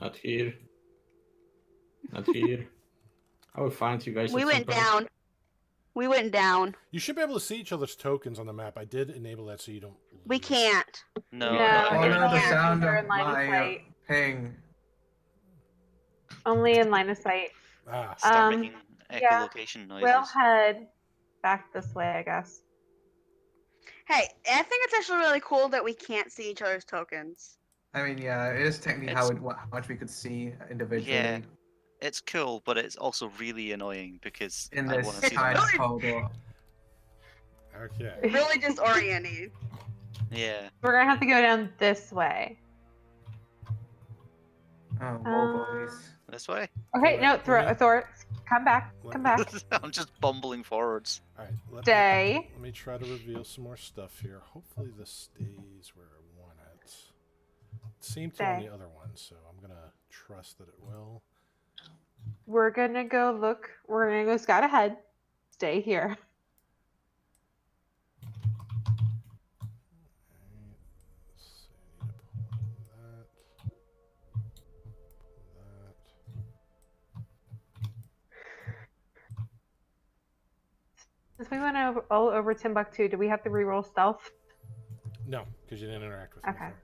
Not here. Not here. I will find you guys. We at some went point. down. We went down. You should be able to see each other's tokens on the map. I did enable that so you don't. We lose. can't. No, No, not Follow it's here. the only sound they're of in line of my sight. ping. Only in line of sight. Ah, Start making yeah. echolocation noises. We'll head back this way, I guess. Hey, I think it's actually really cool that we can't see each other's tokens. I mean, yeah, it is technically how much we could see individually Yeah. It's cool, but it's also really annoying because in I this want to see tiny them. corridor. okay. Really disorienting. Yeah. We're gonna have to go down this way. Oh, more boys. This way. Okay, Alright, no, let me- Thor, come back, come back. I'm just bumbling forwards. All right. Stay. Let me try to reveal some more stuff here. Hopefully this stays where I want it. It seemed to on Stay. the other one, so I'm gonna trust that it will. We're gonna go look. We're gonna go scout ahead. Stay here. Since we went all over Timbuktu, do we have to reroll stealth? No, because you didn't interact with it Okay. before.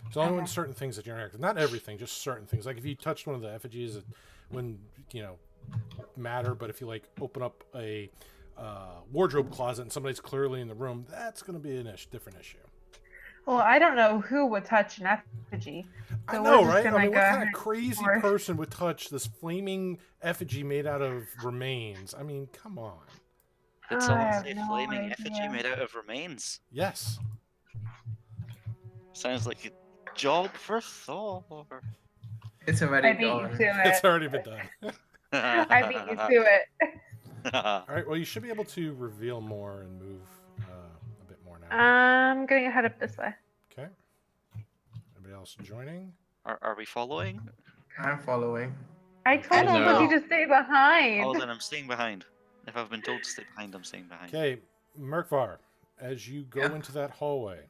It's only when Okay. certain things that you interact with. Not everything, just certain things. Like if you touched one of the effigies that when, matter, but if you like open up a wardrobe closet and somebody's clearly in the room, that's going to be a different issue. Well, I don't know who would touch an effigy. I So know, we're just right? I gonna mean, go what kind ahead of crazy forth. person would touch this flaming effigy made out of remains? I mean, come on. Did I someone have say no flaming effigy idea. made out of remains? Yes. Sounds like a job for Thor. It's already I beat you gone. to It's it. already been done. I beat you to it. All right, well, you should be able to reveal more and move a bit more now. I'm gonna head up this way. Okay. Anybody else joining? Are we following? I'm following. I told don't you know. to stay behind. Oh, then I'm staying behind. If I've been told to stay behind, I'm staying behind. Okay, Merkvar, as you go Yeah. into that hallway,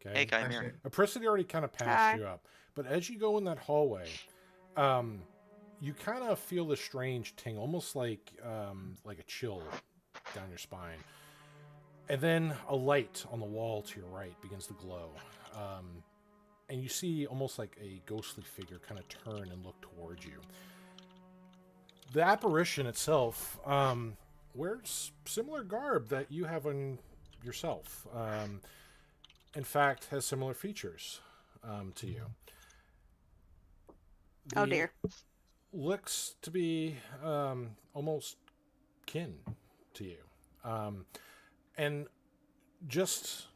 okay, Hey, Chimera. Actually, Apricity already kind of passed Hi. you up, but as you go in that hallway, you kind of feel this strange ting, almost like a chill down your spine, and then a light on the wall to your right begins to glow, and you see almost like a ghostly figure kind of turn and look towards you. The apparition itself wears similar garb that you have on yourself. In fact, has similar features to you. Oh The- dear. Looks to be almost kin to you. And just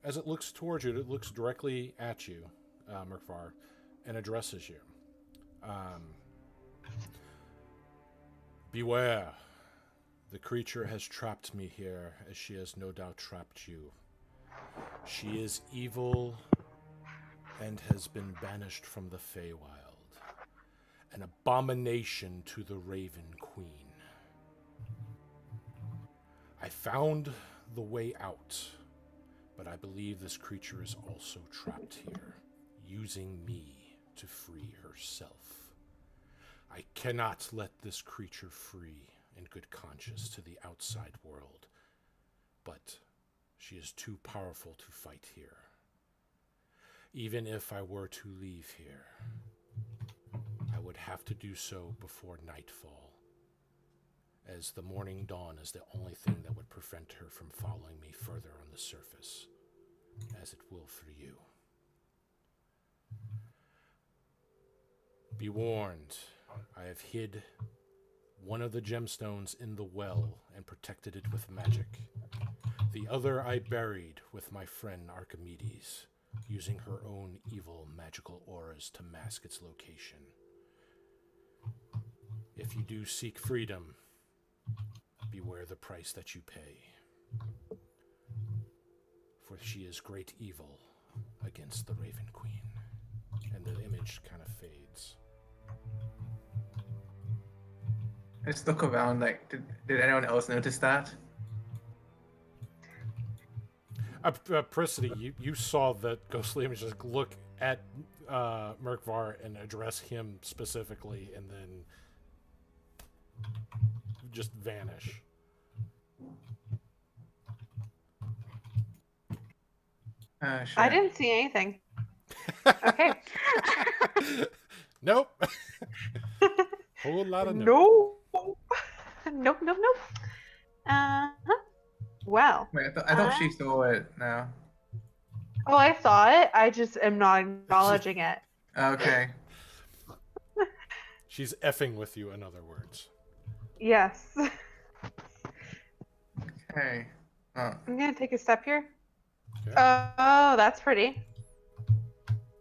as it looks towards you, it looks directly at you, Merkvar, and addresses you. Beware. The creature has trapped me here, as she has no doubt trapped you. She is evil and has been banished from the Feywild, an abomination to the Raven Queen. I found the way out, but I believe this creature is also trapped here, using me to free herself. I cannot let this creature free in good conscience to the outside world, but she is too powerful to fight here. Even if I were to leave here, I would have to do so before nightfall, as the morning dawn is the only thing that would prevent her from following me further on the surface, as it will for you. Be warned, I have hid one of the gemstones in the well and protected it with magic. The other I buried with my friend Archimedes, using her own evil magical auras to mask its location. If you do seek freedom, beware the price that you pay. For she is great evil against the Raven Queen. And the image kind of fades. I just look around. Like, did anyone else notice that? Prissity, you saw that ghostly image just look at Merkvar and address him specifically, and then just vanish. Shit. I didn't see anything. Okay. Nope. Whole lot of nope. No. Nope, nope, nope. Uh-huh. Well. Wait, I thought she saw it now. Oh, I saw it. I just am not acknowledging it. Okay. She's effing with you, in other words. Yes. Okay. Oh. I'm gonna take a step here. Okay. Oh, that's pretty.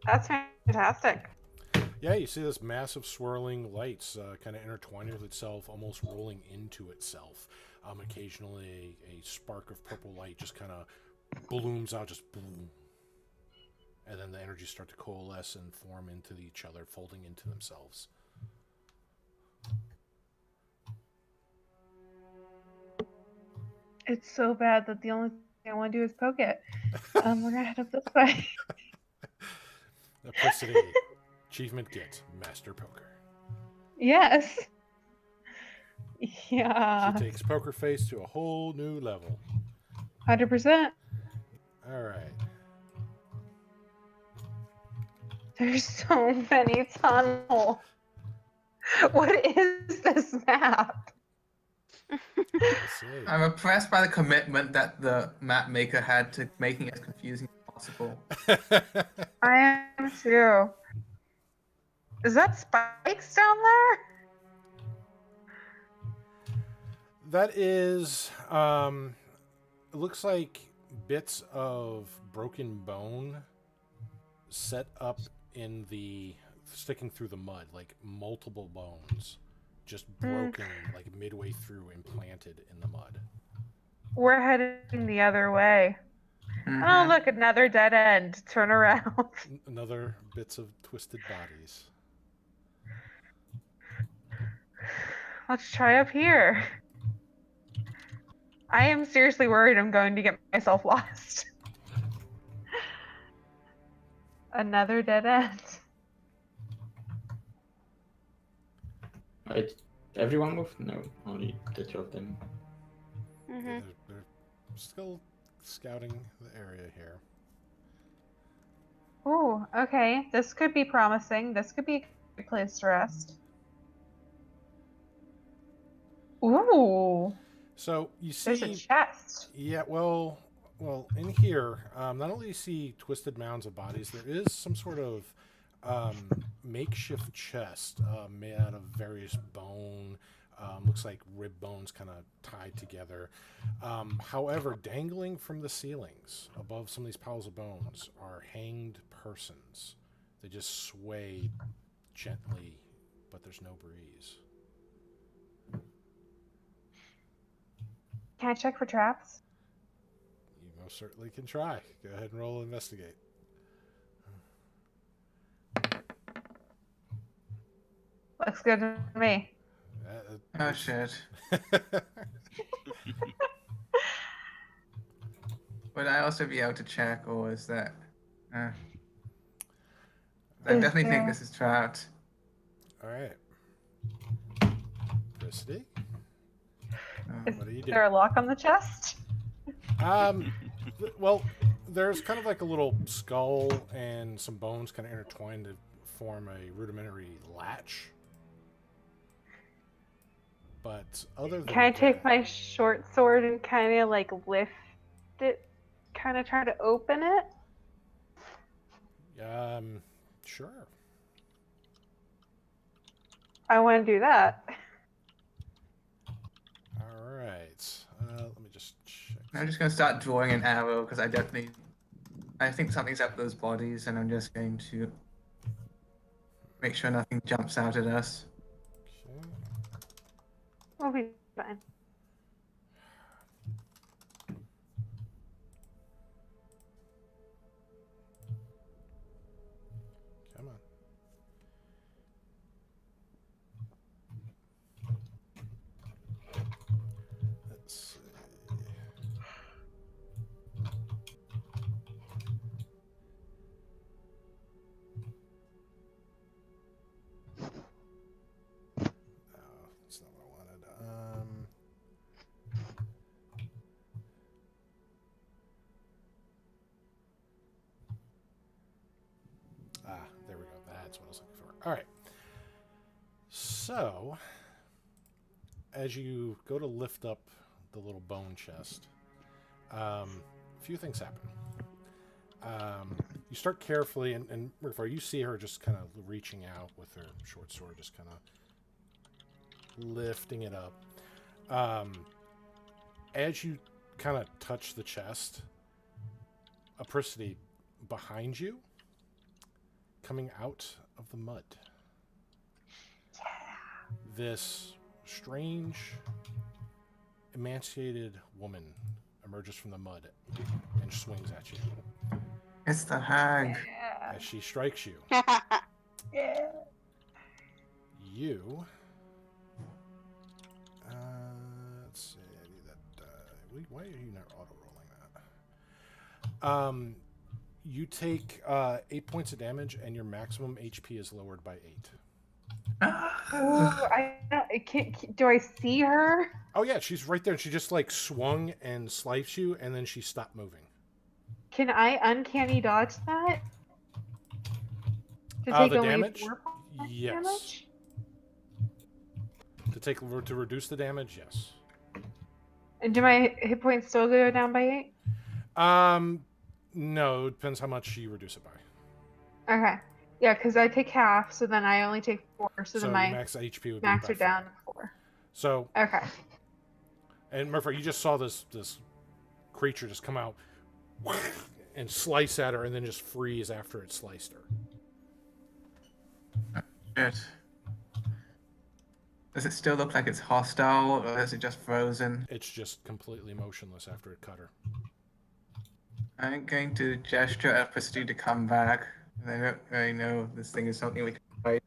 That's fantastic. Yeah, you see this massive swirling lights kind of intertwining with itself, almost rolling into itself. Occasionally, a spark of purple light just kind of blooms out, just boom. And then the energies start to coalesce and form into each other, folding into themselves. It's so bad that the only thing I want to do is poke it. We're gonna head up this way. Prissity, achievement get Master Poker. Yes. Yeah. She takes Poker Face to a whole new level. 100%. All right. There's so many tunnels. What is this map? Let's see. I'm impressed by the commitment that the map maker had to making it as confusing as possible. I am too. Is that spikes down there? That is, it looks like bits of broken bone set up in sticking through the mud, like multiple bones, just broken, like midway through, implanted in the mud. We're heading the other way. Oh, look, another dead end. Turn around. Another bits of twisted bodies. Let's try up here. I am seriously worried I'm going to get myself lost. Another dead end. Everyone moved? No, only the two of them. Yeah, they're still scouting the area here. Ooh, okay. This could be promising. This could be a good place to rest. Ooh. So you see, There's a chest. yeah. Well, in here, not only do you see twisted mounds of bodies, there is some sort of makeshift chest made out of various bone. Looks like rib bones kind of tied together. However, dangling from the ceilings above some of these piles of bones are hanged persons. They just sway gently, but there's no breeze. Can I check for traps? You most certainly can try. Go ahead and roll investigate. Looks good to me. Oh shit. Would I also be able to check, or is that? I definitely think this is trapped. All right. Felicity? What are you Is doing? there a lock on the chest? Well, there's kind of like a little skull and some bones kind of intertwined to form a rudimentary latch. But other than Can I take that, my short sword and kind of like lift it, kind of try to open it? sure. I want to do that. All right. Let me just check. I'm just gonna start drawing an arrow because I think something's up those bodies, and I'm just going to make sure nothing jumps out at us. Okay. We'll be fine. Come on. That's what I was looking for. All right. So, as you go to lift up the little bone chest, a few things happen. You start carefully, and you see her just kind of reaching out with her short sword, just kind of lifting it up. As you kind of touch the chest, a Persody behind you coming out of the mud. This strange, emaciated woman emerges from the mud and swings at you. It's the hag. As she strikes you, Yeah. you... let's see, I need that die. Why are you not auto-rolling that? You take 8 points of damage, and your maximum HP is lowered by 8. Ooh, I can't, do I see her? Oh yeah, she's right there. And she just like swung and sliced you, and then she stopped moving. Can I uncanny dodge that? To The take only damage? 4 points Yes. damage? To reduce the damage, yes. And do my hit points still go down by 8? No, it depends how much you reduce it by. Okay. Yeah, because I take half, so then I only take 4, so then my max HP would max be are by down 4. to 4. So, Okay. and Murphy, you just saw this creature just come out and slice at her, and then just freeze after it sliced her. Shit. Does it still look like it's hostile, or is it just frozen? It's just completely motionless after it cut her. I'm going to gesture at Prestige to come back. I don't really know if this thing is something we can fight.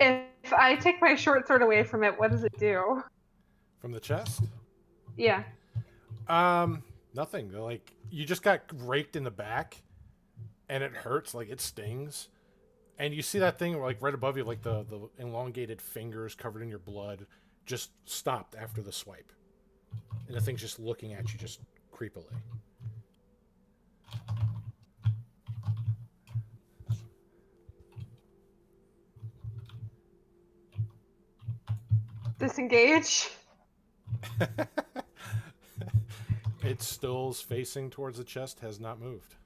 If I take my short sword away from it, what does it do? From the chest? Yeah. Nothing. Like, you just got raked in the back, and it hurts, like it stings. And you see that thing like right above you, like the elongated fingers covered in your blood, just stopped after the swipe. And the thing's just looking at you just creepily. Disengage. It still's facing towards the chest, has not moved.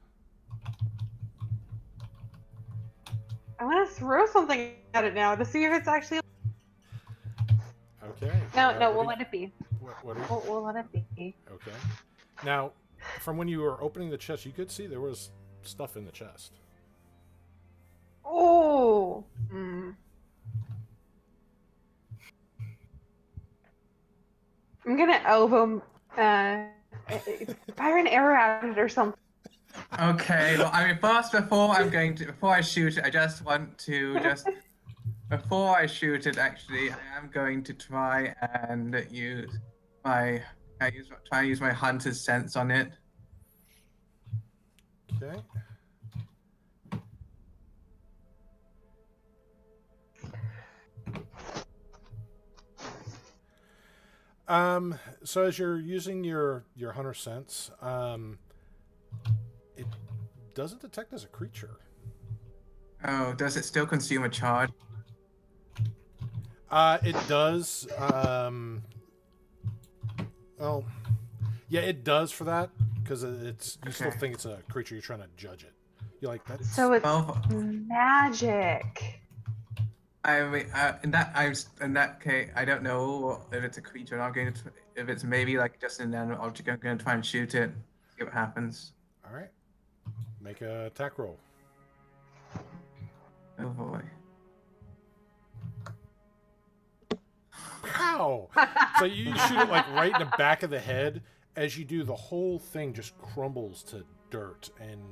I want to throw something at it now to see if it's actually. Okay. No, we'll let it be. What are you... We'll let it be. Okay. Now, from when you were opening the chest, you could see there was stuff in the chest. Oh. Mm. I'm gonna elbow. Fire an arrow at it or something. Okay, well, I mean, first, before I shoot it, I just want to before I shoot it, actually, I am going to try and use my hunter's sense on it. Okay. So as you're using your hunter sense, it doesn't detect as a creature. Oh, does it still consume a charge? It does. Well, yeah, it does for that because it's you still think it's a creature. You're trying to judge it. You're like that. So it's magic. I mean, in that case, I don't know if it's a creature. I'm going to, if it's maybe like just an inanimate object, I'm going to try and shoot it. See what happens. All right. Make a attack roll. Oh boy. Pow! So you shoot it like right in the back of the head. As you do, the whole thing just crumbles to dirt and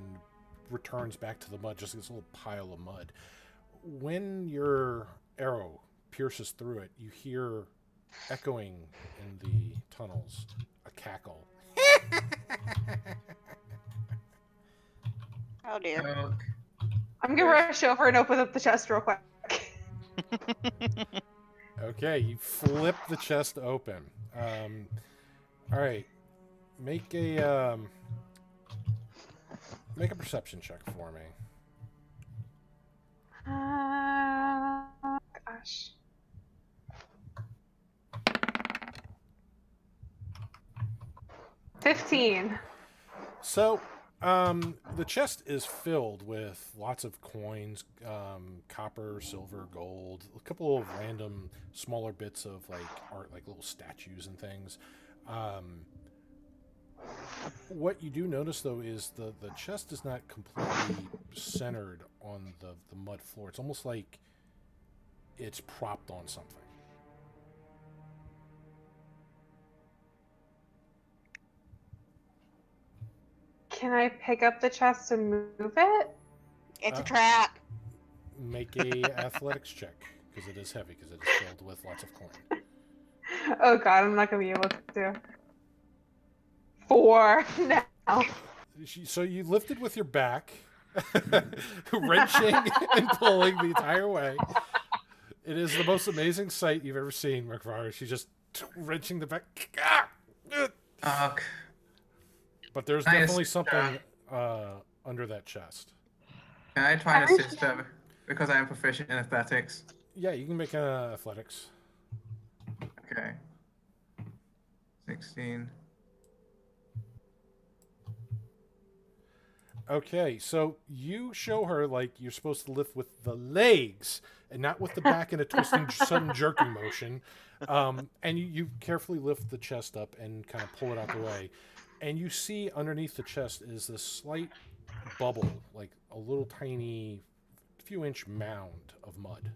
returns back to the mud, just this little pile of mud. When your arrow pierces through it, you hear echoing in the tunnels a cackle. Oh dear. Oh, I'm gonna rush over and open up the chest real quick. Okay, you flip the chest open. All right, make a Make a perception check for me. Gosh. $15. So, the chest is filled with lots of coins, copper, silver, gold, a couple of random smaller bits of like art, like little statues and things. What you do notice though is the chest is not completely centered on the mud floor. It's almost like it's propped on something. Can I pick up the chest and move it? It's Uh, a trap. Make a athletics check because it is heavy because it is filled with lots of coin. Oh god, I'm not gonna be able to. 4 now. So you lift it with your back, wrenching and pulling the entire way. It is the most amazing sight you've ever seen, McFarlane. She's just wrenching the back. Fuck. But there's Nice. definitely something under that chest. Can I try and assist her? Because I am proficient in athletics. Yeah, you can make athletics. Okay. 16. Okay, so you show her like you're supposed to lift with the legs and not with the back in a twisting, sudden jerking motion. And you carefully lift the chest up and kind of pull it out the way. And you see underneath the chest is this slight bubble, like a little tiny few-inch mound of mud.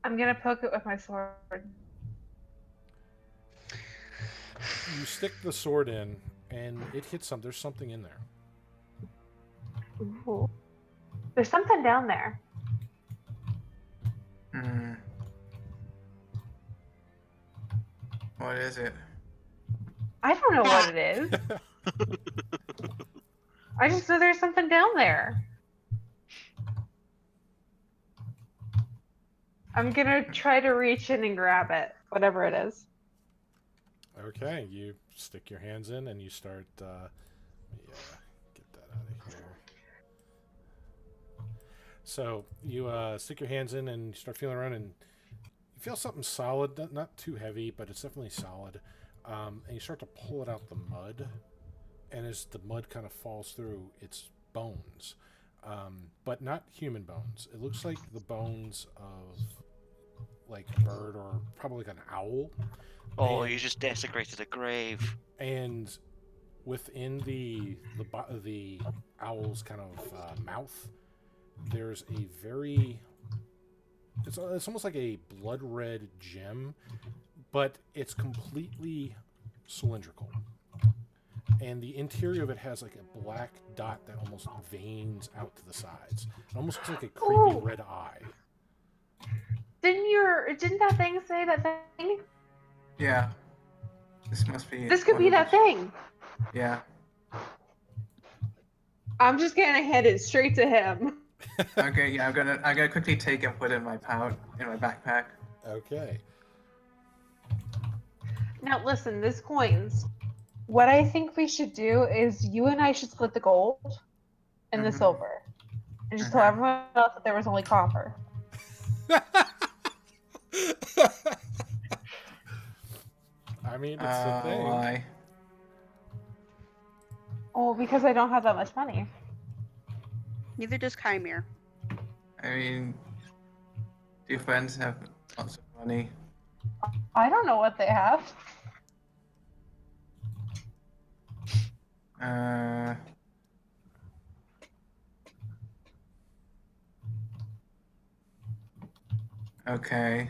I'm gonna poke it with my sword. You stick the sword in, and it hits something. There's something in there. Ooh. There's something down there. Hmm. What is it? I don't know what it is. I just know there's something down there. I'm gonna try to reach in and grab it, whatever it is. Okay, you stick your hands in and you start. Let me get that out of here. So you stick your hands in and start feeling around, and you feel something solid, not too heavy, but it's definitely solid. And you start to pull it out the mud, and as the mud kind of falls through, it's bones, but not human bones. It looks like the bones of like a bird or probably like an owl. Oh, And- you just desecrated a grave. And within the owl's kind of mouth, there's a very it's almost like a blood red gem, but it's completely cylindrical, and the interior of it has like a black dot that almost veins out to the sides. It almost looks like a creepy Ooh. red eye. Didn't that thing say that thing? Yeah. This must be. This could one be of that the- thing. Yeah. I'm just gonna hand it straight to him. Okay. Yeah. I'm gonna quickly take and put it in my backpack. Okay. Now listen, this coins. What I think we should do is you and I should split the gold and the Mhm. silver. And just tell Mhm. everyone else that there was only copper. I mean, it's the thing. Why? Oh, because I don't have that much money. Neither does Chimere. I mean, do your friends have lots of money? I don't know what they have. Okay.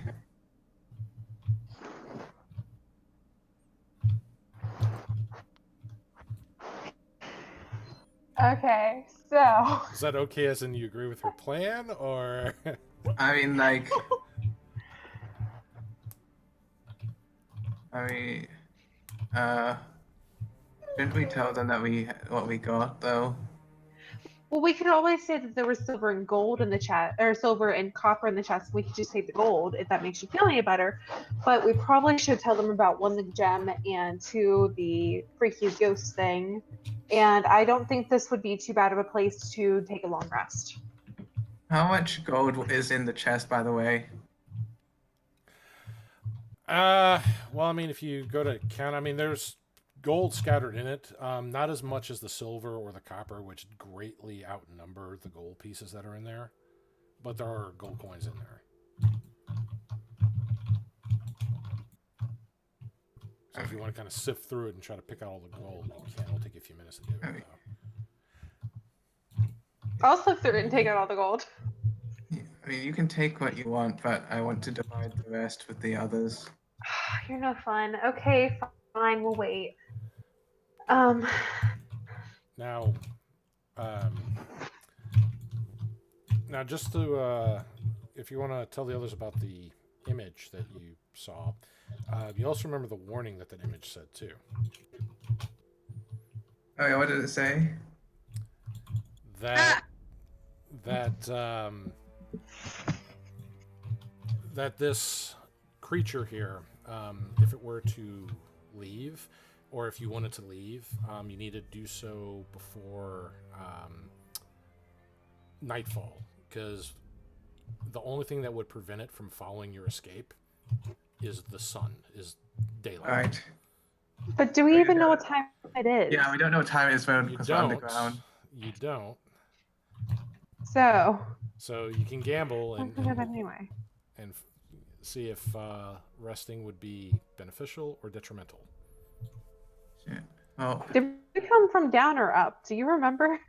Okay, so Is that okay as in you agree with her plan, or? I mean, like. Didn't we tell them that what we got though? Well, we could always say that there was silver and gold in the chest, or silver and copper in the chest. We could just take the gold if that makes you feel any better. But we probably should tell them about one, the gem, and two, the freaky ghost thing. And I don't think this would be too bad of a place to take a long rest. How much gold is in the chest, by the way? Well, I mean, if you go to count, I mean, there's gold scattered in it. Not as much as the silver or the copper, which greatly outnumber the gold pieces that are in there. But there are gold coins in there. So if you want to kind of sift through it and try to pick out all the gold, you can. It'll take you a few minutes to do it, Okay. though. I'll slip through it and take out all the gold. I mean, you can take what you want, but I want to divide the rest with the others. You're no fun. Okay, fine. We'll wait. Now, just to, if you want to tell the others about the image that you saw, you also remember the warning that image said too. Oh yeah, what did it say? That this creature here, if it were to leave, or if you wanted to leave, you need to do so before nightfall, because the only thing that would prevent it from following your escape is the sun, is daylight. All right. But do we even know what time it is? Yeah, we don't know what time it is when You because we're don't. underground. You don't. So You can gamble we'll do that anyway. and see if resting would be beneficial or detrimental. Shit. Well, Did we come from down or up? Do you remember?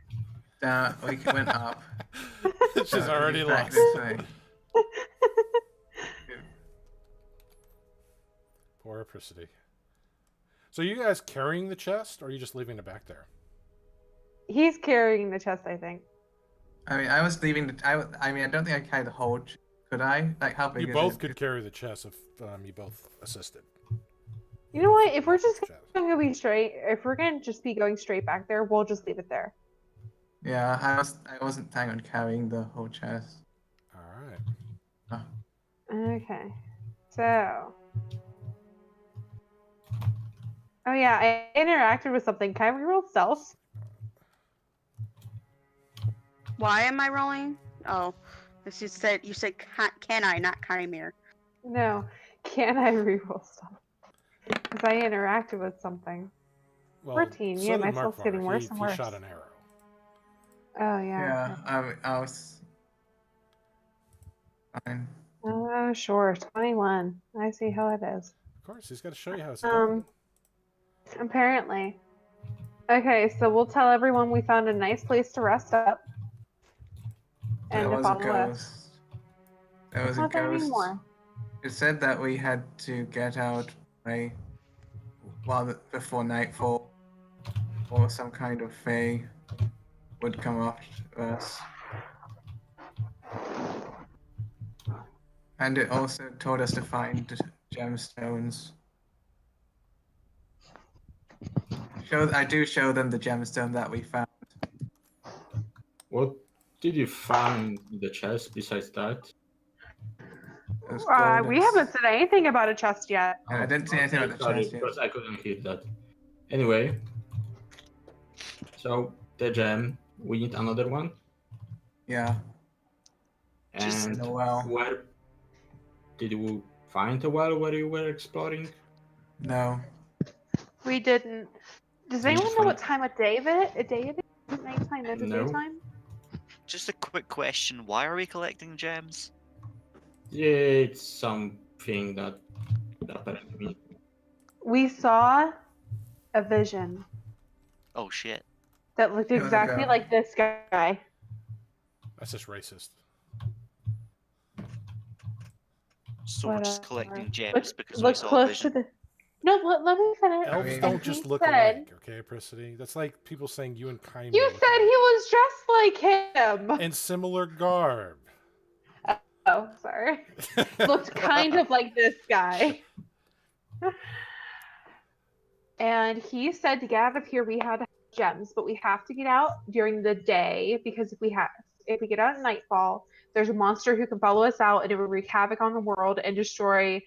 down, we went up. She's So already back lost. this way. Poor Apricity. So you guys carrying the chest, or are you just leaving it back there? He's carrying the chest, I think. I mean, I was leaving. I mean, I don't think I carried the whole. Could I? Like, how big You is both it? could carry the chest if you both assisted. You know what? If we're just Chest. gonna be straight, if we're gonna just be going straight back there, we'll just leave it there. Yeah, I wasn't planning on carrying the whole chest. All right. Okay. So. Oh yeah, I interacted with something. Can I reroll stealth? Why am I rolling? Oh, this you said can I, not Chimere. No. Can I reroll stealth? Because I interacted with something. Well, 14, so yeah, did my stealth's Markvar. getting worse He and worse. shot an arrow. Oh yeah. Yeah, I was. Fine. Oh sure, 21. I see how it is. Of course, he's got to show you how it's done. Apparently. Okay, so we'll tell everyone we found a nice place to rest up. And There to was a follow us. ghost. There was a Not there ghost. anymore. It said that we had to get out before nightfall, or some kind of fae would come after us. And it also told us to find gemstones. I do show them the gemstone that we found. What did you find in the chest besides that? There's We gold and- haven't said anything about a chest yet. Yeah, I didn't say anything about the Sorry, chest yet. because I couldn't hear that. Anyway, so the gem, we need another one. Yeah. Just And in a well. where did you find the well where you were exploring? No. We didn't. Does Did you anyone know what find- time of day it is? Is it nighttime? Is it No. daytime? Just a quick question: why are we collecting gems? Yeah, it's something that apparently. We saw a vision Oh shit! that looked It was a exactly girl. like this guy. That's just racist. So we're just Whatever. collecting gems Look, because we look saw a close vision. to the. No, let me finish. Elves mean- don't And just he look said- alike, okay, Apricity? That's like people saying you and Chimere You look said he alike. was dressed like him. In similar garb. Oh, sorry. Looked kind of like this guy. And he said to get out of here, we had to gems, but we have to get out during the day because if we get out at nightfall, there's a monster who can follow us out and it will wreak havoc on the world and destroy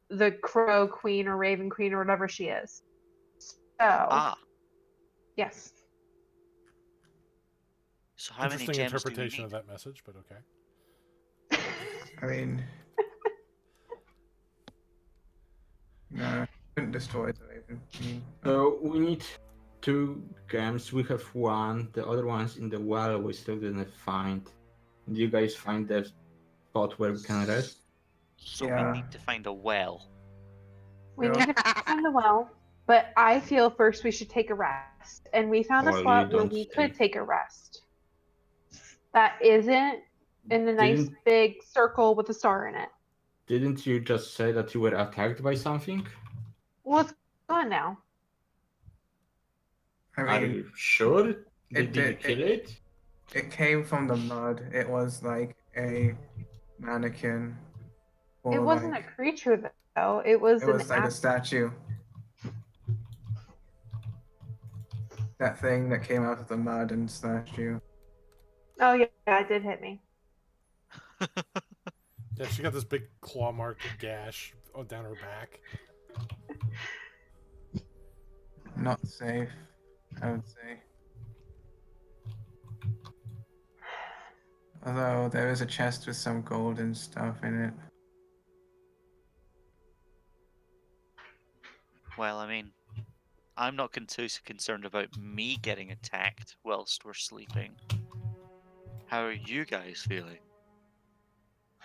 the Crow Queen or Raven Queen or whatever she is. So, yes. So how many Interesting gems interpretation do of we need? that message, but okay. I mean, no, couldn't destroy the Raven Queen. So we need 2 gems. We have 1. The other one's in the well. We still didn't find. Did you guys find the spot where we can rest? So Yeah. we need to find a well. We Yeah. need to find the well, but I feel first we should take a rest. And we found a Well, spot you where don't we stay. could take a rest. That isn't in a nice Didn't- big circle with a star in it. Didn't you just say that you were attacked by something? Well, it's gone now. I Are mean, you sure? Did you did- kill it? it came from the mud. It was like a mannequin. Or It wasn't like, a creature though. It was it an was like a statue. That thing that came out of the mud and slashed you. Oh yeah, it did hit me. Yeah, she got this big claw marked gash down her back. Not safe, I would say. Although there is a chest with some gold and stuff in it. Well, I mean, I'm not too concerned about me getting attacked whilst we're sleeping. How are you guys feeling?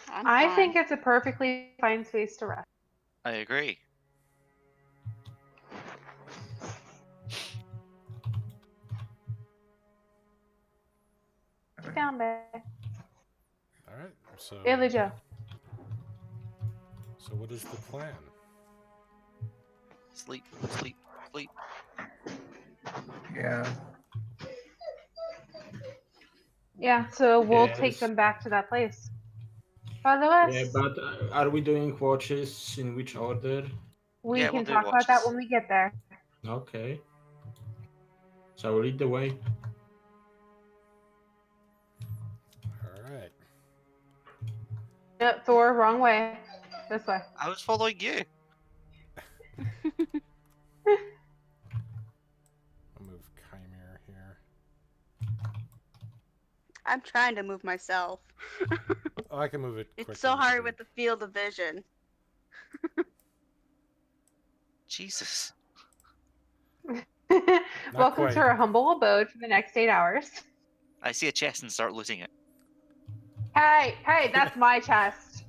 I think it's a perfectly fine space to rest. I agree. Down there. All right. So. Billy Joe. So what is the plan? Sleep, sleep, sleep. Yeah. Yeah, so we'll Yes. take them back to that place. By the way, Yeah, but are we doing watches in which order? we Yeah, can we'll do talk about that watches. when we get there. Okay. So lead the way. All right. Yep, Thor, wrong way. This way. I was following you. I'll move Chimera here. I'm trying to move myself. Oh, I can move it quickly. It's so hard too. with the field of vision. Jesus. Welcome quite. to our humble abode for the next 8 hours. I see a chest and start looting it. Hey, that's my chest.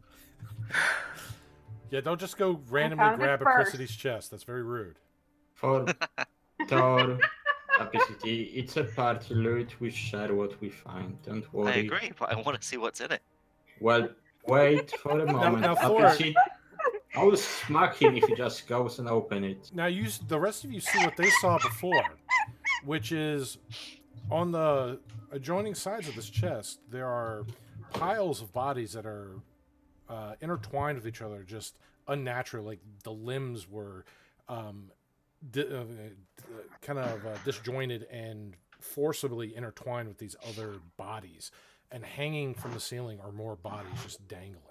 Yeah, don't just go randomly found it grab a first. Chrysiti's chest. That's very rude. For Thor capacity, it's a party loot. We share what we find. Don't worry. I agree, but I want to see what's in it. Well, wait for a moment. now, Thor- Capacity, I will smack him if he just goes and open it. Now, the rest of you see what they saw before, which is on the adjoining sides of this chest, there are piles of bodies that are intertwined with each other, just unnatural. Like the limbs were kind of disjointed and forcibly intertwined with these other bodies. And hanging from the ceiling are more bodies just dangling.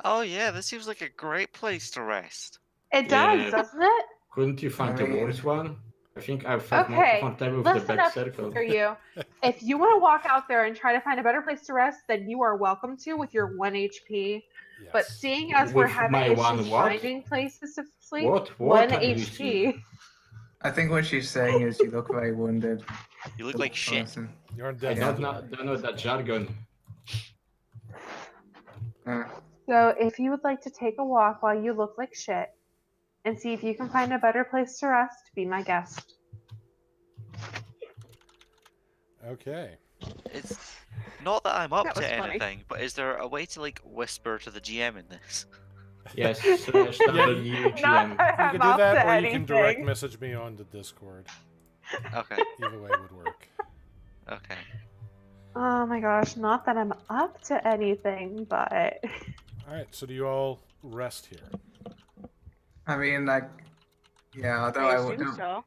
Oh yeah, this seems like a great place to rest. It Yeah. does, doesn't it? Couldn't you find the I mean- worst one? I think I felt more Okay, comfortable with the listen back up circle. for you. If you want to walk out there and try to find a better place to rest, then you are welcome to with your 1 HP. Yes. But seeing as we're With having my one issues what? finding places to sleep, What 1 are you HP. I think what she's saying is you look very wounded. You look like shit. Person. You're on I death. Yeah. don't know that jargon. So if you would like to take a walk while you look like shit and see if you can find a better place to rest, be my guest. Okay. It's not that I'm up That was to funny. anything, but is there a way to like whisper to the GM in this? Yes, /WGM. Not that You I'm can do up that, to or you can direct anything. message me on the Discord. Okay, Either way would work. okay. Oh my gosh, not that I'm up to anything, but All right. So do you all rest here? I mean, like, yeah, although I I would assume so.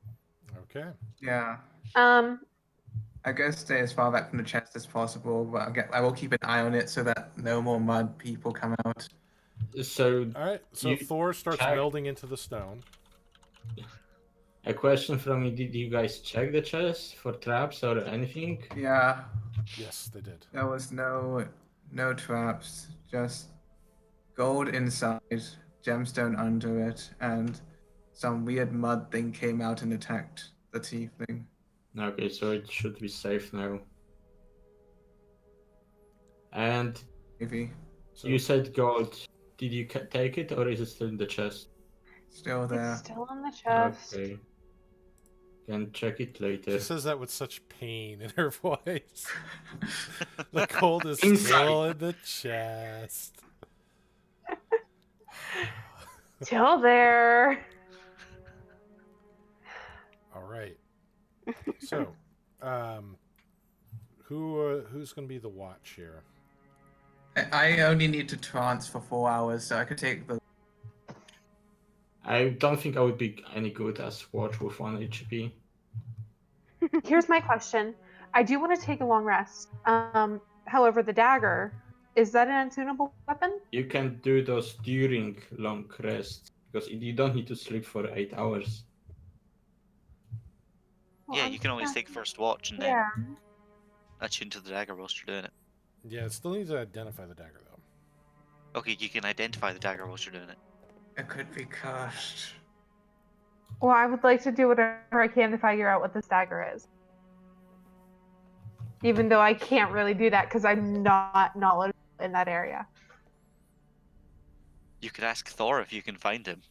Okay. Yeah. I guess stay as far back from the chest as possible, but I will keep an eye on it so that no more mud people come out. So, All right. So You Thor starts check- melding into the stone. a question from me: did you guys check the chest for traps or anything? Yeah, Yes, they did. there was no traps, just gold inside, gemstone under it, and some weird mud thing came out and attacked the tiefling. Okay, so it should be safe now. And Maybe So you said gold. Did you take it, or is it still in the chest? still there. It's still in the chest. Okay. Can check it later. she says that with such pain in her voice. The gold is Inside. still in the chest. Still there. All right. So, who's going to be the watch here? I only need to trance for 4 hours, so I could take the. I don't think I would be any good as watch with 1 HP. Here's my question. I do want to take a long rest. However, the dagger, is that an untunable weapon? You can do those during long rests because you don't need to sleep for 8 hours. Well, Yeah, I'm you can always just take first watch and then Yeah. attune to the dagger whilst you're doing it. Yeah, it still needs to identify the dagger, though. Okay, you can identify the dagger whilst you're doing it. It could be cursed. Well, I would like to do whatever I can to figure out what this dagger is. Even though I can't really do that because I'm not knowledgeable in that area. You could ask Thor if you can find him.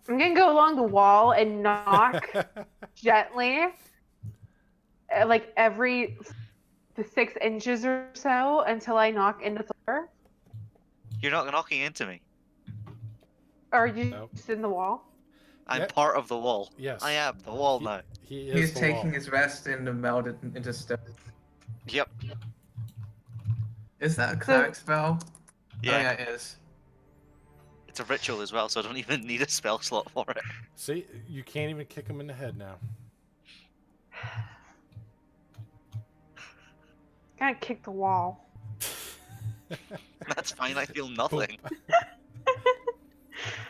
I'm gonna go along the wall and knock gently, like every 6 inches or so until I knock into Thor. You're not knocking into me. Or are you Nope. just in the wall? I'm Yep. part of the wall. Yes. I am the wall He- now. He is He's the taking wall. his rest in the melded into stone. Yep. Is that a cleric spell? Yeah. Oh, yeah, it is. It's a ritual as well, so I don't even need a spell slot for it. See, you can't even kick him in the head now. Gonna kick the wall. That's fine, I feel nothing.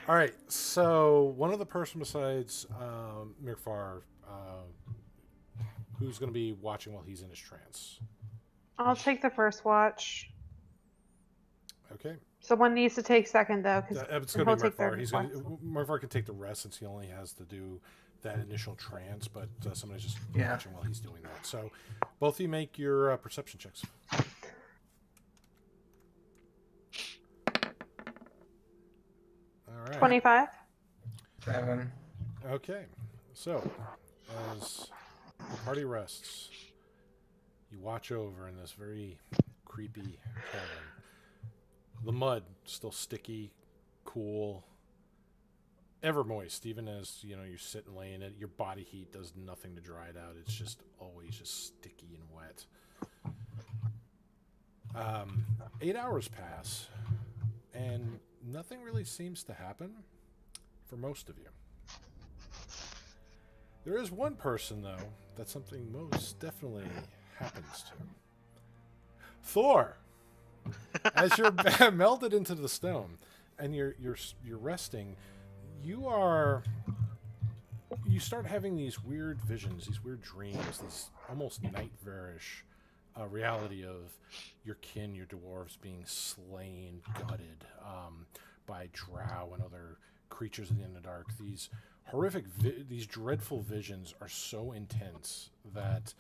All right, so one other person besides Mirfar, who's going to be watching while he's in his trance? I'll take the first watch. Okay, Someone needs to take second though, because it's going to be Mirfar. Mirfar can take the rest since he only has to do that initial trance, but somebody's just Yeah. watching while he's doing that. So, both of you make your perception checks. All right. 25. 7. Okay, so as the party rests, you watch over in this very creepy cabin. The mud still sticky, cool, ever moist. Even as you know you're sitting laying in it, your body heat does nothing to dry it out. It's just always just sticky and wet. 8 hours pass, and nothing really seems to happen for most of you. There is one person, though, that something most definitely happens to. Thor! As you're melded into the stone and you're resting, you start having these weird visions, these weird dreams, these almost nightmarish reality of your kin, your dwarves being slain, gutted by drow and other creatures of the Underdark. These horrific, these dreadful visions are so intense that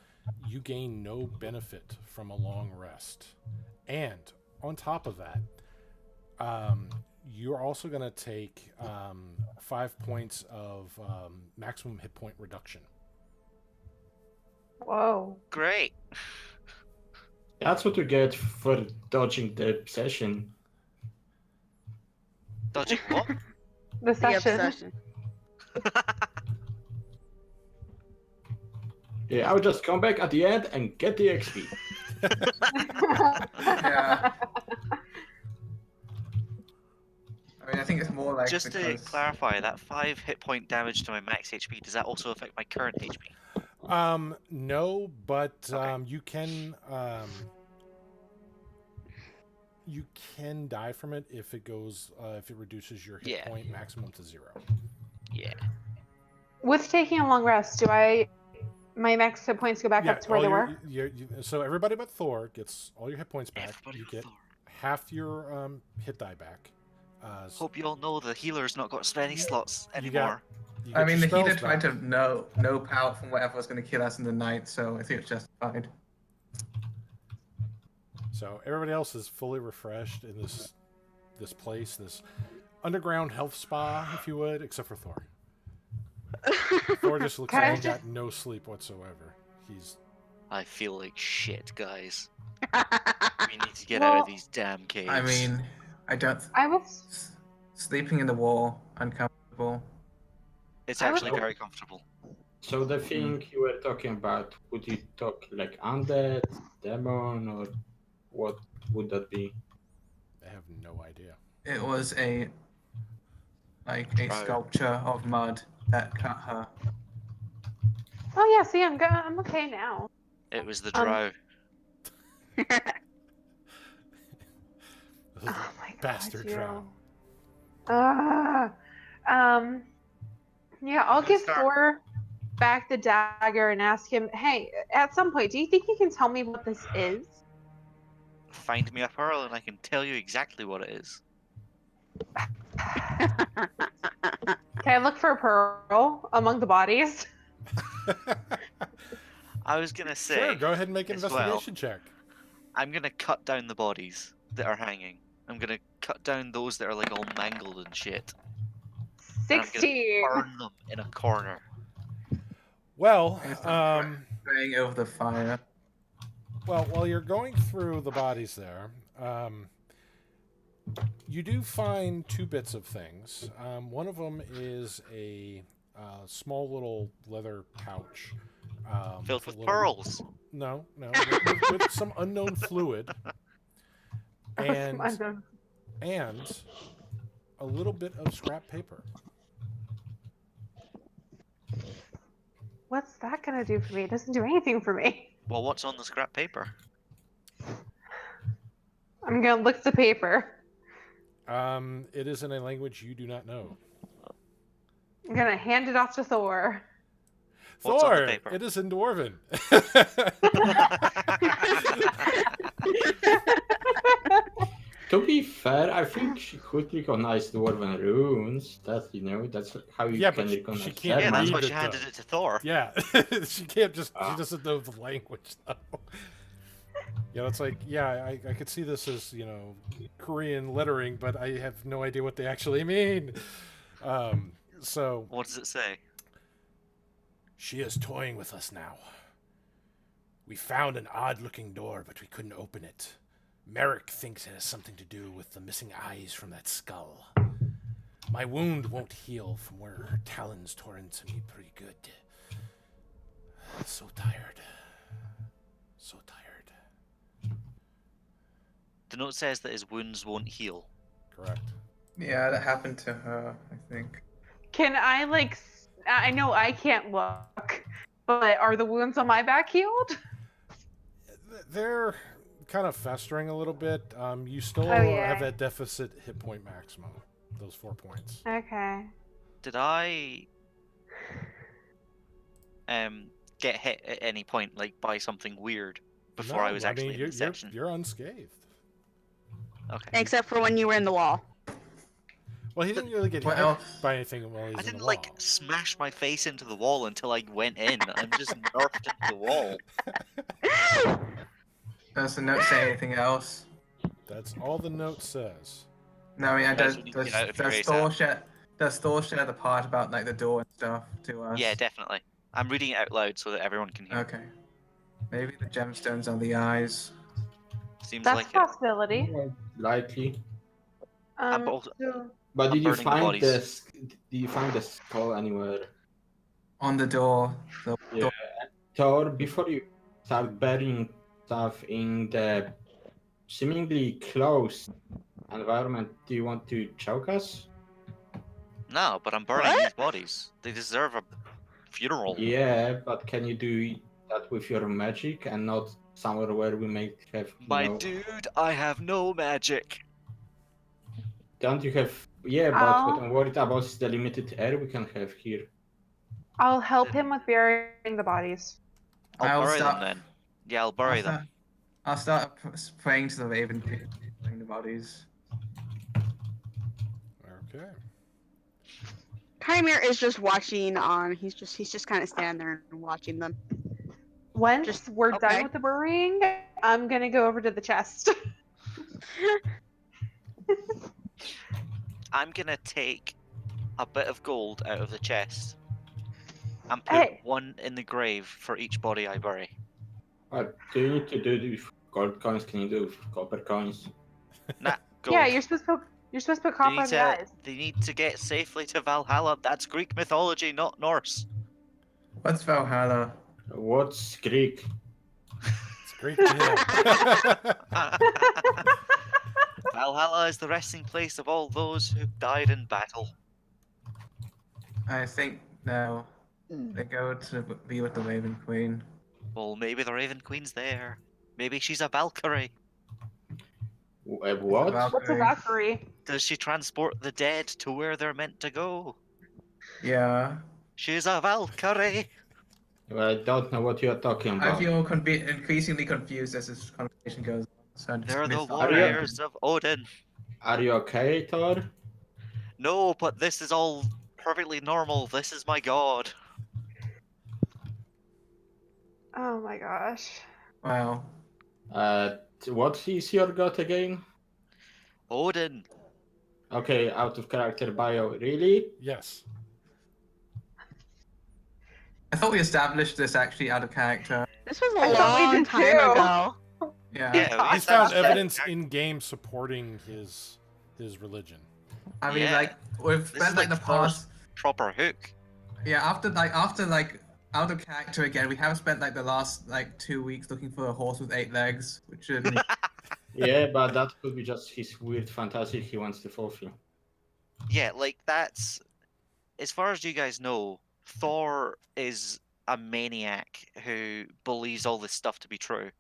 you gain no benefit from a long rest. And on top of that, you're also going to take 5 points of maximum hit point reduction. Whoa. Great. That's what you get for dodging the session. Dodging what? The The session. obsession. Yeah, I would just come back at the end and get the XP. Yeah. I mean, I think it's more like Just to because clarify, that 5 hit point damage to my max HP, does that also affect my current HP? No, but Okay. you can die from it if it goes if it reduces your hit Yeah. point maximum to 0. Yeah. With taking a long rest, my max hit points go back up to where they were? So everybody but Thor gets all your hit points back. Everybody You but get Thor. half your hit die back. Hope you all know the healer's not got spending slots You got- anymore. you I get mean, your the healer spells tried back. to no out from whatever was going to kill us in the night, so I think it's justified. So everybody else is fully refreshed in this place, this underground health spa, if you would, except for Thor. Thor just looks Can I like he just- got no sleep whatsoever. He's I feel like shit, guys. We need to get out Well, of these damn caves. I mean, I don't. I was Sleeping in the wall, uncomfortable. it's I would- actually very comfortable. So the thing you were talking about, would you talk like undead, demon, or what would that be? I have no idea. It was a Right. sculpture of mud that cut her. Oh yeah, see, I'm okay now. It was the Um, drow. Those Oh my god, bastard you. drow. Yeah, I'll give Start. Thor back the dagger and ask him, hey, at some point, do you think you can tell me what this is? Find me a pearl and I can tell you exactly what it is. Can I look for a pearl among the bodies? I was gonna say, Sure, go ahead and make an as well. investigation check. I'm gonna cut down the bodies that are hanging. I'm gonna cut down those that are like all mangled and shit. And I'm gonna 16. burn them in a corner. Well, It's not praying over the fire. well, while you're going through the bodies there, you do find 2 bits of things. One of them is a small little leather pouch. Filled with a little- pearls. No, with some unknown fluid. And a little bit of scrap paper. What's that gonna do for me? It doesn't do anything for me. Well, what's on the scrap paper? I'm gonna look at the paper. It is in a language you do not know. I'm gonna hand it off to Thor. What's on the Thor, paper? it is in Dwarven. To be fair, I think she could recognize dwarven runes. That's that's how you Yeah, can but she recognize can't Yeah, them. that's read why it, she handed though. it to Thor. Yeah, she can't just. Ah. She doesn't know the language though. It's like, yeah, I could see this as Korean lettering, but I have no idea what they actually mean. So What does it say? she is toying with us now. We found an odd-looking door, but we couldn't open it. Merrick thinks it has something to do with the missing eyes from that skull. My wound won't heal from where her talons tore into me pretty good. So tired. So tired. The note says that his wounds won't heal. Correct. Yeah, that happened to her, I think. Can I I know I can't look, but are the wounds on my back healed? They're kind of festering a little bit. You still Oh, yeah. have that deficit hit point maximum. Those 4 points. Okay. Did I get hit at any point, like by something weird, before I was actually in you're, the section? you're unscathed. Okay. Except for when you were in the wall. Well, he didn't really get What hit else? by anything while he's I in didn't the like wall. smash my face into the wall until I went in. I'm just nerfed into the wall. Does the note say anything else? That's all the note says. No, I mean, Guys, we need to get out of here ASAP. Does Thor share the part about like the door and stuff to us? Yeah, definitely. I'm reading it out loud so that everyone can hear. Okay. Maybe the gemstones on the eyes. Seems That's like a possibility. Likely. I'm also- So- But I'm did you burning the find bodies. did you find the skull anywhere? On the door. The Yeah. door. Thor, before you start burying stuff in the seemingly closed environment, do you want to choke us? No, but I'm burning What? these bodies. They deserve a funeral. Yeah, but can you do that with your magic and not somewhere where we may have, My dude, I have no magic. Don't you have... Yeah, but I'll- what I'm worried about is the limited air we can have here. I'll help him with burying the bodies. I'll I'll bury start- them then. Yeah, I'll bury them. I'll start praying to the Raven Queen, burying the bodies. Okay. Chimera is just watching on. He's just kind of standing there and watching them. Once Just- we're okay. done with the burying, I'm gonna go over to the chest. I'm gonna take a bit of gold out of the chest and put Hey. one in the grave for each body I bury. What do you need to do with gold coins? Can you do with copper coins? Nah, gold. Yeah, you're supposed to put they copper need, in the to, eyes. they need to get safely to Valhalla. That's Greek mythology, not Norse. What's Valhalla? What's Greek? It's great to hear. Valhalla is the resting place of all those who died in battle. I think no. They go to be with the Raven Queen. Well, maybe the Raven Queen's there. Maybe she's a Valkyrie. What? What's a Valkyrie? Does she transport the dead to where they're meant to go? Yeah. She's a Valkyrie. Well, I don't know what you're talking I about. feel increasingly confused as this conversation goes on. So I'm just They're gonna the start warriors of Odin. Are you okay, Thor? No, but this is all perfectly normal. This is my god. Oh my gosh. Wow. What is your god again? Odin. Okay, out of character bio. Really? Yes. I thought we established this actually out of character. This was I a thought we long did time too. ago. Yeah. Yeah, He's found evidence in game supporting his religion. I mean, Yeah. like we've This is spent like the like Thor's past. proper hook. Yeah, after out of character again, we have spent like the last 2 weeks looking for a horse with 8 legs, which is Yeah, but that could be just his weird fantasy he wants to fulfill. Yeah, like that's as far as you guys know, Thor is a maniac who believes all this stuff to be true.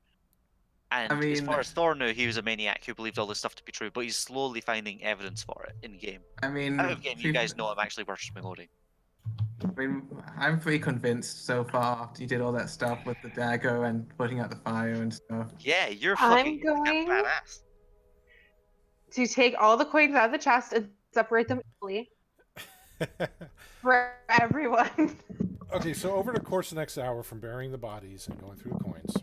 And I as mean- far as Thor knew, he was a maniac who believed all this stuff to be true, but he's slowly finding evidence for it in game. I mean, Out of game, you people- guys know I'm actually worshipping Odin. I mean, I'm pretty convinced so far after you did all that stuff with the dagger and putting out the fire and stuff. Yeah, you're I'm fucking going- badass. To take all the coins out of the chest and separate them equally for everyone. Okay, so over the course of the next hour, from burying the bodies and going through the coins,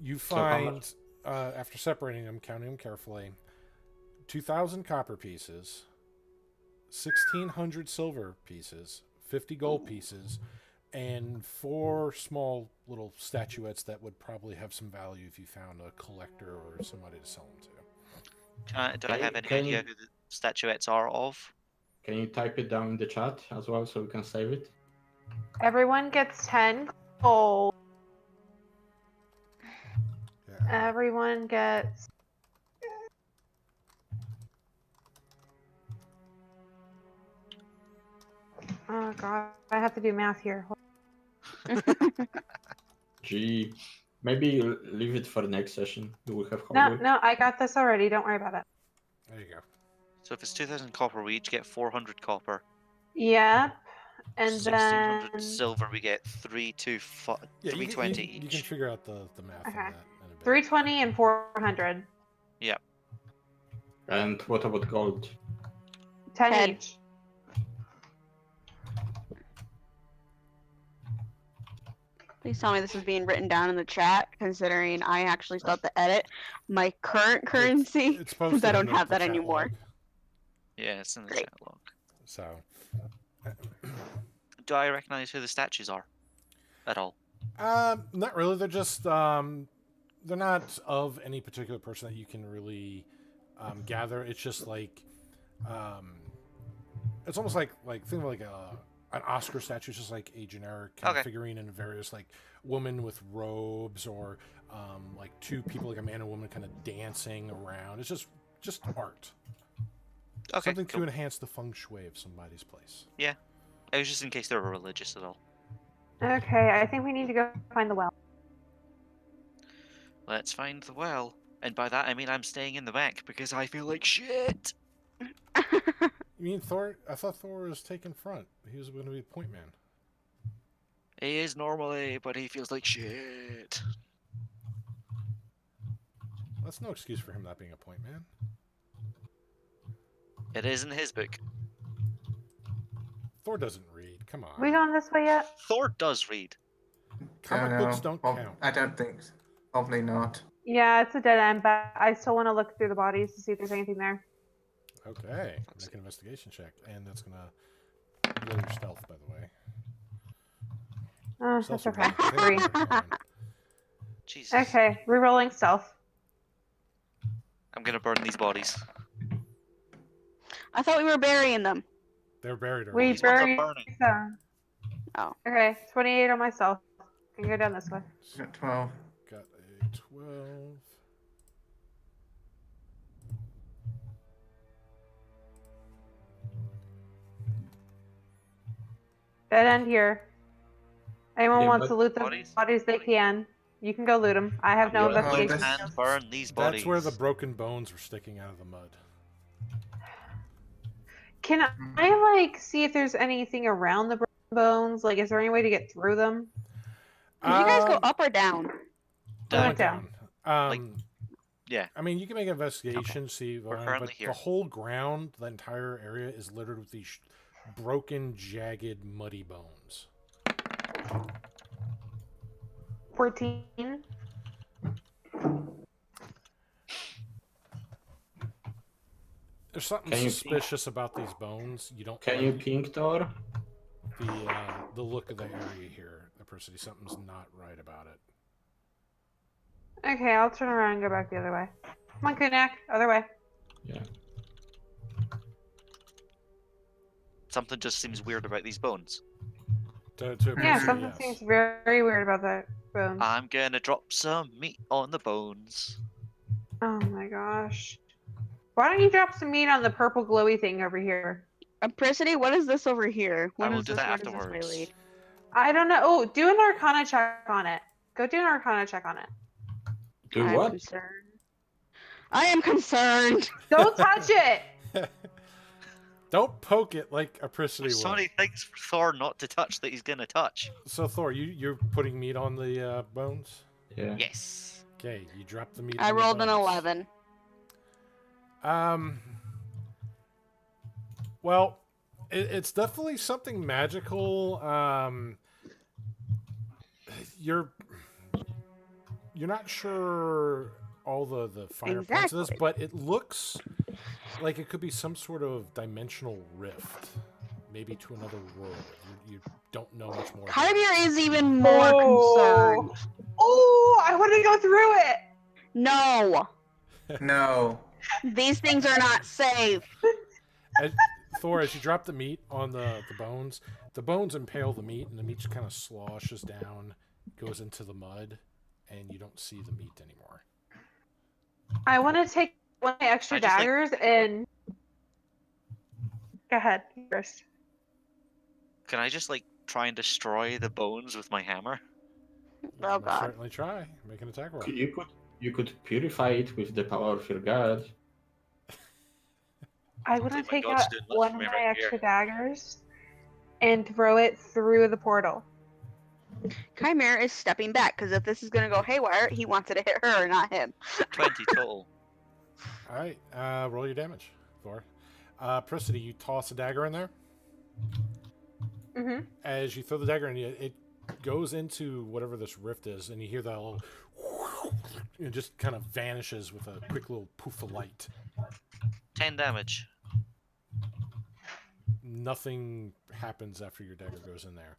you find, after separating them, counting them carefully, 2,000 copper pieces, 1,600 silver pieces, 50 gold pieces, and 4 small little statuettes that would probably have some value if you found a collector or somebody to sell them to. Do I have any Can idea you- who the statuettes are of? Can you type it down in the chat as well so we can save it? Everyone gets 10 gold. Yeah. Everyone gets. Oh god, I have to do math here. Gee, maybe leave it for the next session. Do we have No, homework? no, I got this already. Don't worry about it. There you go. So if it's 2,000 copper, we each get 400 copper. Yep. And 1,600 then silver, we get 320 you can each. figure out the math on Okay. that in a bit. 320 and 400. And what about gold? 10 10. each. Please tell me this is being written down in the chat, considering I actually still have to edit my current currency. It's posted I don't in the have that chat anymore. log, Yeah, it's in the Great. chat log. So, Do I recognize who the statues are? At all? not really. They're just they're not of any particular person that you can really gather. It's just like it's almost like think of like an Oscar statue is just like a generic kind of Okay. figurine in various like woman with robes or like two people like a man and woman kind of dancing around. It's just art. Okay. Something Cool. to enhance the feng shui of somebody's place. It was just in case they were religious at all. Okay, I think we need to go find the well. Let's find the well. And by that I mean I'm staying in the back because I feel like shit. You mean Thor? I thought Thor was taking front. He was going to be the point man. He is normally, but he feels like shit. That's no excuse for him not being a point man. It is in his book. Thor doesn't read. Come on. We gone this way yet? Thor does read. Comic books don't count. I don't think so. Probably not. Yeah, it's a dead end, but I still want to look through the bodies to see if there's anything there. Okay. Make an investigation check, and that's gonna blow your stealth, by the way. That's Stealth's a okay. really- 3. Jesus. Okay, rerolling stealth. I'm gonna burn these bodies. I thought we were burying them. They're buried We already. These ones are buried burning. some. Oh. Okay, 28 on myself. Can go down this way. Got 12. Got a 12. Dead end here. Anyone Yeah, wants but to loot the bodies? bodies they can. You can go loot them. I have no Yeah, investigation. this- And burn these bodies. That's where the broken bones were sticking out of the mud. Can I like see if there's anything around the broken bones? Like, is there any way to get through them? Did you guys go Um, up or down? I went Down. down. Like, yeah. I mean, you can make an investigation, see, We're but currently here. the whole ground, the entire area, is littered with these broken, jagged, muddy bones. 14. There's something Can you suspicious about these bones. You don't Can you like ping Thor? the look of the area here. The person, something's not right about it. Okay, I'll turn around and go back the other way. Come on, Kunak, other way. Yeah. Something just seems weird about these bones. To Yeah, appreciate, something yes. seems very weird about that bone. I'm gonna drop some meat on the bones. Oh my gosh. Why don't you drop some meat on the purple glowy thing over here? Prissy, what is this over here? I What will is do this? that Where does this afterwards. lead? I don't know. Oh, do an Arcana check on it. Go do an Arcana check on it. Do I'm what? concerned. I am concerned. Don't touch it! Don't poke it like a Prissy There's so would. many things for Thor not to touch that he's gonna touch. So Thor, you're putting meat on the bones. Yeah. Yes. Okay, you drop the meat. I on the rolled an bones. 11. Well, it's definitely something magical. You're not sure all the finer points of this, Exactly. but it looks like it could be some sort of dimensional rift, maybe to another world. You don't know much more. about it. Kyrier is even more Oh. concerned. Oh, I want to go through it! No, No. these things are not safe. Thor, as you drop the meat on the bones impale the meat, and the meat just kind of sloshes down, goes into the mud, and you don't see the meat anymore. I want to take one of my extra I just, like- daggers and... Go ahead, first. Can I just like try and destroy the bones with my hammer? Oh Most god. certainly try. Make an attack roll. You could purify it with the power of your god. I want to like my take god's out doing that one for of me my right extra here. daggers and throw it through the portal. Chimera is stepping back because if this is gonna go haywire, he wants it to hit her, not him. 20 total. All right, roll your damage, Thor. Prissy, you toss a dagger in there. Mm-hmm. As you throw the dagger in, it goes into whatever this rift is, and you hear that little... It just kind of vanishes with a quick little poof of light. 10 damage. Nothing happens after your dagger goes in there.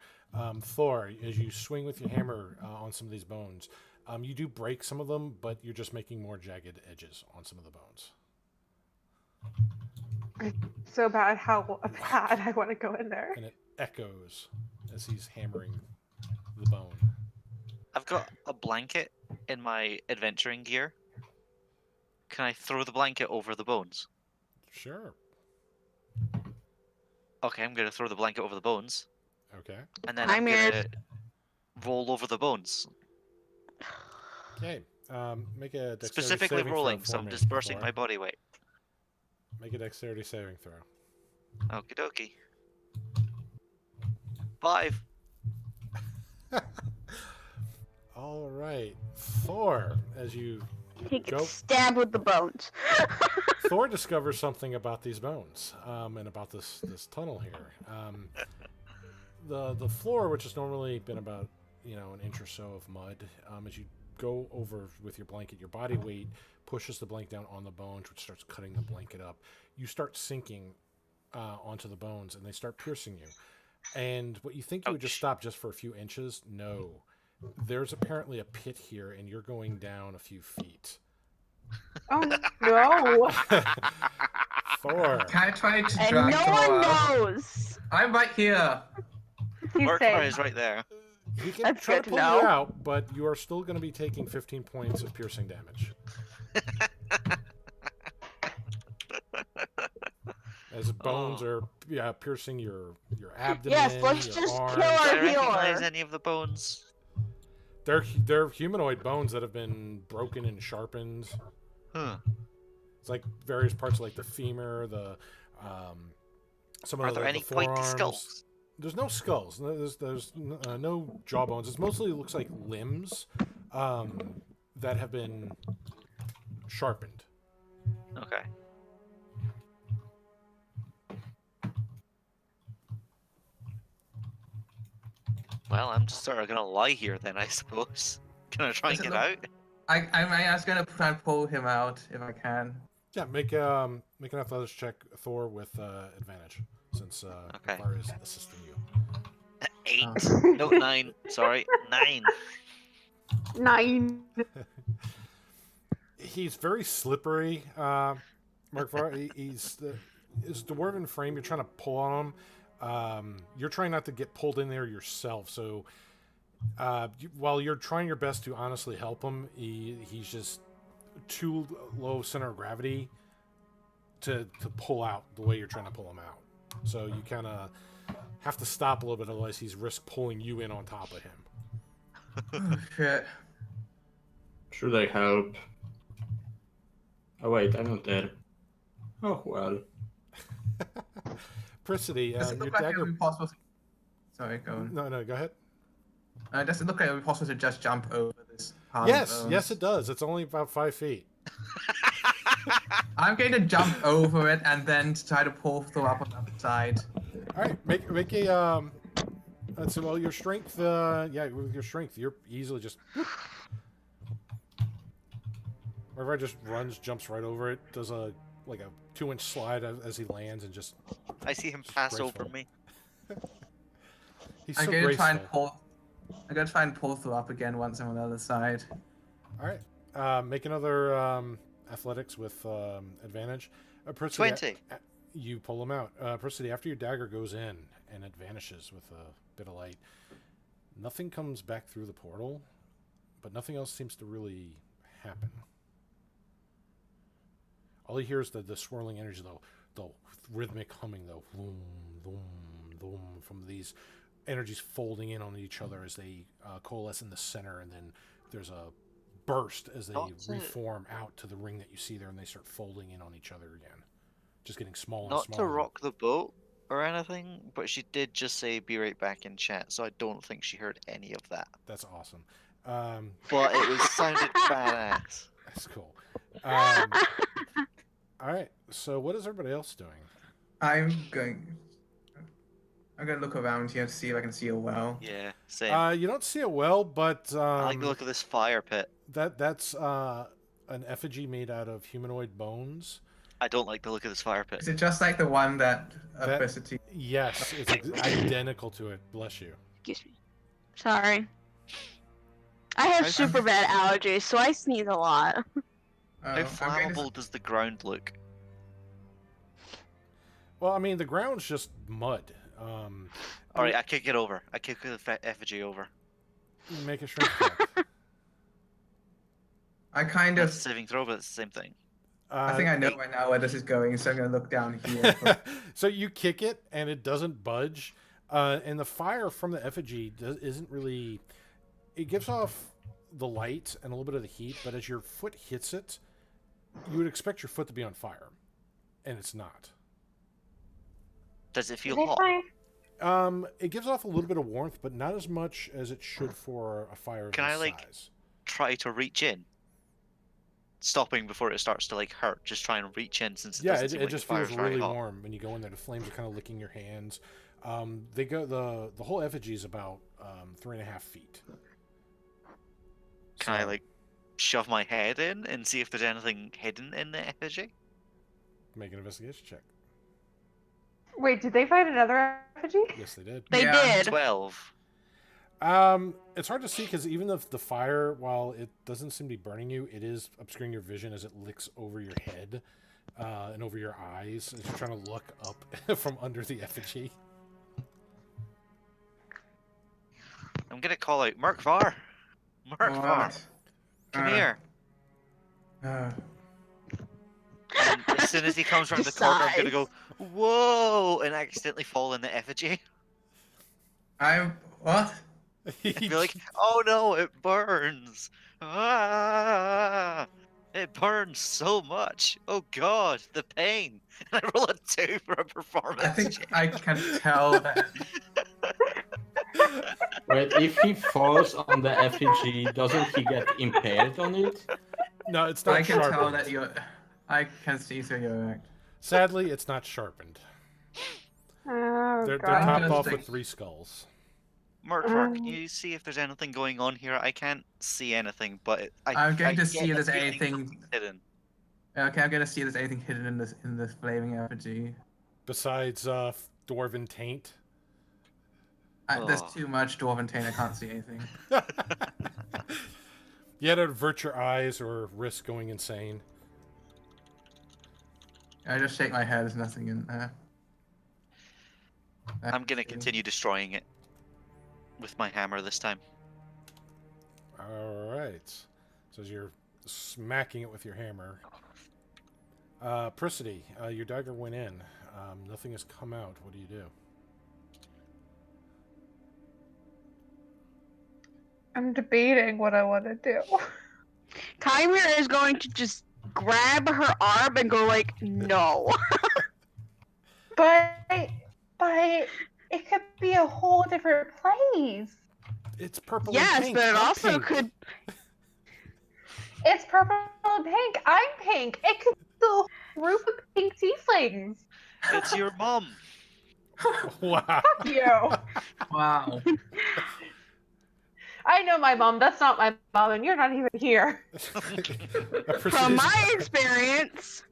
Thor, as you swing with your hammer on some of these bones, you do break some of them, but you're just making more jagged edges on some of the bones. So bad how bad I want to go in there. And it echoes as he's hammering the bone. I've got a blanket in my adventuring gear. Can I throw the blanket over the bones? Sure. Okay, I'm gonna throw the blanket over the bones, Okay. and then Hi, I'm Mirrors. gonna roll over the bones. Okay. Make a dexterity Specifically saving rolling, throw so for I'm me, dispersing Thor. my body weight. Make a dexterity saving throw. Okie dokie. 5. All right, Thor. As you He go, gets stabbed with the bones. Thor discovers something about these bones, and about this tunnel here. The floor, which has normally been about an inch or so of mud, as you go over with your blanket, your body weight pushes the blanket down on the bones, which starts cutting the blanket up. You start sinking onto the bones, and they start piercing you. And what you think you would just Ouch. stop just for a few inches, no. There's apparently a pit here, and you're going down a few feet. Oh no! Thor. Can I try to And drag no Thor one out? knows. I'm right here. He's Work saying, is right there. He can That's try to good to pull know. you out, but you are still going to be taking 15 points of piercing damage. As bones are piercing your abdomen, Yes, let's your just arms. kill Do our I recognize healer. any of the bones? They're humanoid bones that have been broken and sharpened. Huh. It's like various parts, like the femur, some Are of there the any forearms. pointy skulls? There's no skulls. There's no jawbones. It mostly looks like limbs that have been sharpened. Okay. Well, I'm just sort of gonna lie here then, I suppose. Can I try and Does it get look- out? I'm just gonna try and pull him out if I can. Yeah, make an athletics check, Thor, with advantage, since Okay. Var is assisting you. 8. Oh. No, 9. Sorry, 9. 9. He's very slippery, Mark Var. His dwarven frame. You're trying to pull on him. You're trying not to get pulled in there yourself. So while you're trying your best to honestly help him, he's just too low center of gravity to pull out the way you're trying to pull him out. So you kind of have to stop a little bit, otherwise he's risk pulling you in on top of him. Oh shit. Should I help? Oh wait, I'm not there. Oh well. Prissity, Does it your look like it dagger. would be possible to... Sorry, go on. No, go ahead. Does it look like it would be possible to just jump over this pile of Yes, bones? yes, it does. It's only about 5 feet. I'm going to jump over it and then try to pull Thor up on the other side. All right, make a That's well, your strength. Yeah, with your strength, you're easily just. Wherever just runs, jumps right over it, does a 2-inch slide as he lands, and just. I see him pass graceful. over me. He's I'm so going to graceful. try and pull. I'm going to try and pull Thor up again once I'm on the other side. All right, make another athletics with advantage. Percy, 20. You pull him out. Percy, after your dagger goes in and it vanishes with a bit of light, nothing comes back through the portal, but nothing else seems to really happen. All you hear is the swirling energy, the rhythmic humming, the boom, boom, boom, from these energies folding in on each other as they coalesce in the center, and then there's a burst as they reform out to the ring that you see there, and they start folding in on each other again, just getting smaller and Not smaller. to rock the boat or anything, but she did just say be right back in chat, so I don't think she heard any of that. That's awesome. But it was sounded badass. That's cool. All right. So what is everybody else doing? I'm going to look around here to see if I can see a well. Yeah, same. You don't see it well, but I like the look of this fire pit. that's an effigy made out of humanoid bones. I don't like the look of this fire pit. Is it just like the one that That- Felicity? Yes, it's identical to it. Bless you. Excuse me. Sorry. I have I'm- super bad allergies, so I sneeze a lot. How I'm going to... flammable does the ground look? Well, I mean, the ground's just mud. All right, I kick it over. I kick the effigy over. Make a strength check. I kind That's of. a saving throw, but it's the same thing. I think I know right now where this is going, so I'm gonna look down here. So you kick it, and it doesn't budge. And the fire from the effigy isn't really... It gives off the light and a little bit of the heat, but as your foot hits it, you would expect your foot to be on fire. And it's not. Does it feel They hot? find- It gives off a little bit of warmth, but not as much as it should for a fire of Can this I, like, size. Try to reach in, stopping before it starts to like hurt. Just try and reach in since it Yeah, doesn't it seem like just the fire's feels very really hot. warm when you go in there. The flames are kind of licking your hands. They go the whole effigy is about 3.5 feet. Can I So, like shove my head in and see if there's anything hidden in the effigy? make an investigation check? Wait, did they find another effigy? Yes, they did. They Yeah. did. 12. It's hard to see because even if the fire, while it doesn't seem to be burning you, it is obscuring your vision as it licks over your head and over your eyes as you're trying to look up from under the effigy. I'm gonna call out Merkvar. Merkvar, come here. Uh, And as soon as he comes around the corner, I'm gonna go, whoa, and accidentally fall in the effigy. I'm what? And be like, oh no, it burns. Ah, it burns so much. Oh god, the pain. And I roll a 2 for a performance. I think I can tell that. Wait, if he falls on the effigy, doesn't he get impaled on it? No, it's not I can sharpened. tell that you're. I can see through your act. Sadly, it's not sharpened. Oh, They're God. topped Just off think- with 3 skulls. Merkvar, can you see if there's anything going on here? I can't see anything, but I'm going I to get see the if there's feeling anything. something's hidden. Okay, I'm gonna see if there's anything hidden in this flaming effigy. Besides dwarven taint. There's Oh. too much dwarven taint. I can't see anything. You had to avert your eyes or risk going insane. I just shake my head. There's nothing in there. I'm gonna continue destroying it with my hammer this time. Alright. So as you're smacking it with your hammer. Prisity, your dagger went in. Nothing has come out. What do you do? I'm debating what I want to do. Chimera is going to just grab her arm and go like, no. But it could be a whole different place. It's purple and Yes, pink. but it I'm also pink. could. It's purple and pink. I'm pink. It could be a group of pink tieflings. It's your mom. Wow. Fuck you. Wow. I know my mom. That's not my mom, and you're not even here. From my experience,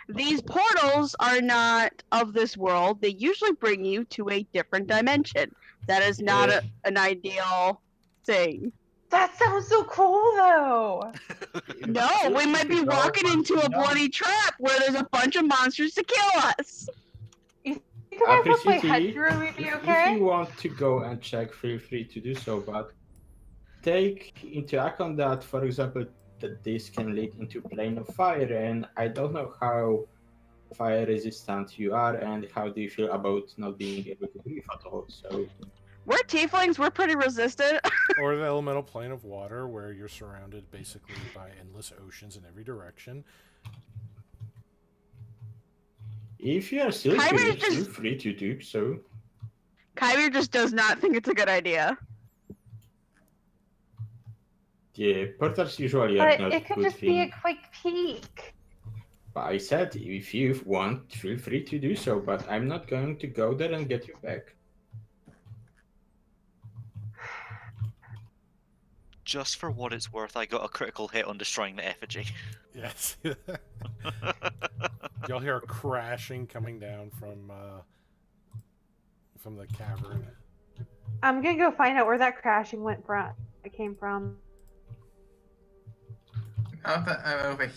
these portals are not of this world. They usually bring you to a different dimension. That is not an ideal thing. That sounds so cool, though. No, we might be walking into a bloody trap where there's a bunch of monsters to kill us. You think I could play Priscilla, head druid, we'd be if okay? you want to go and check, feel free to do so, but take into account that, for example, that this can lead into plane of fire, and I don't know how fire resistant you are, and how do you feel about not being able to breathe at all. So We're tieflings, we're pretty resistant. Or the elemental plane of water, where you're surrounded basically by endless oceans in every direction. if you are still Chimera curious, just- feel free to do so. Chimera just does not think it's a good idea. Yeah, portals usually are But not it could good just be a thing. quick peek. But I said, if you want, feel free to do so, but I'm not going to go there and get you back. Just for what it's worth, I got a critical hit on destroying the effigy. Yes. You'll hear a crashing coming down from the cavern. I'm gonna go find out where that crashing went from. It came from. I'm over here.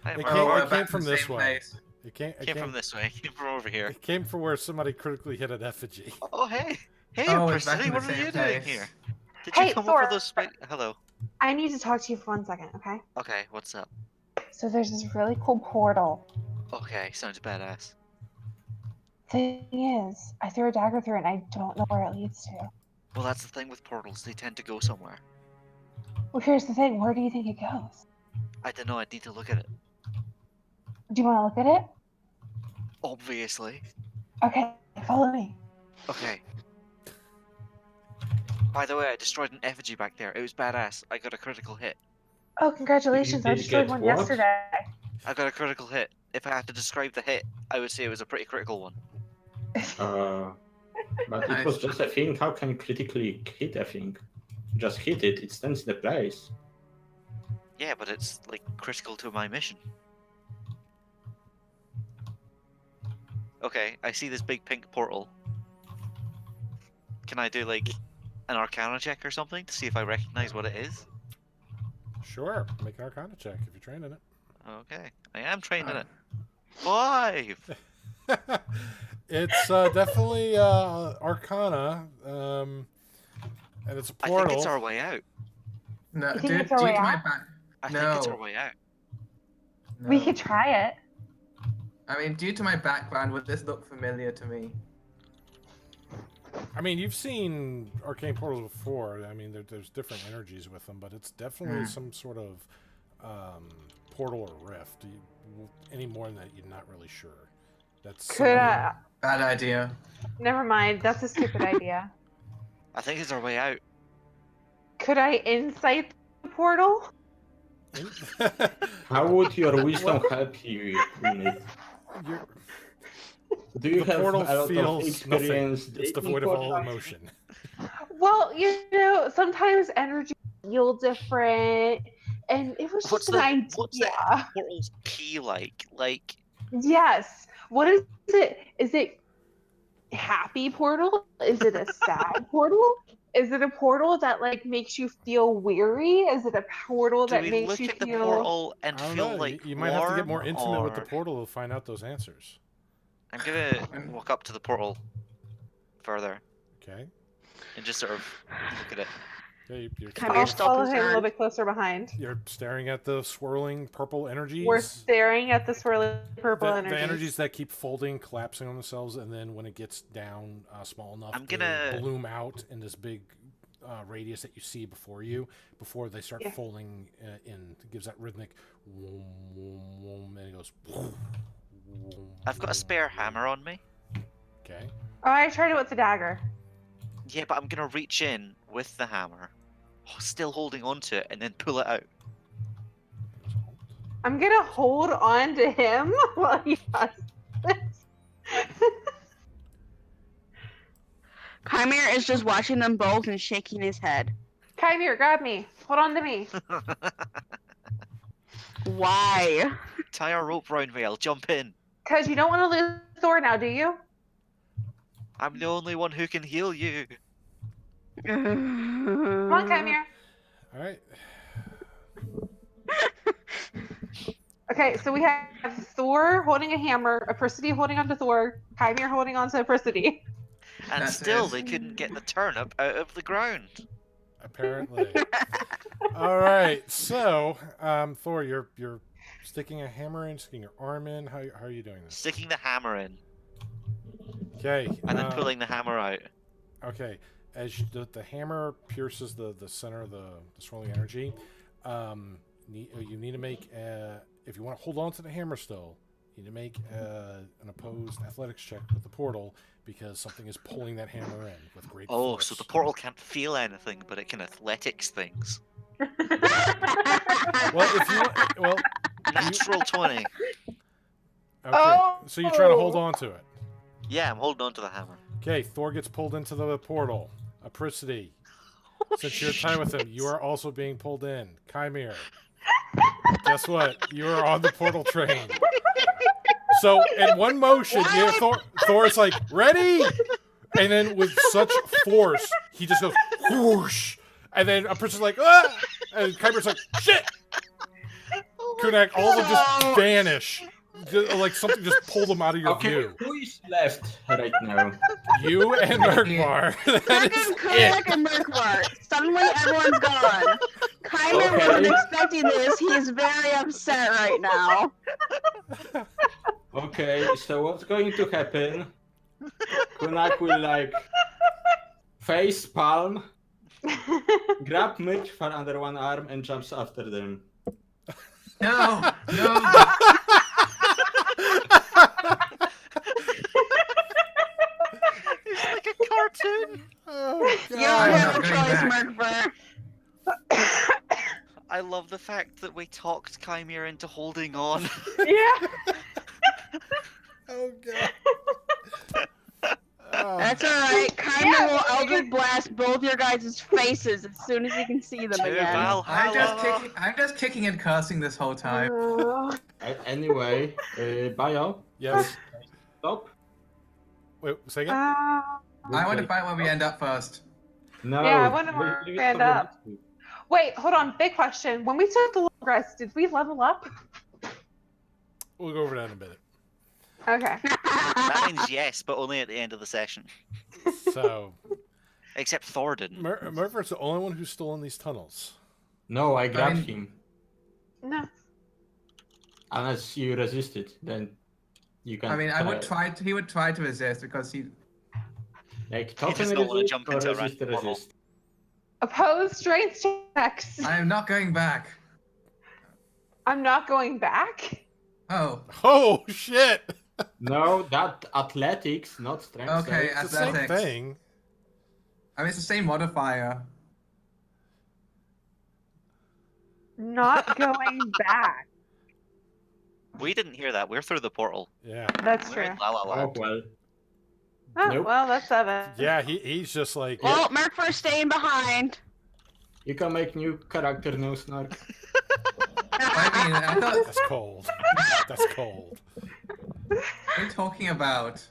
Hi, It Merkvar. came- we're it back came to from the this same way. place. It came from this way. It came from over here. It came from where somebody critically hit an effigy. Oh, hey. Hey, Oh, it's back Priscilla, in the what are same you doing place. here? Did Hey, you come Thor. up with those spike? Hello. I need to talk to you for 1 second, okay? Okay, what's up? So there's this really cool portal. Okay, sounds badass. Thing is, I threw a dagger through it and I don't know where it leads to. Well, that's the thing with portals. They tend to go somewhere. Well, here's the thing. Where do you think it goes? I don't know. I need to look at it. Do you want to look at it? Obviously. Okay, follow me. Okay. By the way, I destroyed an effigy back there. It was badass. I got a critical hit. Oh, congratulations. I did destroyed get one what? yesterday. I got a critical hit. If I had to describe the hit, I would say it was a pretty critical one. But it was just a thing. How can you critically hit a thing? Just hit it. It stands in the place. Yeah, but it's like critical to my mission. Okay, I see this big pink portal. Can I do like an Arcana check or something to see if I recognize what it is? Sure, make an Arcana check if you're trained in it. Okay, I am trained in it. 5! It's definitely Arcana, and it's a I portal. think it's our way out. No, You due, think it's due our way to my out? back. I No. think it's our way out. We No. could try it. I mean, due to my background, would this look familiar to me? I mean, you've seen arcane portals before. I mean, there's different energies with them, but it's definitely some sort of portal or rift. Any more than that, you're not really sure. That's Could somebody- Bad idea. Never mind. That's a stupid idea. I think it's our way out. Could I insight the portal? How would your wisdom help you in it? You're- Do you the have portal a lot of feels experience? nothing. It's dating devoid of all portals? emotion. Well, you know, sometimes energy feel different, and it was What's just an idea. what's the portal's key like? Like, Yes. What is it? Is it happy portal? Is it a sad portal? Is it a portal that like makes you feel weary? Is it a portal do that we makes look you at the feel? portal and I don't feel know. like You might have to get more warm, intimate with the or- portal to find out those answers. I'm gonna walk up to the portal further Okay. and just sort of look at it. Okay, you're Come I'll here, staring, still follow him a little concerned. bit closer behind. you're staring at the swirling purple energies. We're staring at the swirling purple the energies. energies that keep folding, collapsing on themselves, and then when it gets down small enough, I'm they gonna- bloom out in this big radius that you see before you. Before they start Yeah. folding in, it gives that rhythmic, whoom, whoom, whoom, and it goes. Whoom, I've got a spare hammer on me. Okay. Oh, I tried it with the dagger. Yeah, but I'm gonna reach in with the hammer, still holding onto it, and then pull it out. I'm gonna hold on to him while he does this. Chimera is just watching them both and shaking his head. Chimera, grab me. Hold on to me. Why? Tie a rope round me. I'll jump in. Because you don't want to lose Thor now, do you? I'm the only one who can heal you. Come on, Chimera. All right. Okay, so we have Thor holding a hammer, Apricity holding onto Thor, Chimera holding onto Apricity. And That's still, it. they couldn't get the turnip out of the ground. Apparently. All right. So, Thor, you're sticking a hammer in, sticking your arm in. How are you doing this? Sticking the hammer in, Okay. and then pulling the hammer out. Okay. As the hammer pierces the center of the swirling energy, you need to make if you want to hold on to the hammer still, you need to make an opposed athletics check with the portal because something is pulling that hammer in with great Oh, force. so the portal can't feel anything, but it can athletics things. Well, if you want, Natural 20. okay. Oh! So you're trying to hold on to it. Yeah, I'm holding on to the hammer. Okay, Thor gets pulled into the portal. Apricity, since you're tied with him, you are also being pulled in. Chimera, guess what? You are on the portal train. So in one motion, yeah, Thor's like, ready? And then with such force, he just goes, whoosh. And then Apricity's like, ah! And Chimera's like, shit! Kunak, all of them just vanish. like something just pulled him out of your Okay, view. who is left right now? You and Merkbar. That is Fucking it. Kunak and Merkbar. Suddenly everyone's gone. Kyman Okay. wasn't expecting this. He is very upset right now. Okay, so what's going to happen? Kunak will like face palm, grab Mirkvar under one arm and jumps after them. No, no. It's like a cartoon. Oh, You don't God. have a I'm going choice, back. Merkbar. I love the fact that we talked Chimera into holding on. Yeah. Oh, God. Oh. That's alright. Kyman will Eldritch Blast both your guys' faces as soon as he can see them To again. Valhalla. I'm just kicking and cursing this whole time. Anyway, Bio, Yes. stop. Wait, say again? I want to find where we end up first. No. Yeah, I wanna leave it end for the up. next week. Wait, hold on. Big question. When we took the long rest, did we level up? We'll go over that in a minute. Okay. That means yes, but only at the end of the session. So, Except Thor didn't. Murphy's the only one who's still in these tunnels. No, I grabbed mean- him. No. Unless you resisted, then you can. I mean, I would try. He would try to resist because he. Like, He does token not wanna resist jump or into a resist the random portal. resist. Opposed strength checks. I am not going back. I'm not going back. Oh, Oh, shit! No, that athletics, not strength. Okay, save. It's the same Athletics. thing. I mean, it's the same modifier. Not going back. We didn't hear that. We're through the portal. Yeah. That's We're true. in La La Oh Land. well. Oh, Nope. well, that's 7. Yeah, he's just like... Well, Merkbar's staying behind. You can make new character, no snark. I mean, I thought. That's cold. That's cold. What are you talking about?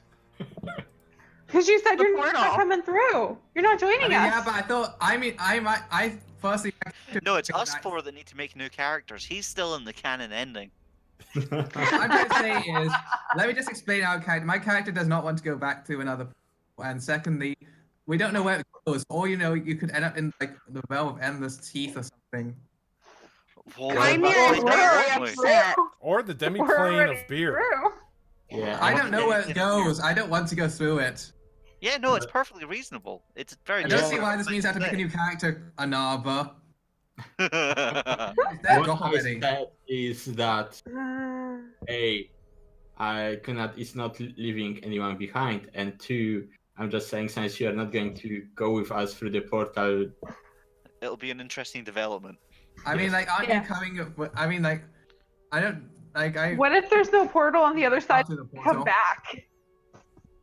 Because you said The you're portal. not coming through. You're not I joining mean, us. yeah, but I thought. I firstly. No, it's us four that need to make new characters. He's still in the canon ending. What I'm trying to say is, let me just explain our character. My character does not want to go back to another. And secondly, we don't know where it goes. Or you could end up in like the realm of endless teeth or something. Whoa, Chimera is wait, very wait, wait. upset. Or the We're demi-plane already of beer. through. Yeah. I don't know where it goes. I don't want to go through it. Yeah, no, it's perfectly reasonable. It's very. I don't Yeah. see why this means I have to make a new character, Anaba. new. It's dead What I already. said is that Uh, A, I cannot is not leaving anyone behind, and two, I'm just saying since you are not going to go with us through the portal. It'll be an interesting development. I mean, Yes. like, aren't Yeah. you coming? I mean, like, I don't like. I What if there's no portal on the other side? to the Come portal. back.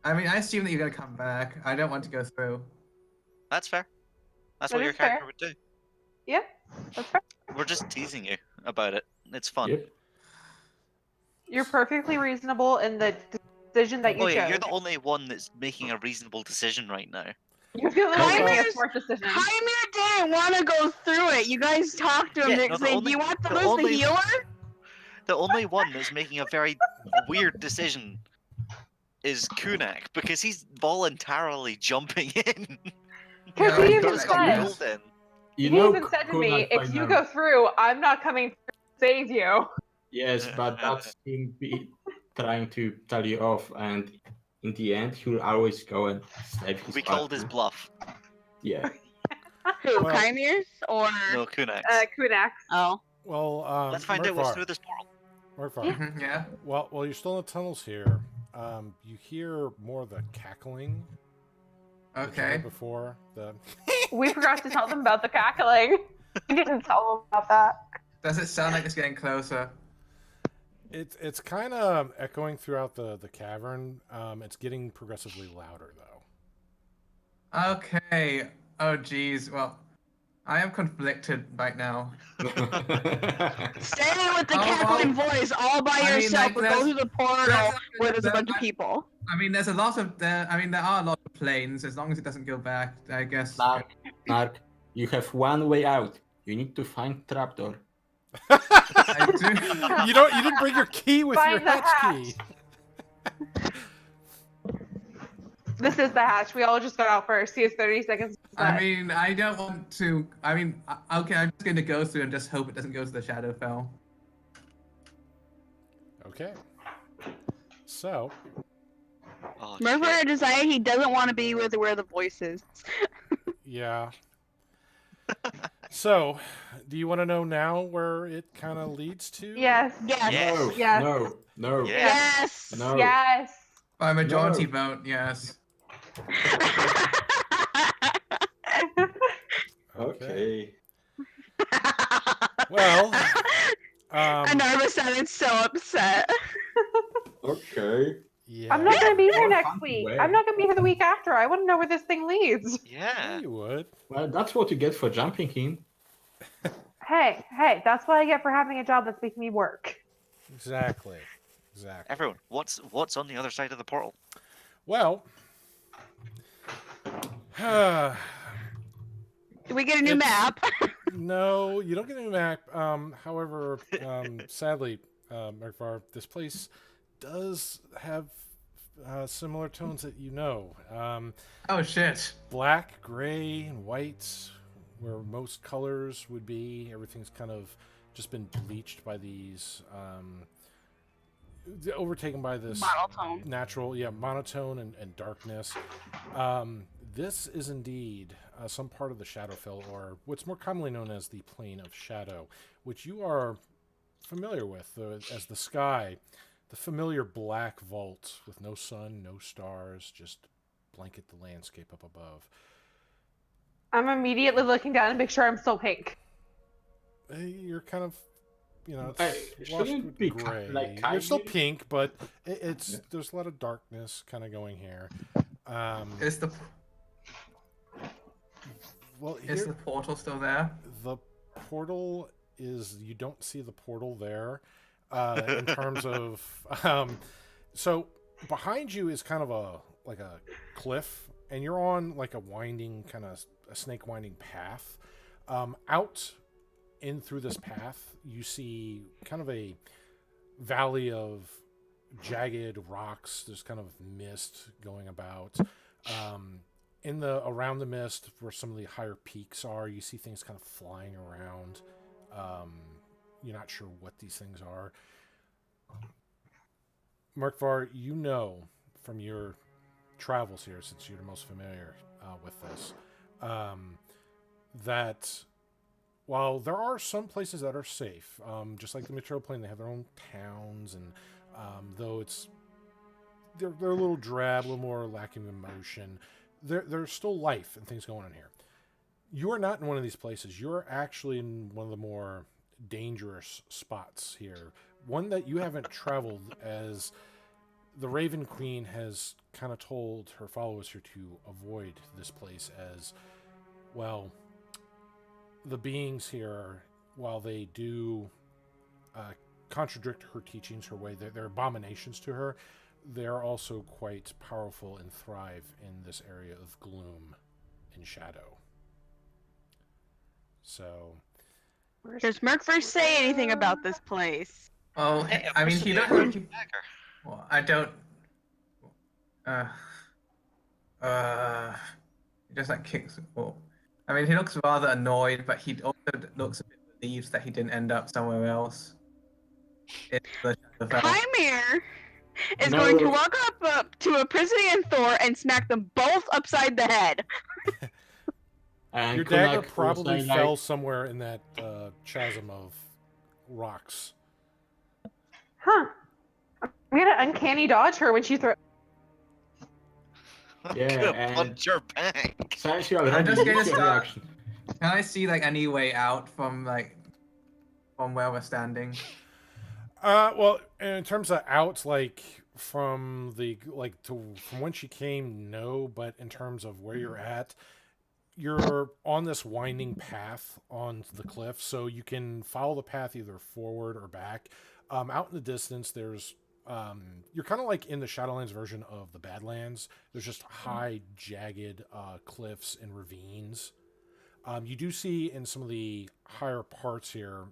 I mean, I assume that you're gonna come back. I don't want to go through. That's fair. That's That what your is fair. character would do. Yeah, that's fair. We're just teasing you about it. It's fun. Yep. You're perfectly reasonable in the decision that you Oh yeah, chose. you're the only one that's making a reasonable decision right now. You're the only one making a Chimera's- smart decision. Chimera didn't want to go through it. You guys talked to him. Yeah, They no, the say, only- "Do you want to the lose only- the healer?" The only one that's making a very weird decision is Kunak because he's voluntarily jumping in. Because Yeah, he I even got He's that, got said, yes. pulled in. You he know, even said to me, Kunal by if you now. go through, I'm not coming to save you. Yes, but that's him trying to tell you off, and in the end, he'll always go and save his We called his partner. bluff. Yeah. Who, Well- Chimeras or? No, Kunak. Kunak. Oh, Well, Let's find out what's Murphy. through this portal. Murphy. Mhm, yeah. Well, while you're still in the tunnels here, you hear more of the cackling. that you heard Okay. Before the We forgot to tell them about the cackling. We didn't tell them about that. Does it sound like it's getting closer? it's kind of echoing throughout the cavern. It's getting progressively louder though. Okay. Oh, geez. Well, I am conflicted right now. stay there with the Oh, cackling well, voice all by I mean, yourself, like, and go there's- through the portal there's- where there's a bunch of I- people. I mean, there's a lot of there. I mean, there are a lot of planes. As long as it doesn't go back, I guess. Mark, you have one way out. You need to find trapdoor. I do. You didn't bring your key with Find your the hatch hatch. key. This is the hatch. We all just got out first. He has 30 seconds. I mean, I don't want to. I mean, okay, I'm just gonna go through and just hope it doesn't go to the Shadowfell. Okay. So, Oh, Murphy shit. decided he doesn't want to be where the voice is. yeah. So, do you want to know now where it kind of leads to? Yes. Yes. No, Yes. no. Yeah. Yes. No. Yes. By majority No. vote, yes. Okay. Well, Anarva sounded so upset. Okay. yeah. I'm not gonna be here Or next find a week. way. I'm not gonna be here the week after. I want to know where this thing leads. Yeah, Yeah. you would. Well, that's what you get for jumping in. Hey, that's what I get for having a job that's making me work. Exactly. Everyone, what's on the other side of the portal? Well, Do we get a new It's- map? no, you don't get a new map. However, sadly, Merkvar, this place does have similar tones that you know. Oh shit. Black, gray, and white, where most colors would be. Everything's kind of just been bleached by these, overtaken by this Monotone. natural, monotone and darkness. This is indeed some part of the Shadowfell, or what's more commonly known as the Plane of Shadow, which you are familiar with as the sky, the familiar black vault with no sun, no stars, just blanket the landscape up above. I'm immediately looking down and make sure I'm still pink. You're kind of, it's Shouldn't washed it with be gray. like You're still kindly? pink, but there's a lot of darkness kind of going here. Is the Well, is here, the portal still there? the portal is, you don't see the portal there in terms of so behind you is kind of a cliff, and you're on like a winding kind of a snake winding path. Out in through this path you see kind of a valley of jagged rocks. There's kind of mist going about. In the around the mist, where some of the higher peaks are, you see things kind of flying around. You're not sure what these things are. Merkvar, you know from your travels here, since you're the most familiar with this, that while there are some places that are safe, just like the material plane, they have their own towns, and though they're a little drab, a little more lacking emotion, there's still life and things going on here. You are not in one of these places. You're actually in one of the more dangerous spots here. One that you haven't traveled, as the Raven Queen has kind of told her followers here to avoid this place, as well. The beings here, while they do contradict her teachings, her way, they're abominations to her. They're also quite powerful and thrive in this area of gloom and shadow. So, Does Merkvar say anything about this place? Oh, Hey, I mean, where's he the doesn't. attacker? Well, I don't. He just like kicks. Well, I mean, he looks rather annoyed, but he also looks a bit relieved that he didn't end up somewhere else. In the Shadowfell. Chimere is No. going to walk up to a prisoner Thor and smack them both upside the head. And your dagger Kunak probably will say, fell like, somewhere in that chasm of rocks. Huh. I'm gonna uncanny dodge her when she throws. Yeah, Gonna and- punch your back. Since you I'm already just gonna used your start- reaction. Can I see like any way out from where we're standing? Well, in terms of out, like from from when she came, no. But in terms of where you're at, you're on this winding path on the cliff, so you can follow the path either forward or back. Out in the distance, there's you're kind of like in the Shadowlands version of the Badlands. There's just high, jagged cliffs and ravines. You do see in some of the higher parts here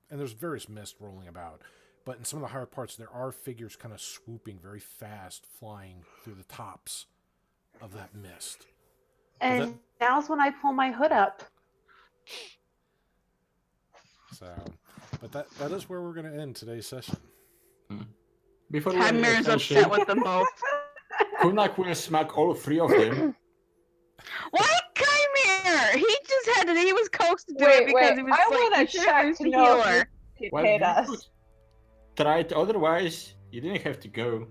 and there's various mist rolling about. But in some of the higher parts, there are figures kind of swooping very fast, flying through the tops of that mist. And now's when I pull my hood up. So, but that is where we're going to end today's session. Before we Chimera is upset with them both. Kunak will smack all 3 of them. Why Chimera? He just had to. He was coaxed to do Wait, it because he was I like, want "You to should check use to the know healer." if you Well, hit you us. could try it, otherwise you didn't have to go.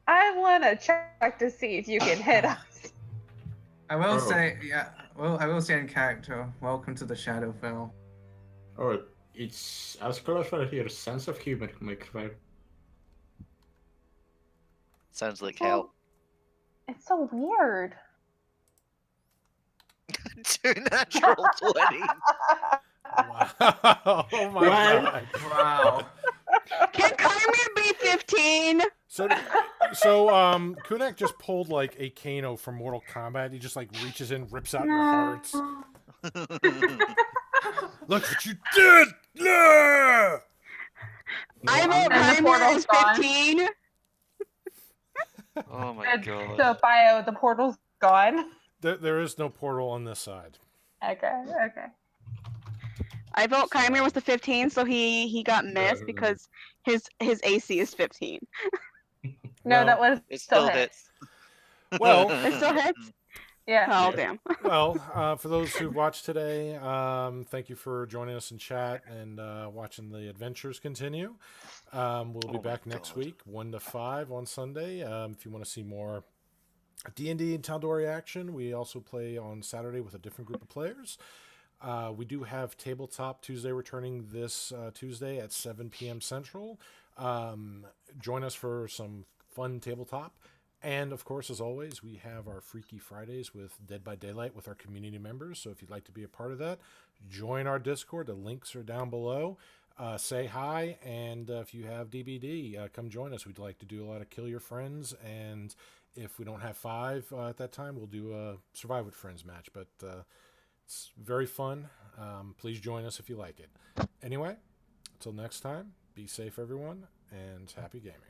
I want to check to see if you can hit us. I will Oh. say, yeah. Well, I will say in character. Welcome to the Shadowfell. Oh, it's as clever here. Sense of humor, Microphone. Sounds like So- hell. It's so weird. 2 natural 20. Wow. Oh my Well, god. Wow. Can Chimera be 15? So Kunak just pulled like a Kano from Mortal Kombat. He just like reaches in, rips out your hearts. Look what you did! Yeah! I vote And the Chimera portal's is gone. 15. Oh my god. So, Bio, the portal's gone. There is no portal on this side. Okay. I vote Chimera was the 15, so he got missed because his AC is 15. No, Well, that was It still still hits. hits. Well- It still hits? Yeah. Oh, Yeah. damn. Well, for those who watched today, thank you for joining us in chat and watching the adventures continue. We'll be Oh my back next God. week, 1 to 5 on Sunday. If you want to see more D&D and Tal'Dorei action, we also play on Saturday with a different group of players. We do have Tabletop Tuesday returning this Tuesday at 7 p.m. Central. Join us for some fun tabletop. And, of course, as always, we have our Freaky Fridays with Dead by Daylight with our community members. So if you'd like to be a part of that, join our Discord. The links are down below. Say hi, and if you have DBD, come join us. We'd like to do a lot of Kill Your Friends, and if we don't have 5 at that time, we'll do a Survive with Friends match. But it's very fun. Please join us if you like it. Anyway, until next time, be safe, everyone, and happy gaming.